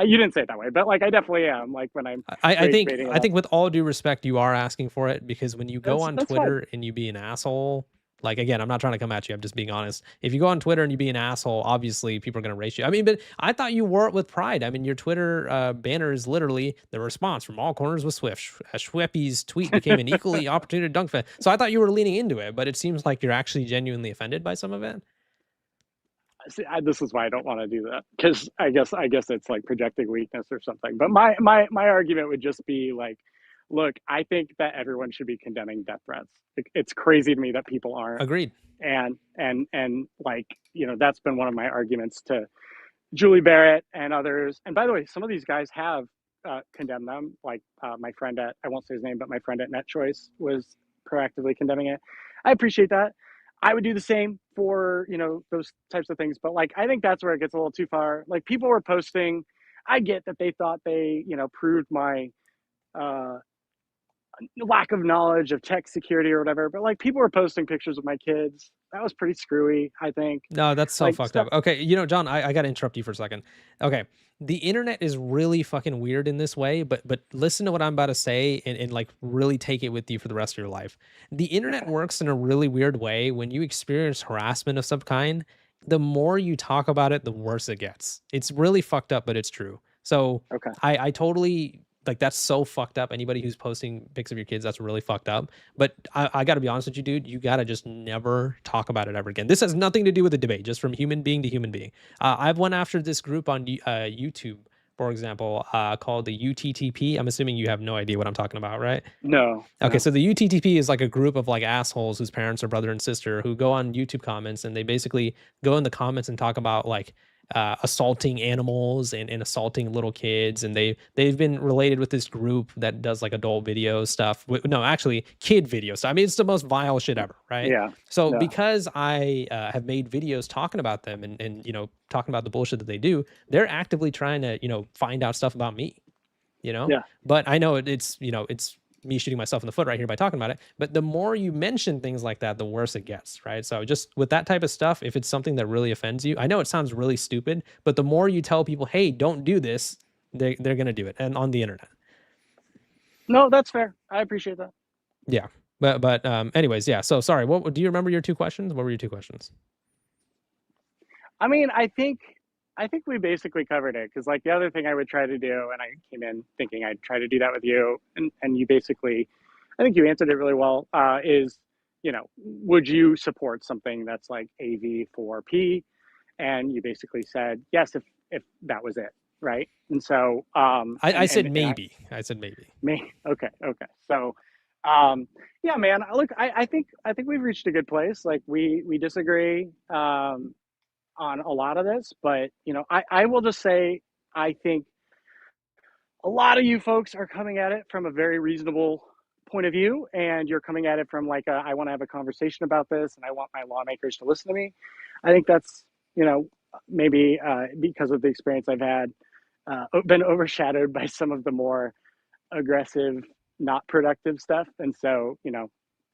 You didn't say it that way, but like I definitely am. Like when I'm I think baiting it I up. think with all due respect, you are asking for it because when you go on That's Twitter fine. and you be an asshole, like again, I'm not trying to come at you. I'm just being honest. If you go on Twitter and you be an asshole, obviously people are going to race you. I mean, but I thought you wore it with pride. I mean, your Twitter banner is literally the response from all corners with Swift. Schweppe's tweet became an equally opportunity dunk fan. So I thought you were leaning into it, but it seems like you're actually genuinely offended by some of it. See, this is why I don't want to do that because I guess it's like projecting weakness or something. But my argument would just be like, look, I think that everyone should be condemning death threats. It's crazy to me that people aren't. Agreed. And like that's been one of my arguments to Julie Barrett and others. And by the way, some of these guys have condemned them. Like my friend at, I won't say his name, but my friend at NetChoice was proactively condemning it. I appreciate that. I would do the same for those types of things. But like I think that's where it gets a little too far. Like people were posting. I get that they thought they proved my uh, lack of knowledge of tech security or whatever. But like people were posting pictures of my kids. That was pretty screwy, I think. No, that's so Like fucked stuff. up. Okay, John, I got to interrupt you for a second. Okay, the internet is really fucking weird in this way, but listen to what I'm about to say and like really take it with you for the rest of your life. The internet works in a really weird way. When you experience harassment of some kind, the more you talk about it, the worse it gets. It's really fucked up, but it's true. So Okay. I totally like that's so fucked up. Anybody who's posting pics of your kids, that's really fucked up. But I got to be honest with you, dude. You got to just never talk about it ever again. This has nothing to do with the debate, just from human being to human being. I've went after this group on YouTube, for example, called the UTTP. I'm assuming you have no idea what I'm talking about, right? No. Okay, so the UTTP is like a group of like assholes whose parents are brother and sister who go on YouTube comments and they basically go in the comments and talk about like assaulting animals and assaulting little kids, and they've been related with this group that does like adult video stuff. No, actually, kid video stuff. I mean, it's the most vile shit ever, right? Yeah. So Yeah. because I have made videos talking about them and talking about the bullshit that they do, they're actively trying to find out stuff about me. Yeah. But I know it's me shooting myself in the foot right here by talking about it. But the more you mention things like that, the worse it gets, right? So just with that type of stuff, if it's something that really offends you, I know it sounds really stupid, but the more you tell people, hey, don't do this, they're going to do it. And on the internet. No, that's fair. I appreciate that. Yeah. But anyways, yeah. So sorry. What do you remember your two questions? What were your two questions? I mean, I think we basically covered it because like the other thing I would try to do, and I came in thinking I'd try to do that with you, and you basically, I think you answered it really well. Is would you support something that's like AV4P? And you basically said yes if that was it, right? And so I said and I maybe. I said maybe. me okay. So yeah, man. Look, I think we've reached a good place. Like we disagree. On a lot of this, but I will just say I think a lot of you folks are coming at it from a very reasonable point of view, and you're coming at it from like I want to have a conversation about this, and I want my lawmakers to listen to me. I think that's maybe because of the experience I've had, been overshadowed by some of the more aggressive, not productive stuff, and so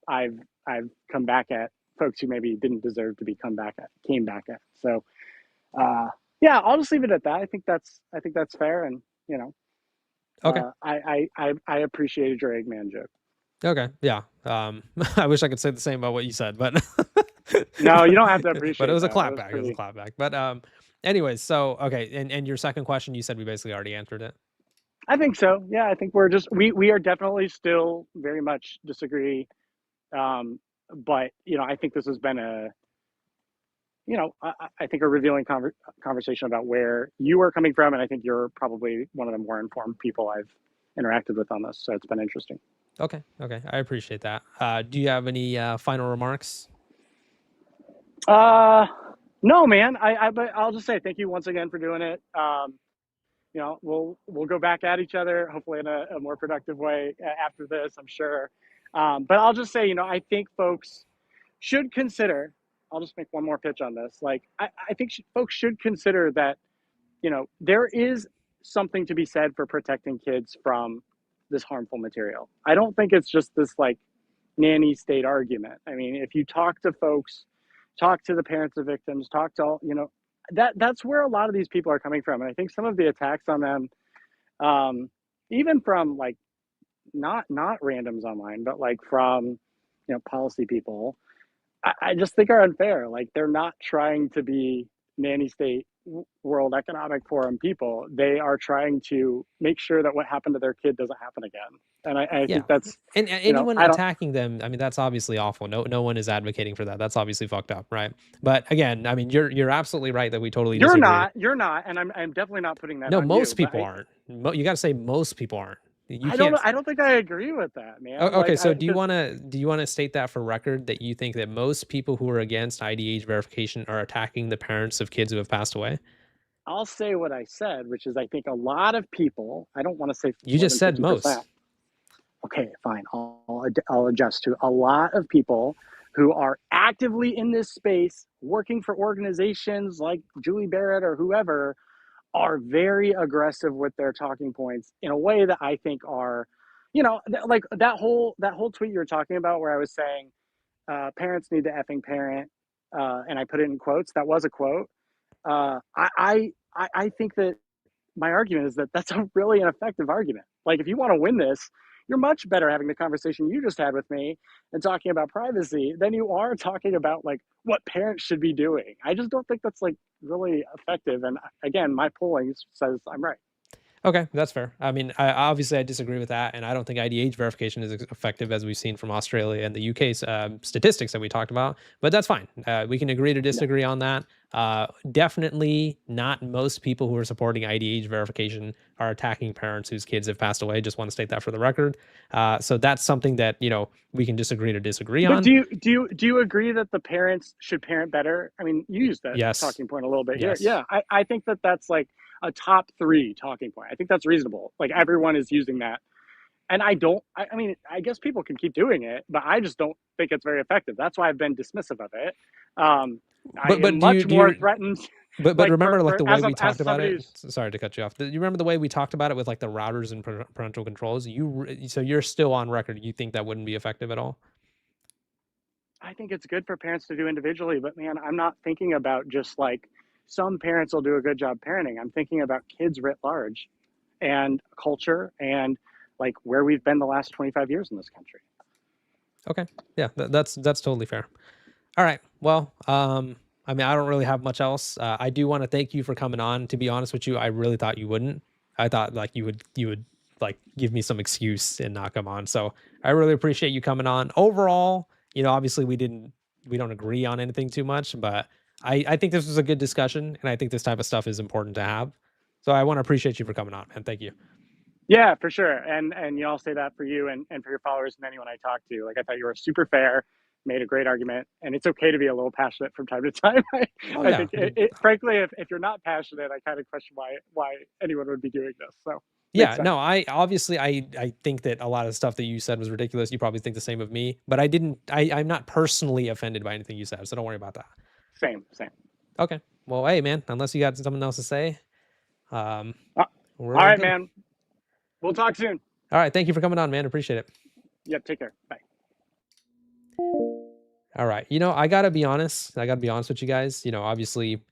I've I've come back at folks who maybe didn't deserve to be came back at. So yeah, I'll just leave it at that. I think that's fair, and Okay. I appreciated your Eggman joke. Okay. Yeah. I wish I could say the same about what you said, but No, you don't have to but it appreciate was a that. That was clapback. It was a pretty. clapback. But anyways, so okay, and your second question, you said we basically already answered it. I think so. Yeah, I think we're just we are definitely still very much disagree. Um, but I think this has been I think a revealing conversation about where you are coming from, and I think you're probably one of the more informed people I've interacted with on this. So it's been interesting. Okay. Okay. I appreciate that. Do you have any final remarks? Uh, no, man. But I'll just say thank you once again for doing it. We'll go back at each other, hopefully in a more productive way after this, I'm sure. But I'll just say, I think folks should consider. I'll just make one more pitch on this. Like, I think folks should consider that, there is something to be said for protecting kids from this harmful material. I don't think it's just this like nanny state argument. I mean, if you talk to folks, talk to the parents of victims, talk to all, that's where a lot of these people are coming from. And I think some of the attacks on them, um, even from like not randoms online, but like from policy people, I just think are unfair. Like they're not trying to be nanny state World Economic Forum people. They are trying to make sure that what happened to their kid doesn't happen again. And I Yeah. think that's And anyone I don't. attacking them, I mean, that's obviously awful. No one is advocating for that. That's obviously fucked up, right? But again, I mean, you're absolutely right that we totally disagree. You're not, and I'm definitely not putting that No, on most you. But people aren't. You got to say most people aren't. You I don't can't. know. I don't think I agree with that, man. Okay, Like so because do you want to state that for record that you think that most people who are against ID age verification are attacking the parents of kids who have passed away? I'll say what I said, which is I think a lot of people. I don't want to say You more just than said 50%. most. Okay, fine. I'll adjust to a lot of people who are actively in this space, working for organizations like Julie Barrett or whoever, are very aggressive with their talking points in a way that I think are, like that whole tweet you were talking about where I was saying parents need to effing parent, and I put it in quotes. That was a quote. I think that my argument is that that's a really ineffective argument. Like, if you want to win this, you're much better having the conversation you just had with me and talking about privacy than you are talking about like what parents should be doing. I just don't think that's like really effective. And again, my polling says I'm right. Okay, that's fair. I mean, obviously I disagree with that, and I don't think IDH verification is effective as we've seen from Australia and the UK's statistics that we talked about. But that's fine. We can agree to No. disagree on that. Definitely not most people who are supporting IDH verification are attacking parents whose kids have passed away. Just want to state that for the record. So that's something that we can disagree to disagree But on. do you agree that the parents should parent better? I mean, you used that Yes, talking point a little bit here. yes. Yeah, I think that that's like a top three talking point. I think that's reasonable. Like everyone is using that, and I don't. I mean, I guess people can keep doing it, but I just don't think it's very effective. That's why I've been dismissive of it. I But am do much you more threatened. but Like remember like the way we as talked about somebody it. who's, Sorry to cut you off. You remember the way we talked about it with like the routers and parental controls? So you're still on record. You think that wouldn't be effective at all? I think it's good for parents to do individually, but man, I'm not thinking about just like some parents will do a good job parenting. I'm thinking about kids writ large and culture and like where we've been the last 25 years in this country. Okay. Yeah, that's totally fair. All right. Well, I mean, I don't really have much else. I do want to thank you for coming on. To be honest with you, I really thought you wouldn't. I thought like you would like give me some excuse and not come on. So I really appreciate you coming on. Overall, obviously we don't agree on anything too much, but I think this was a good discussion, and I think this type of stuff is important to have. So I want to appreciate you for coming on, man. Thank you. Yeah, for sure. And I'll say that for you and for your followers and anyone I talk to. Like I thought you were super fair, made a great argument, and it's okay to be a little passionate from time to time. Oh I yeah. think frankly, if you're not passionate, I kind of question why anyone would be doing this. So makes Yeah, sense. no, I obviously I think that a lot of stuff that you said was ridiculous. You probably think the same of me, but I'm not personally offended by anything you said, so don't worry about that. Same. Okay. Well, hey man, unless you got something else to say, um Uh, we're all all right, good. man. We'll talk soon. All right, thank you for coming on, man. Appreciate it. Yep. Take care. Bye. All right. I got to be honest. I got to be honest with you guys. Obviously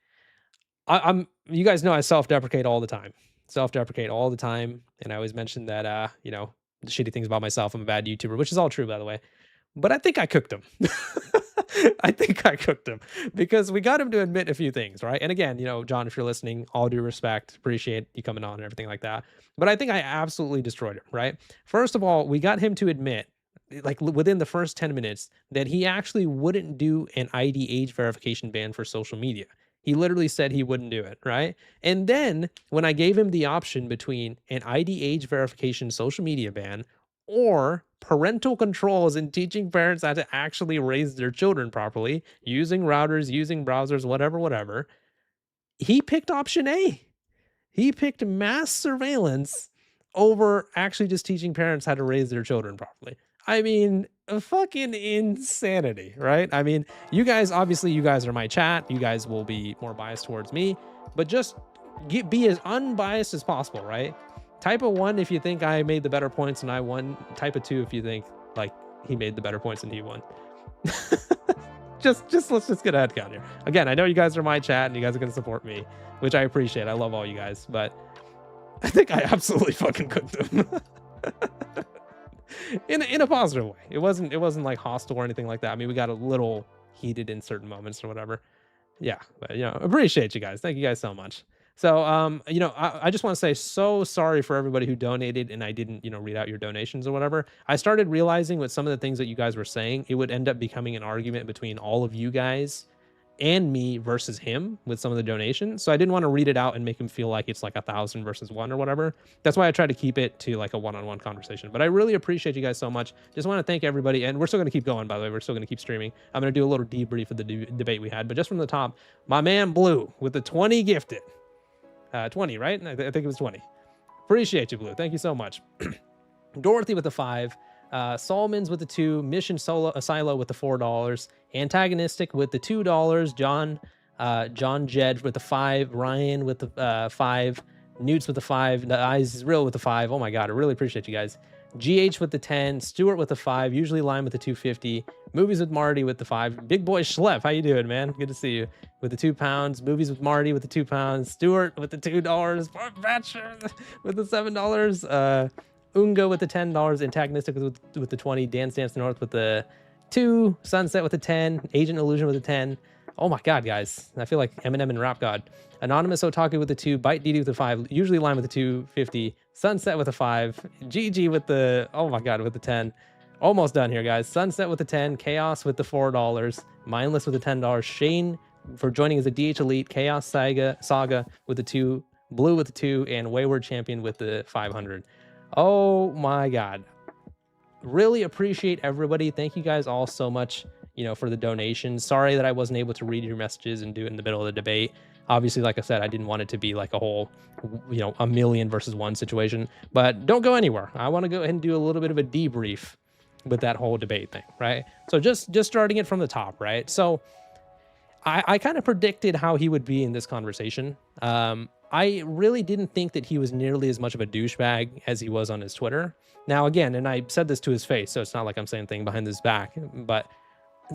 I'm you guys know I self-deprecate all the time. Self-deprecate all the time, and I always mention that the shitty things about myself. I'm a bad YouTuber, which is all true by the way. But I think I cooked him. I think I cooked him because we got him to admit a few things, right? And again, John, if you're listening, all due respect, appreciate you coming on and everything like that. But I think I absolutely destroyed him, right? First of all, we got him to admit, like within the first 10 minutes, that he actually wouldn't do an ID age verification ban for social media. He literally said he wouldn't do it, right? And then when I gave him the option between an ID age verification social media ban or parental controls and teaching parents how to actually raise their children properly using routers, using browsers, whatever, he picked option A. He picked mass surveillance over actually just teaching parents how to raise their children properly. I mean, fucking insanity, right? I mean, obviously, you guys are my chat. You guys will be more biased towards me, but just be as unbiased as possible, right? Type a 1 if you think I made the better points and I won. Type a 2 if you think like he made the better points and he won. just let's just get a head count here. Again, I know you guys are my chat and you guys are gonna support me, which I appreciate. I love all you guys, but I think I absolutely fucking cooked them. in a positive way. It wasn't like hostile or anything like that. I mean, we got a little heated in certain moments or whatever. Yeah, but appreciate you guys. Thank you guys so much. So I just want to say so sorry for everybody who donated and I didn't read out your donations or whatever. I started realizing with some of the things that you guys were saying, it would end up becoming an argument between all of you guys and me versus him with some of the donations. So I didn't want to read it out and make him feel like it's like 1,000 versus 1 or whatever. That's why I tried to keep it to like a one-on-one conversation. But I really appreciate you guys so much. Just want to thank everybody. And we're still going to keep going, by the way. We're still going to keep streaming. I'm going to do a little debrief of the debate we had. But just from the top, my man Blue with the 20 gifted. 20, right? I think it was 20. Appreciate you, Blue. Thank you so much. Dorothy with the 5. Solomons with the 2, Mission Silo with the $4, Antagonistic with the $2, John Jed with the 5, Ryan with the 5, Newts with the 5, the Eyes is Real with the 5. Oh my god, I really appreciate you guys. GH with the 10, Stuart with the 5, Usually Lime with the 250, Movies with Marty with the 5, Big Boy Schlepp, how you doing, man? Good to see you. With the £2, Movies with Marty with the £2, Stuart with the $2, Batcher with the $7, Ungo with the $10, Antagonistic with the 20, Dan Stamps North with the 2, Sunset with the 10, Agent Illusion with the 10. Oh my god, guys. I feel like Eminem and Rap God. Anonymous Otaku with the 2, Bite DD with the 5, Usually Line with the 250, Sunset with the 5, GG with the, oh my god, with the 10. Almost done here, guys. Sunset with the 10, Chaos with the $4, Mindless with the $10, Shane for joining as a DH Elite, Chaos Saga with the 2, Blue with the 2, and Wayward Champion with the 500. Oh my god. Really appreciate everybody. Thank you guys all so much, for the donations. Sorry that I wasn't able to read your messages and do it in the middle of the debate. Obviously, like I said, I didn't want it to be like a whole, a million versus one situation. But don't go anywhere. I want to go ahead and do a little bit of a debrief with that whole debate thing, right? So just starting it from the top, right? So I kind of predicted how he would be in this conversation. I really didn't think that he was nearly as much of a douchebag as he was on his Twitter. Now, again, and I said this to his face, so it's not like I'm saying anything behind his back, but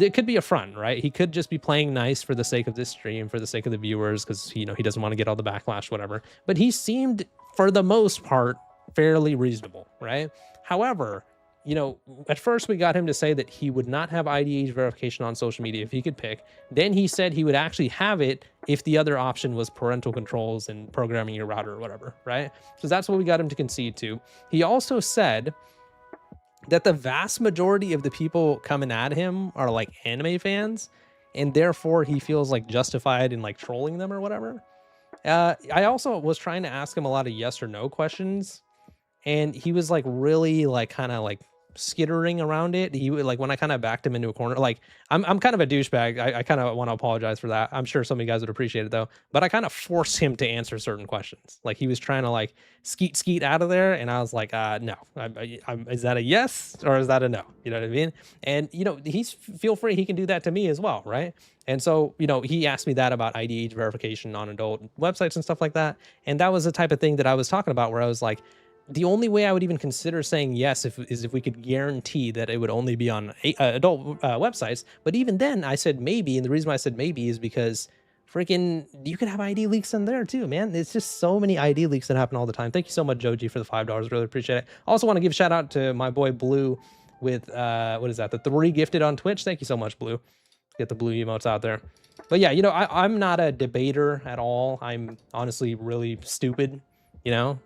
it could be a front, right? He could just be playing nice for the sake of this stream, for the sake of the viewers, because he doesn't want to get all the backlash, whatever. But he seemed, for the most part, fairly reasonable, right? However, at first we got him to say that he would not have ID age verification on social media if he could pick. Then he said he would actually have it if the other option was parental controls and programming your router or whatever, right? So that's what we got him to concede to. He also said that the vast majority of the people coming at him are like anime fans, and therefore he feels like justified in like trolling them or whatever. I also was trying to ask him a lot of yes or no questions, and he was like really like kind of like skittering around it. He would like, when I kind of backed him into a corner, like I'm kind of a douchebag. I kind of want to apologize for that. I'm sure some of you guys would appreciate it though, but I kind of forced him to answer certain questions. Like he was trying to like skeet out of there, and I was like, no. Is that a yes or is that a no? You know what I mean? And he's feel free, he can do that to me as well, right? And so he asked me that about ID age verification on adult websites and stuff like that, and that was the type of thing that I was talking about, where I was like, the only way I would even consider saying yes is if we could guarantee that it would only be on adult websites. But even then, I said maybe, and the reason why I said maybe is because freaking you could have ID leaks in there too, man. It's just so many ID leaks that happen all the time. Thank you so much, Joji, for the $5. Really appreciate it. I also want to give a shout out to my boy Blue with what is that? The 3 gifted on Twitch. Thank you so much, Blue. Get the blue emotes out there. But yeah, I'm not a debater at all. I'm honestly really stupid,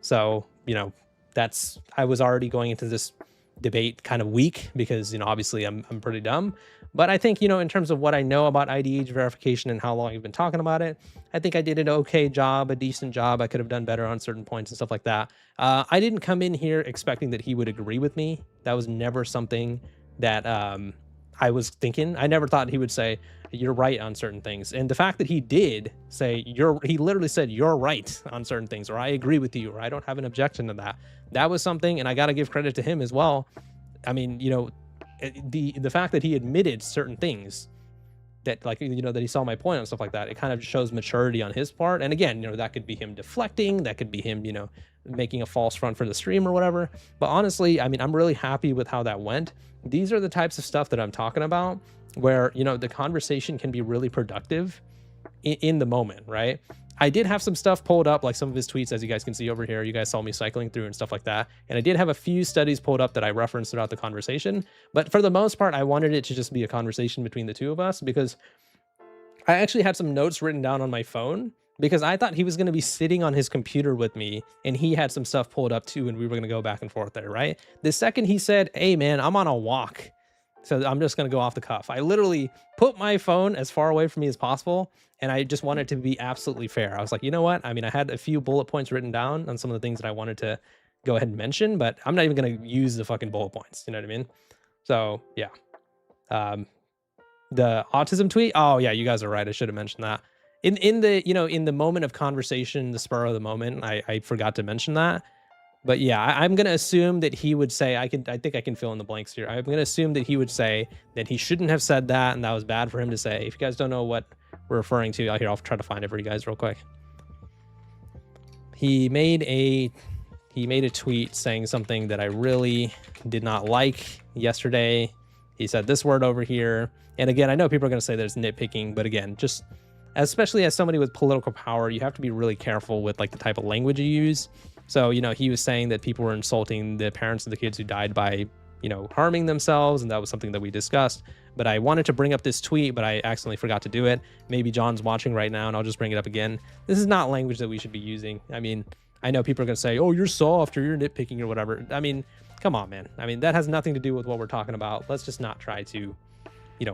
so I was already going into this debate kind of weak because, obviously I'm pretty dumb. But I think, in terms of what I know about ID age verification and how long I've been talking about it, I think I did an okay job, a decent job. I could have done better on certain points and stuff like that. I didn't come in here expecting that he would agree with me. That was never something that I was thinking. I never thought he would say, you're right on certain things. And the fact that he did say, he literally said, you're right on certain things, or I agree with you, or I don't have an objection to that. That was something, and I got to give credit to him as well. I mean, the fact that he admitted certain things that, like, that he saw my point and stuff like that, it kind of shows maturity on his part. And again, that could be him deflecting, that could be him, making a false front for the stream or whatever. But honestly, I mean, I'm really happy with how that went. These are the types of stuff that I'm talking about, where, the conversation can be really productive in the moment, right? I did have some stuff pulled up, like some of his tweets, as you guys can see over here. You guys saw me cycling through and stuff like that. And I did have a few studies pulled up that I referenced throughout the conversation. But for the most part, I wanted it to just be a conversation between the two of us, because I actually had some notes written down on my phone, because I thought he was going to be sitting on his computer with me and he had some stuff pulled up too, and we were going to go back and forth there, right? The second he said, hey man, I'm on a walk, so I'm just going to go off the cuff, I literally put my phone as far away from me as possible, and I just wanted to be absolutely fair. I was like, you know what? I mean, I had a few bullet points written down on some of the things that I wanted to go ahead and mention, but I'm not even going to use the fucking bullet points. You know what I mean? So yeah. The autism tweet. Oh yeah, you guys are right. I should have mentioned that. In the, in the moment of conversation, the spur of the moment, I forgot to mention that. But yeah, I'm going to assume that he would say, I think I can fill in the blanks here. I'm going to assume that he would say that he shouldn't have said that, and that was bad for him to say. If you guys don't know what we're referring to, I'll try to find it for you guys real quick. He made a tweet saying something that I really did not like yesterday. He said this word over here. And again, I know people are going to say there's nitpicking, but again, just especially as somebody with political power, you have to be really careful with like the type of language you use. So, he was saying that people were insulting the parents of the kids who died by, harming themselves. And that was something that we discussed. But I wanted to bring up this tweet, but I accidentally forgot to do it. Maybe John's watching right now, and I'll just bring it up again. This is not language that we should be using. I mean, I know people are going to say, oh, you're soft or you're nitpicking or whatever. I mean, come on, man. I mean, that has nothing to do with what we're talking about. Let's just not try to,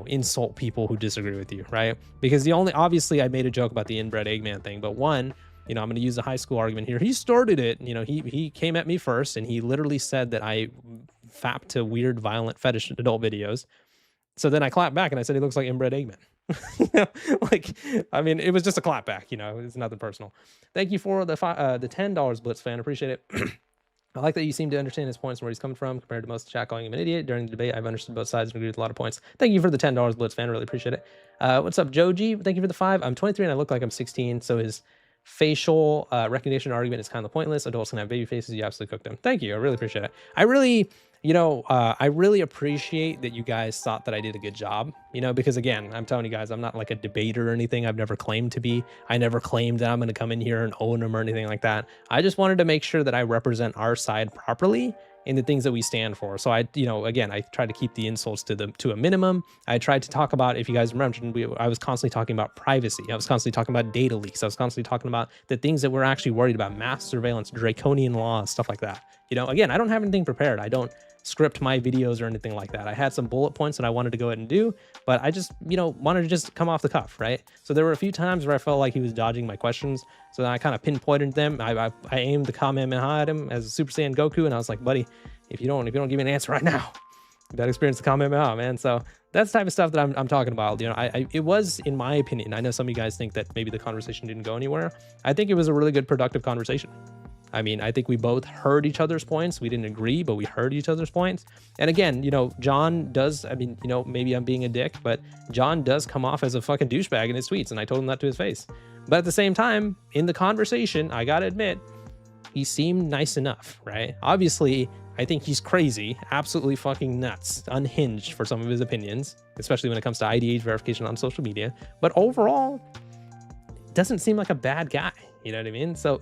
insult people who disagree with you, right? Because obviously I made a joke about the inbred Eggman thing, but one, I'm going to use the high school argument here. He started it. He came at me first, and he literally said that I fap to weird, violent, fetish adult videos. So then I clapped back and I said he looks like inbred Eggman. I mean, it was just a clap back. It's nothing personal. Thank you for the $10 Blitz fan. Appreciate it. I like that you seem to understand his points and where he's coming from compared to most chat calling him an idiot. During the debate, I've understood both sides and agreed with a lot of points. Thank you for the $10 Blitz fan. Really appreciate it. What's up, Joji? Thank you for the 5. I'm 23 and I look like I'm 16, so his facial recognition argument is kind of pointless. Adults can have baby faces. You absolutely cook them. Thank you. I really appreciate it. I really appreciate that you guys thought that I did a good job, because again, I'm telling you guys, I'm not like a debater or anything. I've never claimed to be. I never claimed that I'm going to come in here and own them or anything like that. I just wanted to make sure that I represent our side properly in the things that we stand for. So I tried to keep the insults to a minimum. I tried to talk about, if you guys remember, I was constantly talking about privacy. I was constantly talking about data leaks. I was constantly talking about the things that we're actually worried about: mass surveillance, draconian laws, stuff like that. Again, I don't have anything prepared. I don't script my videos or anything like that. I had some bullet points that I wanted to go ahead and do, but I just, wanted to just come off the cuff, right? So there were a few times where I felt like he was dodging my questions. So then I kind of pinpointed them. I aimed the Kamehameha at him as a Super Saiyan Goku, and I was like, buddy, if you don't give me an answer right now, you gotta experience the Kamehameha, man. So that's the type of stuff that I'm talking about. It was, in my opinion, I know some of you guys think that maybe the conversation didn't go anywhere. I think it was a really good, productive conversation. I mean, I think we both heard each other's points. We didn't agree, but we heard each other's points. And again, Jon does, maybe I'm being a dick, but Jon does come off as a fucking douchebag in his tweets, and I told him that to his face. But at the same time, in the conversation, I gotta admit, he seemed nice enough, right? Obviously, I think he's crazy, absolutely fucking nuts, unhinged for some of his opinions, especially when it comes to IDH verification on social media. But overall, doesn't seem like a bad guy. You know what I mean? So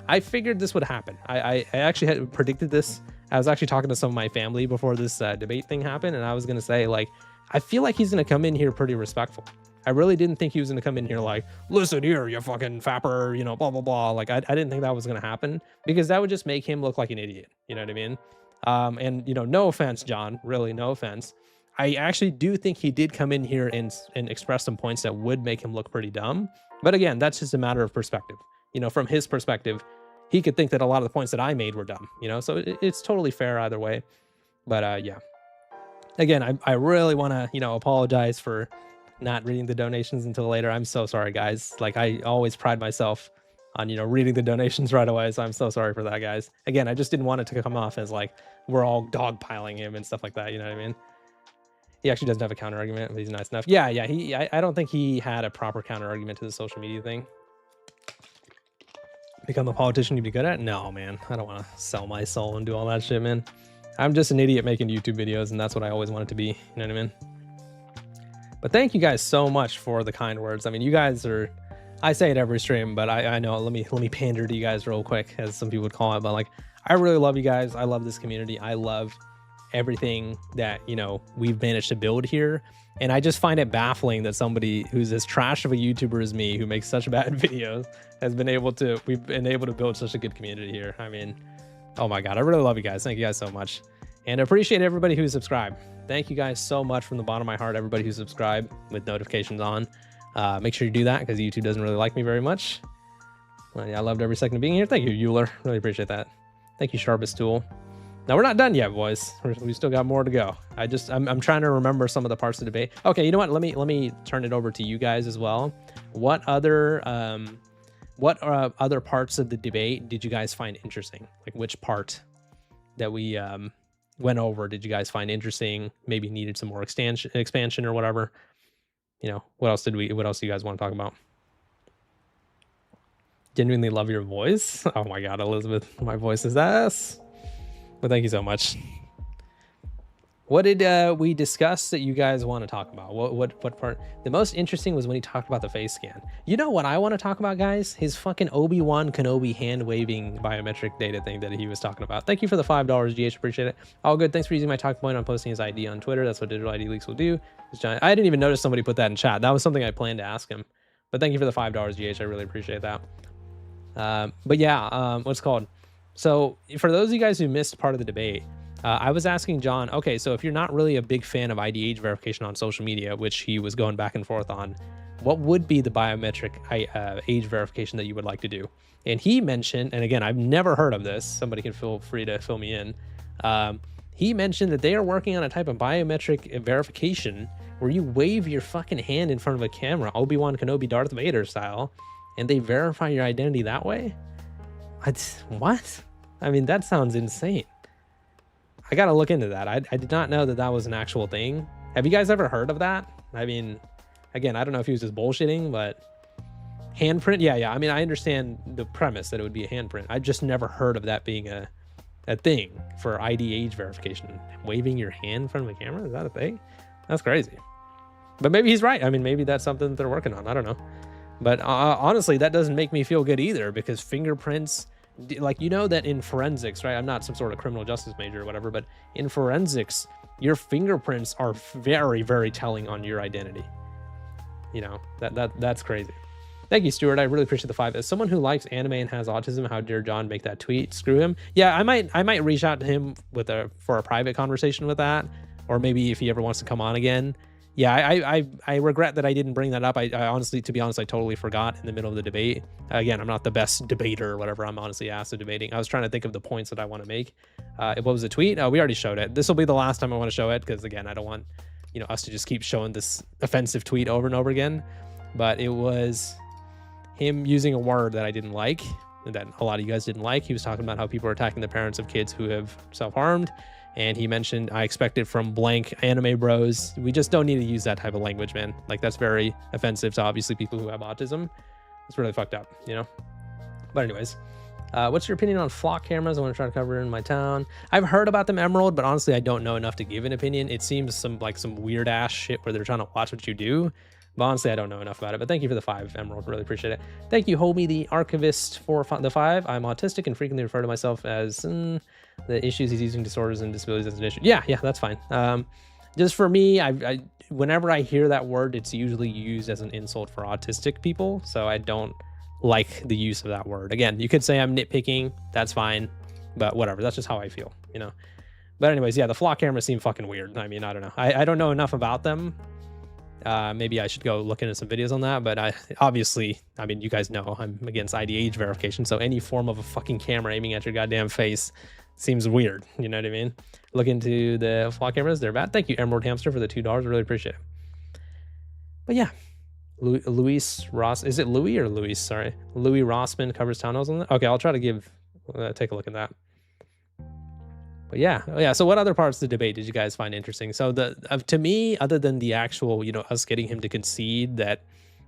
I figured this would happen. I actually had predicted this. I was actually talking to some of my family before this debate thing happened, and I was going to say, like, I feel like he's going to come in here pretty respectful. I really didn't think he was going to come in here like, listen here, you fucking fapper, blah, blah, blah. Like, I didn't think that was going to happen, because that would just make him look like an idiot. You know what I mean? And, no offense, Jon, really, no offense. I actually do think he did come in here and express some points that would make him look pretty dumb. But again, that's just a matter of perspective. From his perspective, he could think that a lot of the points that I made were dumb, so it's totally fair either way. But yeah, again, I really want to, apologize for not reading the donations until later. I'm so sorry, guys. Like, I always pride myself on, reading the donations right away. So I'm so sorry for that, guys. Again, I just didn't want it to come off as like we're all dogpiling him and stuff like that. You know what I mean? He actually doesn't have a counter argument, but he's nice enough. Yeah. I don't think he had a proper counter argument to the social media thing. Become a politician you'd be good at? No, man. I don't want to sell my soul and do all that shit, man. I'm just an idiot making YouTube videos, and that's what I always wanted to be. You know what I mean? But thank you guys so much for the kind words. I mean, you guys are, I say it every stream, but I know, let me pander to you guys real quick, as some people would call it. But like, I really love you guys. I love this community. I love everything that, we've managed to build here. And I just find it baffling that somebody who's as trash of a YouTuber as me, who makes such bad videos, we've been able to build such a good community here. I mean, oh my God, I really love you guys. Thank you guys so much. And I appreciate everybody who subscribed. Thank you guys so much from the bottom of my heart, everybody who subscribed with notifications on. Make sure you do that, because YouTube doesn't really like me very much. Well, yeah, I loved every second of being here. Thank you, Euler. Really appreciate that. Thank you, Sharpest Tool. Now, we're not done yet, boys. We still got more to go. I'm trying to remember some of the parts of the debate. Okay, you know what? Let me turn it over to you guys as well. What other parts of the debate did you guys find interesting? Like, which part that we went over did you guys find interesting? Maybe needed some more expansion or whatever. What else do you guys want to talk about? Genuinely love your voice. Oh my God, Elizabeth, my voice is ass. Well, thank you so much. What did we discuss that you guys want to talk about? What part? The most interesting was when he talked about the face scan. You know what I want to talk about, guys? His fucking Obi-Wan Kenobi hand-waving biometric data thing that he was talking about. Thank you for the $5, GH. Appreciate it. All good. Thanks for using my talk point on posting his ID on Twitter. That's what digital ID leaks will do. I didn't even notice somebody put that in chat. That was something I planned to ask him. But thank you for the $5, GH. I really appreciate that. But yeah, what's it called? So for those of you guys who missed part of the debate, I was asking Jon, okay, so if you're not really a big fan of ID age verification on social media, which he was going back and forth on, what would be the biometric age verification that you would like to do? And he mentioned, and again, I've never heard of this. Somebody can feel free to fill me in. He mentioned that they are working on a type of biometric verification where you wave your fucking hand in front of a camera, Obi-Wan Kenobi, Darth Vader style, and they verify your identity that way. What? I mean, that sounds insane. I gotta look into that. I did not know that that was an actual thing. Have you guys ever heard of that? I mean, again, I don't know if he was just bullshitting, but handprint, yeah. I mean, I understand the premise that it would be a handprint. I've just never heard of that being a thing for ID age verification. Waving your hand in front of a camera, is that a thing? That's crazy. But maybe he's right. I mean, maybe that's something that they're working on. I don't know. But honestly, that doesn't make me feel good either, because fingerprints, like, you know that in forensics, right? I'm not some sort of criminal justice major or whatever, but in forensics, your fingerprints are very, very telling on your identity. You know, that's crazy. Thank you, Stuart. I really appreciate the 5. As someone who likes anime and has autism, how dare Jon make that tweet? Screw him. Yeah, I might reach out to him for a private conversation with that, or maybe if he ever wants to come on again. Yeah, I regret that I didn't bring that up. I honestly, to be honest, I totally forgot in the middle of the debate. Again, I'm not the best debater or whatever. I'm honestly asked of debating. I was trying to think of the points that I want to make. What was the tweet? Oh, we already showed it. This will be the last time I want to show it, because again, I don't want us to just keep showing this offensive tweet over and over again. But it was him using a word that I didn't like, and that a lot of you guys didn't like. He was talking about how people are attacking the parents of kids who have self-harmed. And he mentioned, I expect it from blank anime bros. We just don't need to use that type of language, man. Like, that's very offensive to obviously people who have autism. It's really fucked up, But anyways, what's your opinion on flock cameras? I want to try to cover it in my town. I've heard about them, Emerald, but honestly, I don't know enough to give an opinion. It seems some weird ass shit where they're trying to watch what you do. But honestly, I don't know enough about it. But thank you for the 5, Emerald. Really appreciate it. Thank you, Homie, the archivist, for the 5. I'm autistic and frequently refer to myself as the issues he's using disorders and disabilities as an issue. Yeah, that's fine. Just for me, I whenever I hear that word, it's usually used as an insult for autistic people. So I don't like the use of that word. Again, you could say I'm nitpicking. That's fine. But whatever. That's just how I feel, But anyways, yeah, the flock cameras seem fucking weird. I mean, I don't know. I don't know enough about them. Maybe I should go look into some videos on that, but obviously, you guys know I'm against ID age verification, so any form of a fucking camera aiming at your goddamn face seems weird, you know what I mean? Look into the flock cameras, they're bad. Thank you, Emerald Hamster, for the $2, really appreciate it. But yeah, Luis Ross, is it Louis or Luis? Sorry, Louis Rossman covers townhomes on that. Okay, I'll try to take a look at that. But yeah. So what other parts of the debate did you guys find interesting? So to me, other than the actual, us getting him to concede that,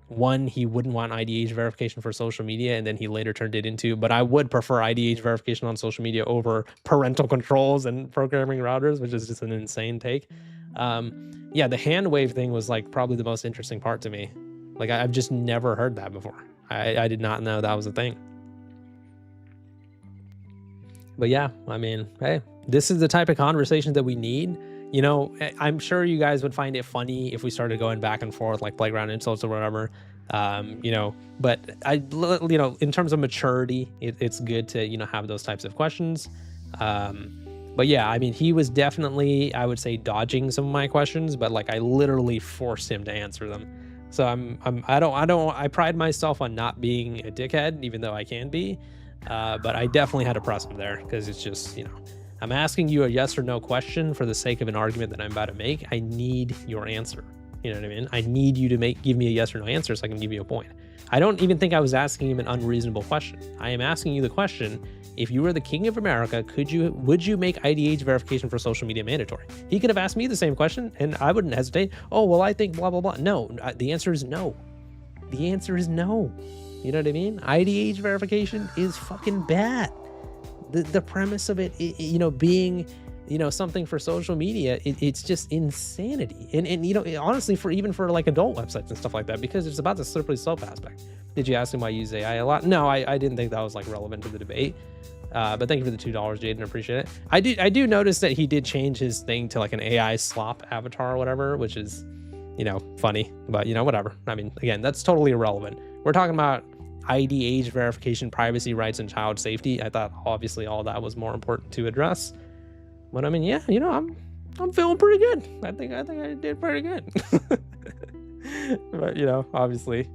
one, he wouldn't want ID age verification for social media, and then he later turned it into, but I would prefer ID age verification on social media over parental controls and programming routers, which is just an insane take. The hand wave thing was probably the most interesting part to me. I've just never heard that before. I did not know that was a thing. But yeah, hey, this is the type of conversation that we need. I'm sure you guys would find it funny if we started going back and forth like playground insults or whatever. But in terms of maturity, it's good to, have those types of questions. But yeah, he was definitely, I would say, dodging some of my questions, but I literally forced him to answer them. So I pride myself on not being a dickhead, even though I can be. But I definitely had to press him there, because it's just, I'm asking you a yes or no question for the sake of an argument that I'm about to make. I need your answer. You know what I mean? I need you to give me a yes or no answer so I can give you a point. I don't even think I was asking him an unreasonable question. I am asking you the question: if you were the king of America, would you make ID age verification for social media mandatory? He could have asked me the same question, and I wouldn't hesitate. Oh, well, I think blah, blah, blah. No, the answer is no. The answer is no. You know what I mean? ID age verification is fucking bad. The premise of it, being, something for social media, it's just insanity. And honestly, even for adult websites and stuff like that, because it's about the slippery slope aspect. Did you ask him why you use AI a lot? No, I didn't think that was relevant to the debate. But thank you for the $2, Jaden. Appreciate it. I do notice that he did change his thing to an AI slop avatar or whatever, which is, funny, but whatever. Again, that's totally irrelevant. We're talking about ID age verification, privacy rights, and child safety. I thought obviously all that was more important to address. But yeah, I'm feeling pretty good. I think I did pretty good. But obviously,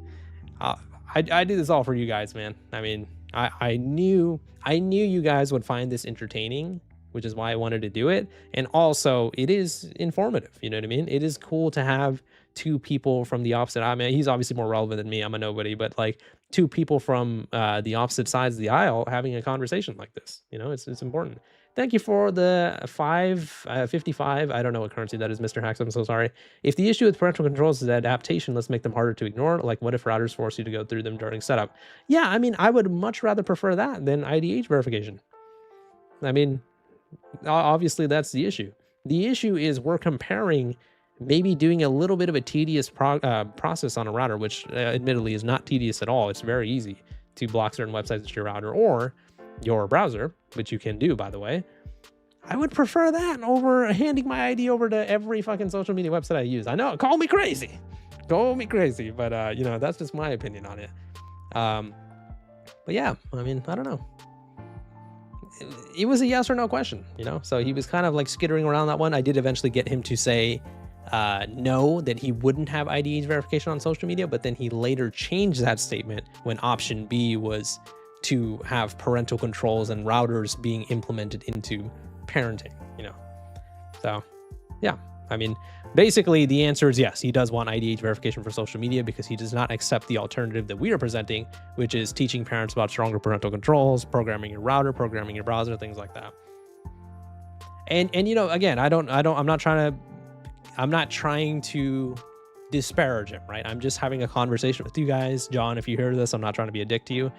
I do this all for you guys, man. I knew you guys would find this entertaining, which is why I wanted to do it. And also, it is informative. You know what I mean? It is cool to have two people from the opposite. I mean, he's obviously more relevant than me. I'm a nobody, but like two people from the opposite sides of the aisle having a conversation like this. You know, it's important. Thank you for the 555. I don't know what currency that is, Mr. Hacks. I'm so sorry. If the issue with parental controls is adaptation, let's make them harder to ignore. Like, what if routers force you to go through them during setup? Yeah, I mean, I would much rather prefer that than IDH verification. I mean, obviously that's the issue. The issue is we're comparing maybe doing a little bit of a tedious process on a router, which admittedly is not tedious at all. It's very easy to block certain websites with your router or your browser, which you can do, by the way. I would prefer that over handing my ID over to every fucking social media website I use. I know, call me crazy, but you know, that's just my opinion on it. But yeah, I mean, I don't know. It was a yes or no question, you know? So he was kind of like skittering around that one. I did eventually get him to say no, that he wouldn't have IDH verification on social media, but then he later changed that statement when option B was to have parental controls and routers being implemented into parenting, you know? So yeah, I mean, basically the answer is yes, he does want IDH verification for social media because he does not accept the alternative that we are presenting, which is teaching parents about stronger parental controls, programming your router, programming your browser, things like that. And you know, again, I'm not trying to disparage him, right? I'm just having a conversation with you guys. John, if you hear this, I'm not trying to be a dick to you.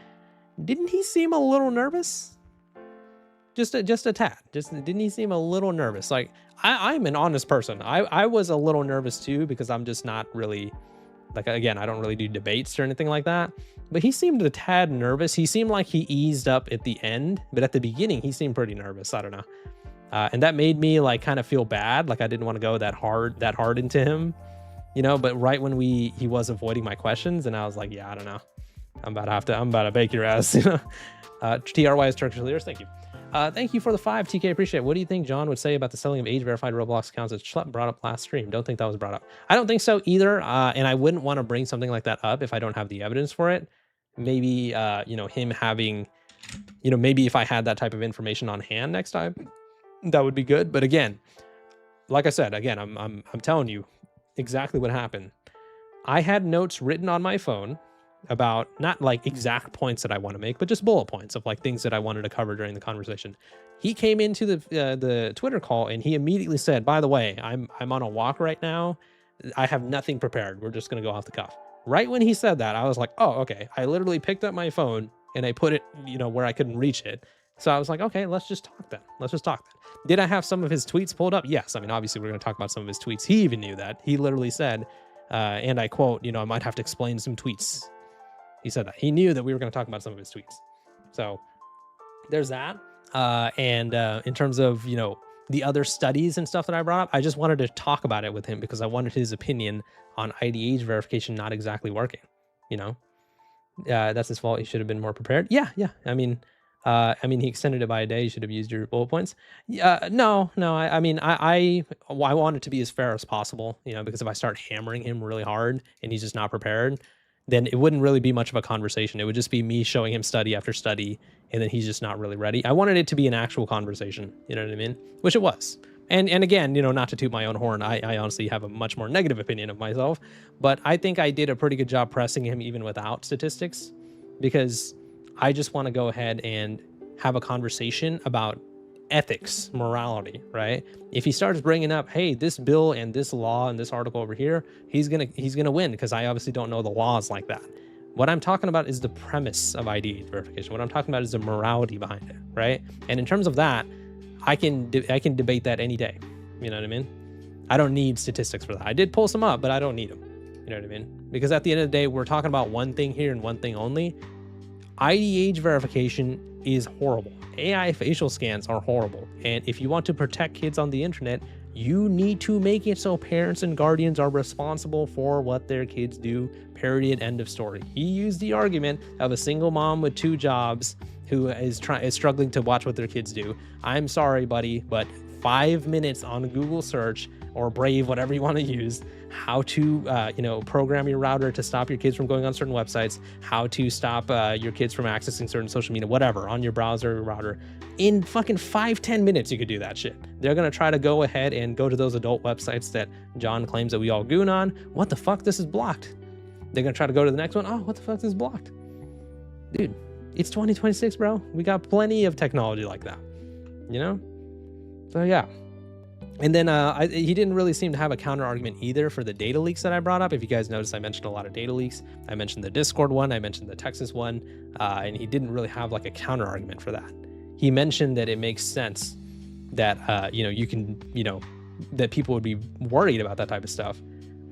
Didn't he seem a little nervous? Just a tad. Didn't he seem a little nervous? Like, I'm an honest person. I was a little nervous too, because I'm just not really, like, again, I don't really do debates or anything like that. But he seemed a tad nervous. He seemed like he eased up at the end, but at the beginning, he seemed pretty nervous. I don't know. And that made me like kind of feel bad. Like I didn't want to go that hard into him, you know, but right when he was avoiding my questions, and I was like, yeah, I don't know. I'm about to bake your ass, you know. TRY is Turkish Leaders. Thank you. Thank you for the 5, TK. Appreciate it. What do you think John would say about the selling of age-verified Roblox accounts that Schlepp brought up last stream? Don't think that was brought up. I don't think so either. And I wouldn't want to bring something like that up if I don't have the evidence for it. Maybe, you know, him having, you know, maybe if I had that type of information on hand next time, that would be good. But again, like I said, again, I'm telling you exactly what happened. I had notes written on my phone about not like exact points that I want to make, but just bullet points of like things that I wanted to cover during the conversation. He came into the Twitter call and he immediately said, by the way, I'm on a walk right now. I have nothing prepared. We're just going to go off the cuff. Right when he said that, I was like, oh, okay. I literally picked up my phone and I put it, you know, where I couldn't reach it. So I was like, okay, let's just talk then. Did I have some of his tweets pulled up? Yes. I mean, obviously we're going to talk about some of his tweets. He even knew that. He literally said, and I quote, you know, I might have to explain some tweets. He said that. He knew that we were going to talk about some of his tweets. So there's that. And in terms of, you know, the other studies and stuff that I brought up, I just wanted to talk about it with him because I wanted his opinion on IDH verification not exactly working, you know. That's his fault. He should have been more prepared. Yeah. I mean, he extended it by a day. You should have used your bullet points. No. I want it to be as fair as possible, you know, because if I start hammering him really hard and he's just not prepared, then it wouldn't really be much of a conversation. It would just be me showing him study after study, and then he's just not really ready. I wanted it to be an actual conversation, you know what I mean? Which it was. And again, you know, not to toot my own horn, I honestly have a much more negative opinion of myself, but I think I did a pretty good job pressing him even without statistics, because I just want to go ahead and have a conversation about ethics, morality, right? If he starts bringing up, hey, this bill and this law and this article over here, he's gonna win, because I obviously don't know the laws like that. What I'm talking about is the premise of ID verification. What I'm talking about is the morality behind it, right? And in terms of that, I can debate that any day. You know what I mean? I don't need statistics for that. I did pull some up, but I don't need them. You know what I mean? Because at the end of the day, we're talking about one thing here and one thing only. IDH verification is horrible. AI facial scans are horrible. And if you want to protect kids on the internet, you need to make it so parents and guardians are responsible for what their kids do, period, end of story. He used the argument of a single mom with 2 jobs who is struggling to watch what their kids do. I'm sorry, buddy, but 5 minutes on Google search or Brave, whatever you want to use, how to, program your router to stop your kids from going on certain websites, how to stop your kids from accessing certain social media, whatever, on your browser or router. In fucking 5-10 minutes, you could do that shit. They're going to try to go ahead and go to those adult websites that Jon claims that we all goon on. What the fuck? This is blocked. They're going to try to go to the next one. Oh, what the fuck? This is blocked. Dude, it's 2026, bro. We got plenty of technology like that, So yeah. And then he didn't really seem to have a counter argument either for the data leaks that I brought up. If you guys noticed, I mentioned a lot of data leaks. I mentioned the Discord one. I mentioned the Texas one. And he didn't really have like a counter argument for that. He mentioned that it makes sense that, that people would be worried about that type of stuff.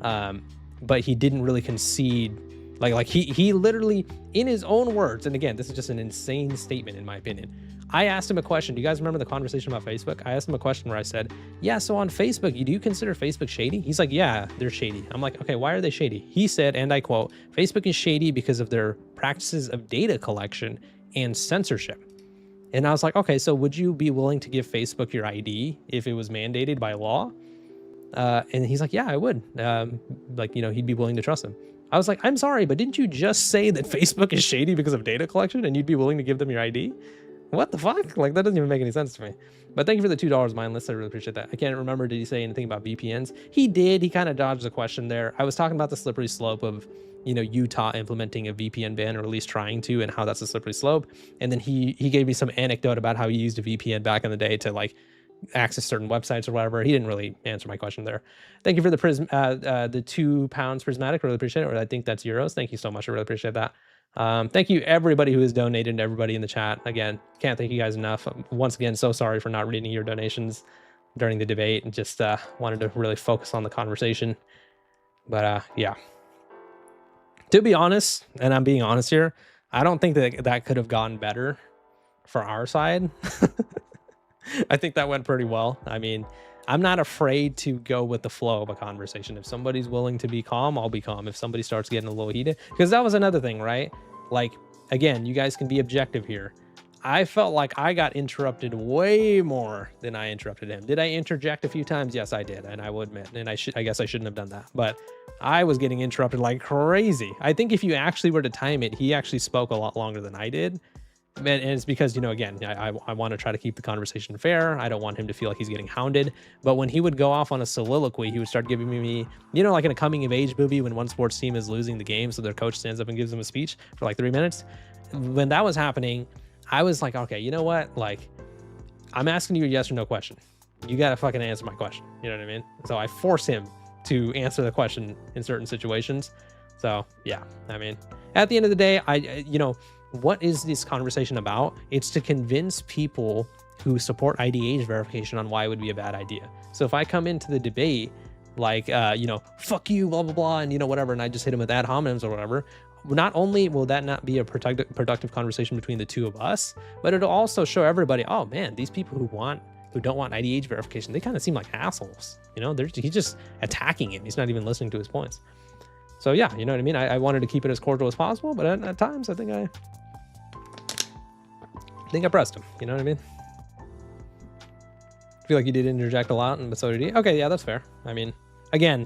But he didn't really concede. Like he literally, in his own words, and again, this is just an insane statement in my opinion. I asked him a question. Do you guys remember the conversation about Facebook? I asked him a question where I said, yeah, so on Facebook, do you consider Facebook shady? He's like, yeah, they're shady. I'm like, okay, why are they shady? He said, and I quote, Facebook is shady because of their practices of data collection and censorship. And I was like, okay, so would you be willing to give Facebook your ID if it was mandated by law? And he's like, yeah, I would. He'd be willing to trust them. I was like, I'm sorry, but didn't you just say that Facebook is shady because of data collection and you'd be willing to give them your ID? What the fuck? Like, that doesn't even make any sense to me. But thank you for the $2 mindless. I really appreciate that. I can't remember, did he say anything about VPNs? He did. He kind of dodged the question there. I was talking about the slippery slope of, Utah implementing a VPN ban, or at least trying to, and how that's a slippery slope. And then he gave me some anecdote about how he used a VPN back in the day to like access certain websites or whatever. He didn't really answer my question there. Thank you for the the £2 prismatic. Really appreciate it. Or I think that's euros. Thank you so much. I really appreciate that. Thank you everybody who has donated, and everybody in the chat. Again, can't thank you guys enough. Once again, so sorry for not reading your donations during the debate, and just wanted to really focus on the conversation. But yeah, to be honest, and I'm being honest here, I don't think that could have gone better for our side. I think that went pretty well. I mean, I'm not afraid to go with the flow of a conversation. If somebody's willing to be calm, I'll be calm. If somebody starts getting a little heated, because that was another thing, right? Like, again, you guys can be objective here. I felt like I got interrupted way more than I interrupted him. Did I interject a few times? Yes, I did. And I will admit, and I guess I shouldn't have done that, but I was getting interrupted like crazy. I think if you actually were to time it, he actually spoke a lot longer than I did. And it's because, again, I want to try to keep the conversation fair. I don't want him to feel like he's getting hounded. But when he would go off on a soliloquy, he would start giving me, like in a coming of age movie when one sports team is losing the game, so their coach stands up and gives them a speech for like 3 minutes. When that was happening, I was like, okay, you know what? Like, I'm asking you a yes or no question. You got to fucking answer my question. You know what I mean? So I force him to answer the question in certain situations. So yeah, I mean, at the end of the day, what is this conversation about? It's to convince people who support IDH verification on why it would be a bad idea. So if I come into the debate like, fuck you, blah, blah, blah, and whatever, and I just hit him with ad hominems or whatever, not only will that not be a productive conversation between the two of us, but it'll also show everybody, oh man, these people who don't want IDH verification, they kind of seem like assholes. He's just attacking him. He's not even listening to his points. So yeah, you know what I mean? I wanted to keep it as cordial as possible, but at times I think I pressed him. You know what I mean? I feel like you did interject a lot, but so did he. Okay, yeah, that's fair. I mean, again,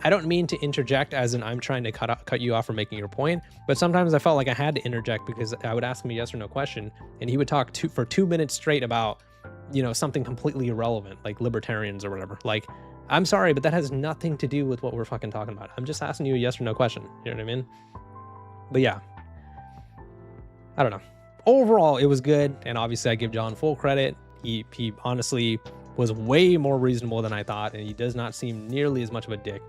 I don't mean to interject as in I'm trying to cut you off from making your point, but sometimes I felt like I had to interject because I would ask him a yes or no question, and he would talk for 2 minutes straight about, something completely irrelevant, like libertarians or whatever. Like, I'm sorry, but that has nothing to do with what we're fucking talking about. I'm just asking you a yes or no question. You know what I mean? But yeah, I don't know. Overall, it was good, and obviously I give Jon full credit. He honestly was way more reasonable than I thought, and he does not seem nearly as much of a dick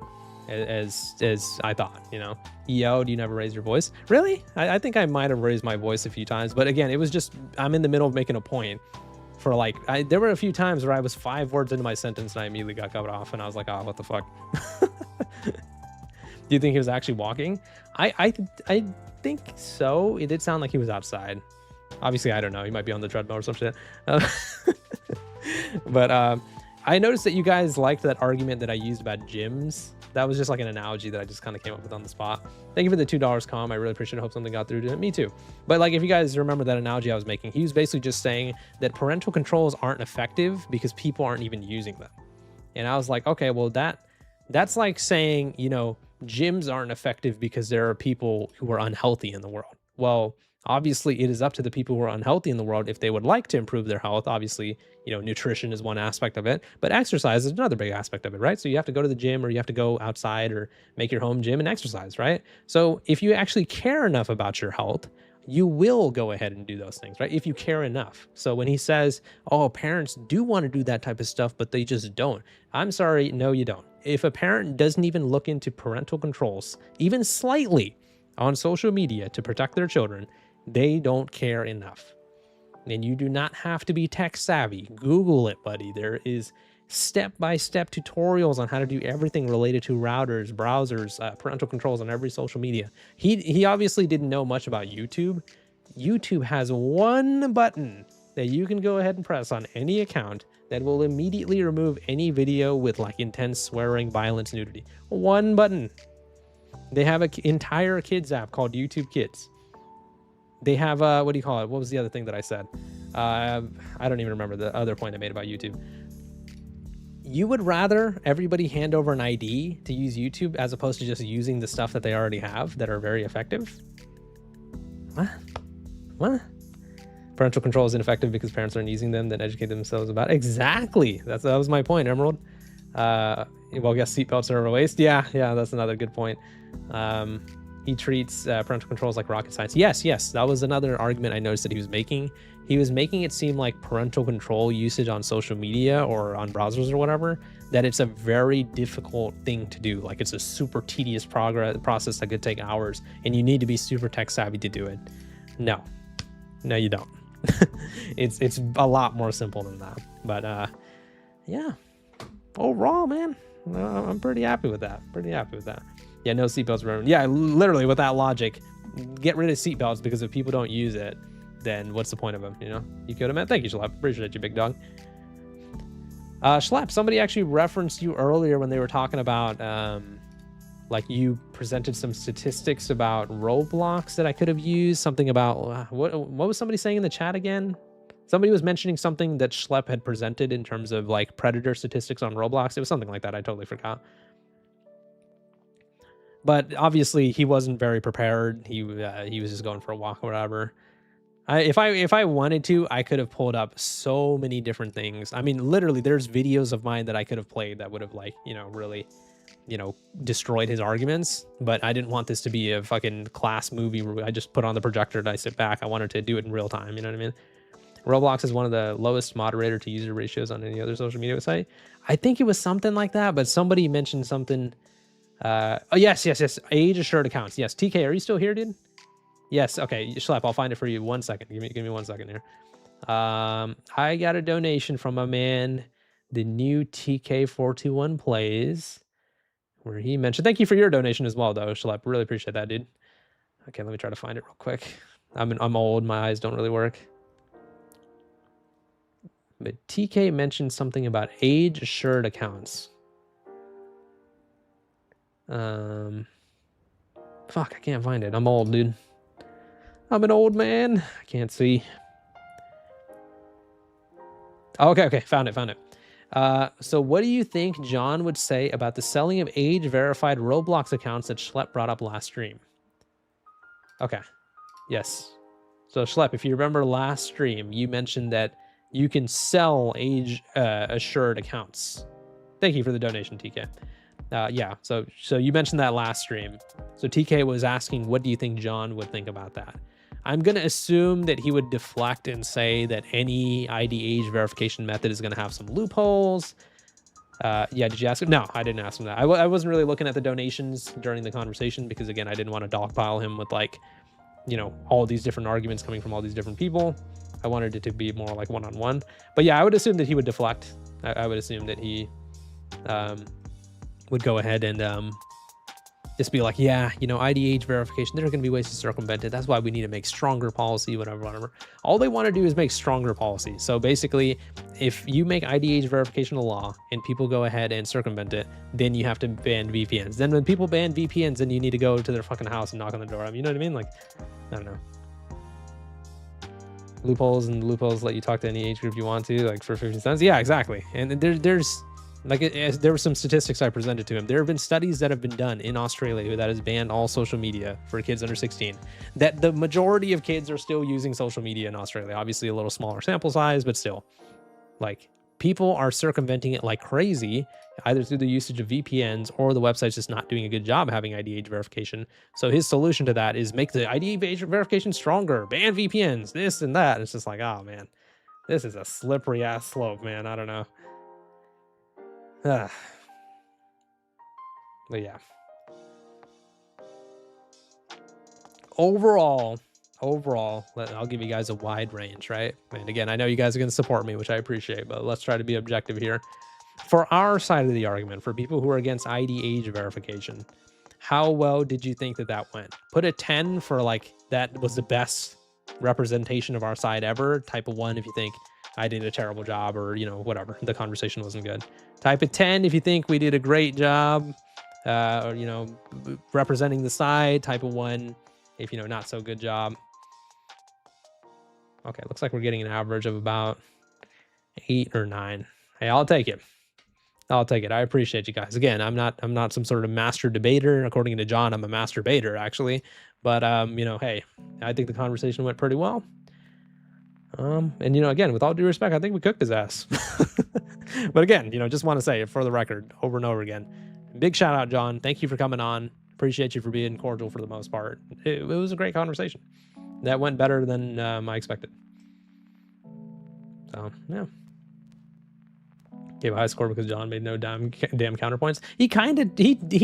as I thought. Yo, do you never raise your voice? Really? I think I might have raised my voice a few times, but again, it was just, I'm in the middle of making a point for there were a few times where I was 5 words into my sentence and I immediately got cut off, and I was like, oh, what the fuck? Do you think he was actually walking? I think so. It did sound like he was outside. Obviously, I don't know. He might be on the treadmill or some shit. But I noticed that you guys liked that argument that I used about gyms. That was just like an analogy that I just kind of came up with on the spot. Thank you for the $2 com. I really appreciate it. Hope something got through to it. Me too. But if you guys remember that analogy I was making, he was basically just saying that parental controls aren't effective because people aren't even using them. And I was like, okay, well, that's like saying, you know, gyms aren't effective because there are people who are unhealthy in the world. Well, obviously it is up to the people who are unhealthy in the world if they would like to improve their health. Obviously, you know, nutrition is one aspect of it, but exercise is another big aspect of it, right? So you have to go to the gym, or you have to go outside or make your home gym and exercise, right? So if you actually care enough about your health, you will go ahead and do those things, right? If you care enough. So when he says, oh, parents do want to do that type of stuff, but they just don't. I'm sorry, no, you don't. If a parent doesn't even look into parental controls, even slightly, on social media to protect their children, they don't care enough. And you do not have to be tech savvy. Google it, buddy. There is step-by-step tutorials on how to do everything related to routers, browsers, parental controls on every social media. He obviously didn't know much about YouTube. YouTube has one button that you can go ahead and press on any account that will immediately remove any video with like intense swearing, violence, nudity. One button. They have an entire kids app called YouTube Kids. They have what do you call it? What was the other thing that I said? I don't even remember the other point I made about YouTube. You would rather everybody hand over an ID to use YouTube as opposed to just using the stuff that they already have that are very effective? What? Parental control is ineffective because parents aren't using them, then educate themselves about it. Exactly. That was my point, Emerald. Well, I guess seatbelts are a waste. Yeah, that's another good point. He treats parental controls like rocket science. Yes, that was another argument I noticed that he was making. He was making it seem like parental control usage on social media or on browsers or whatever, that it's a very difficult thing to do. Like it's a super tedious process that could take hours, and you need to be super tech savvy to do it. No, you don't. It's a lot more simple than that. But yeah, overall, man, I'm pretty happy with that. Yeah, no seatbelts. Yeah, literally with that logic, get rid of seatbelts, because if people don't use it, then what's the point of them? You know, you could have meant. Thank you, Schlap. Appreciate you, big dog. Schlap, somebody actually referenced you earlier when they were talking about like you presented some statistics about Roblox that I could have used. Something about what was somebody saying in the chat again? Somebody was mentioning something that Schlep had presented in terms of like predator statistics on Roblox. It was something like that. I totally forgot. But obviously he wasn't very prepared. He was just going for a walk or whatever. If I wanted to, I could have pulled up so many different things. I mean, literally, there's videos of mine that I could have played that would have, like, you know, really, you know, destroyed his arguments. But I didn't want this to be a fucking class movie where I just put on the projector and I sit back. I wanted to do it in real time. You know what I mean? Roblox is one of the lowest moderator to user ratios on any other social media site. I think it was something like that, but somebody mentioned something. Oh, yes. Age assured accounts. Yes. TK, are you still here, dude? Yes. Okay. Schlep, I'll find it for you. 1 second. Give me 1 second here. I got a donation from a man, the new TK421 plays, where he mentioned, thank you for your donation as well, though, Schlep. Really appreciate that, dude. Okay, let me try to find it real quick. I'm old. My eyes don't really work. But TK mentioned something about age assured accounts. Fuck, I can't find it. I'm old, dude. I'm an old man. I can't see. Okay, found it. So what do you think John would say about the selling of age-verified Roblox accounts that Schlep brought up last stream? Okay, yes. So Schlep, if you remember last stream, you mentioned that you can sell age-assured accounts. Thank you for the donation, TK. Yeah, so you mentioned that last stream. So TK was asking, what do you think John would think about that? I'm going to assume that he would deflect and say that any ID age verification method is going to have some loopholes. Yeah, did you ask him? No, I didn't ask him that. I wasn't really looking at the donations during the conversation because, again, I didn't want to dogpile him with, like, you know, all these different arguments coming from all these different people. I wanted it to be more like one-on-one. But yeah, I would assume that he would deflect. I would assume that he would go ahead and just be like, yeah, you know, ID age verification, there are going to be ways to circumvent it. That's why we need to make stronger policy, whatever. All they want to do is make stronger policy. So basically, if you make ID age verification a law and people go ahead and circumvent it, then you have to ban VPNs. Then when people ban VPNs, then you need to go to their fucking house and knock on the door. I mean, you know what I mean? Like, I don't know. Loopholes let you talk to any age group you want to, like for 50 cents. Yeah, exactly. And there's Like there were some statistics I presented to him. There have been studies that have been done in Australia that has banned all social media for kids under 16. That the majority of kids are still using social media in Australia. Obviously a little smaller sample size, but still. Like people are circumventing it like crazy, either through the usage of VPNs or the website's just not doing a good job having ID age verification. So his solution to that is make the ID age verification stronger, ban VPNs, this and that. And it's just like, oh man, this is a slippery ass slope, man. I don't know. But yeah. Overall, I'll give you guys a wide range, right? And again, I know you guys are going to support me, which I appreciate, but let's try to be objective here. For our side of the argument, for people who are against ID age verification, how well did you think that went? Put a 10 for like that was the best representation of our side ever. Type of 1 if you think I did a terrible job, or whatever, the conversation wasn't good. Type of 10 if you think we did a great job, or representing the side. Type of 1 if not so good job. Okay, looks like we're getting an average of about 8 or 9. Hey, I'll take it. I appreciate you guys. Again, I'm not some sort of master debater. According to John, I'm a master baiter actually. But hey, I think the conversation went pretty well. And again, with all due respect, I think we cooked his ass. But again, just want to say it for the record over and over again. Big shout out, John. Thank you for coming on. Appreciate you for being cordial for the most part. It was a great conversation. That went better than I expected. So yeah. Gave a high score because John made no damn counterpoints. He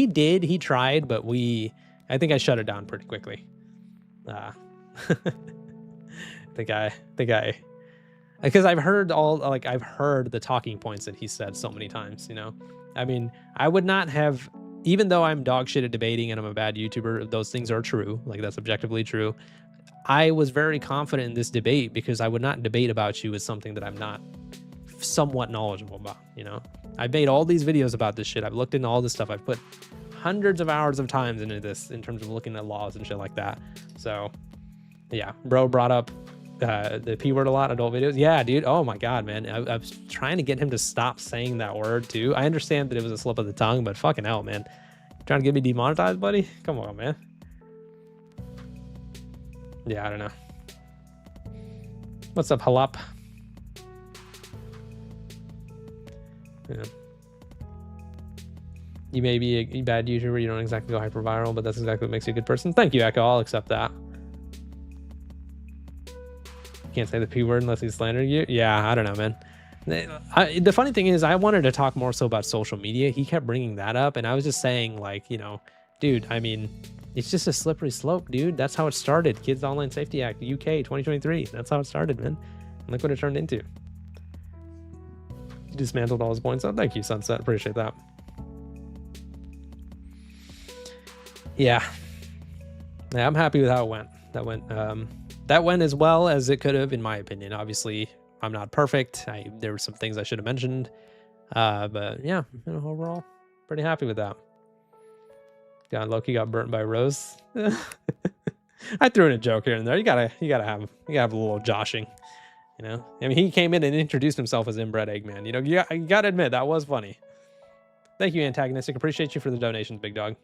did. He tried, but I think I shut it down pretty quickly. I think because I've heard the talking points that he said so many times, I mean, I would not have, even though I'm dog shit at debating and I'm a bad YouTuber, those things are true. Like that's objectively true. I was very confident in this debate because I would not debate about you with something that I'm not somewhat knowledgeable about. I made all these videos about this shit. I've looked into all this stuff. I've put hundreds of hours of times into this in terms of looking at laws and shit like that. So yeah, bro brought up the P word a lot, adult videos. Yeah, dude. Oh my God, man. I was trying to get him to stop saying that word too. I understand that it was a slip of the tongue, but fucking hell, man. Trying to get me demonetized, buddy? Come on, man. Yeah, I don't know. What's up, Halap? Yeah. You may be a bad YouTuber. You don't exactly go hyper viral, but that's exactly what makes you a good person. Thank you, Echo. I'll accept that. Can't say the P word unless he's slandering you. Yeah, I don't know, man. The funny thing is, I wanted to talk more so about social media. He kept bringing that up, and I was just saying, like, dude, I mean, it's just a slippery slope, dude. That's how it started. Kids Online Safety Act, UK, 2023. That's how it started, man. And look what it turned into. Dismantled all his points. Oh, thank you, Sunset. Appreciate that. Yeah, I'm happy with how it went. That went as well as it could have, in my opinion. Obviously, I'm not perfect. There were some things I should have mentioned, but yeah, overall, pretty happy with that. God, Loki got burnt by Rose. I threw in a joke here and there. You gotta have a little joshing, I mean, he came in and introduced himself as Inbred Eggman. You gotta admit that was funny. Thank you, Antagonistic. Appreciate you for the donations, big dog.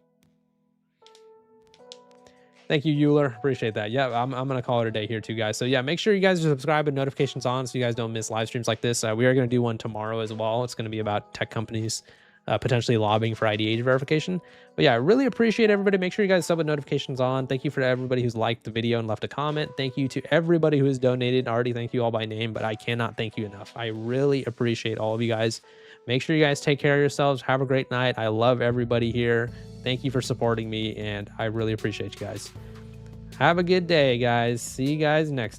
Thank you, Euler. Appreciate that. Yeah, I'm going to call it a day here too, guys. So yeah, make sure you guys are subscribed and notifications on so you guys don't miss live streams like this. We are going to do one tomorrow as well. It's going to be about tech companies potentially lobbying for ID age verification. But yeah, I really appreciate everybody. Make sure you guys sub with notifications on. Thank you for everybody who's liked the video and left a comment. Thank you to everybody who has donated. I already thank you all by name, but I cannot thank you enough. I really appreciate all of you guys. Make sure you guys take care of yourselves. Have a great night. I love everybody here. Thank you for supporting me, and I really appreciate you guys. Have a good day, guys. See you guys next time.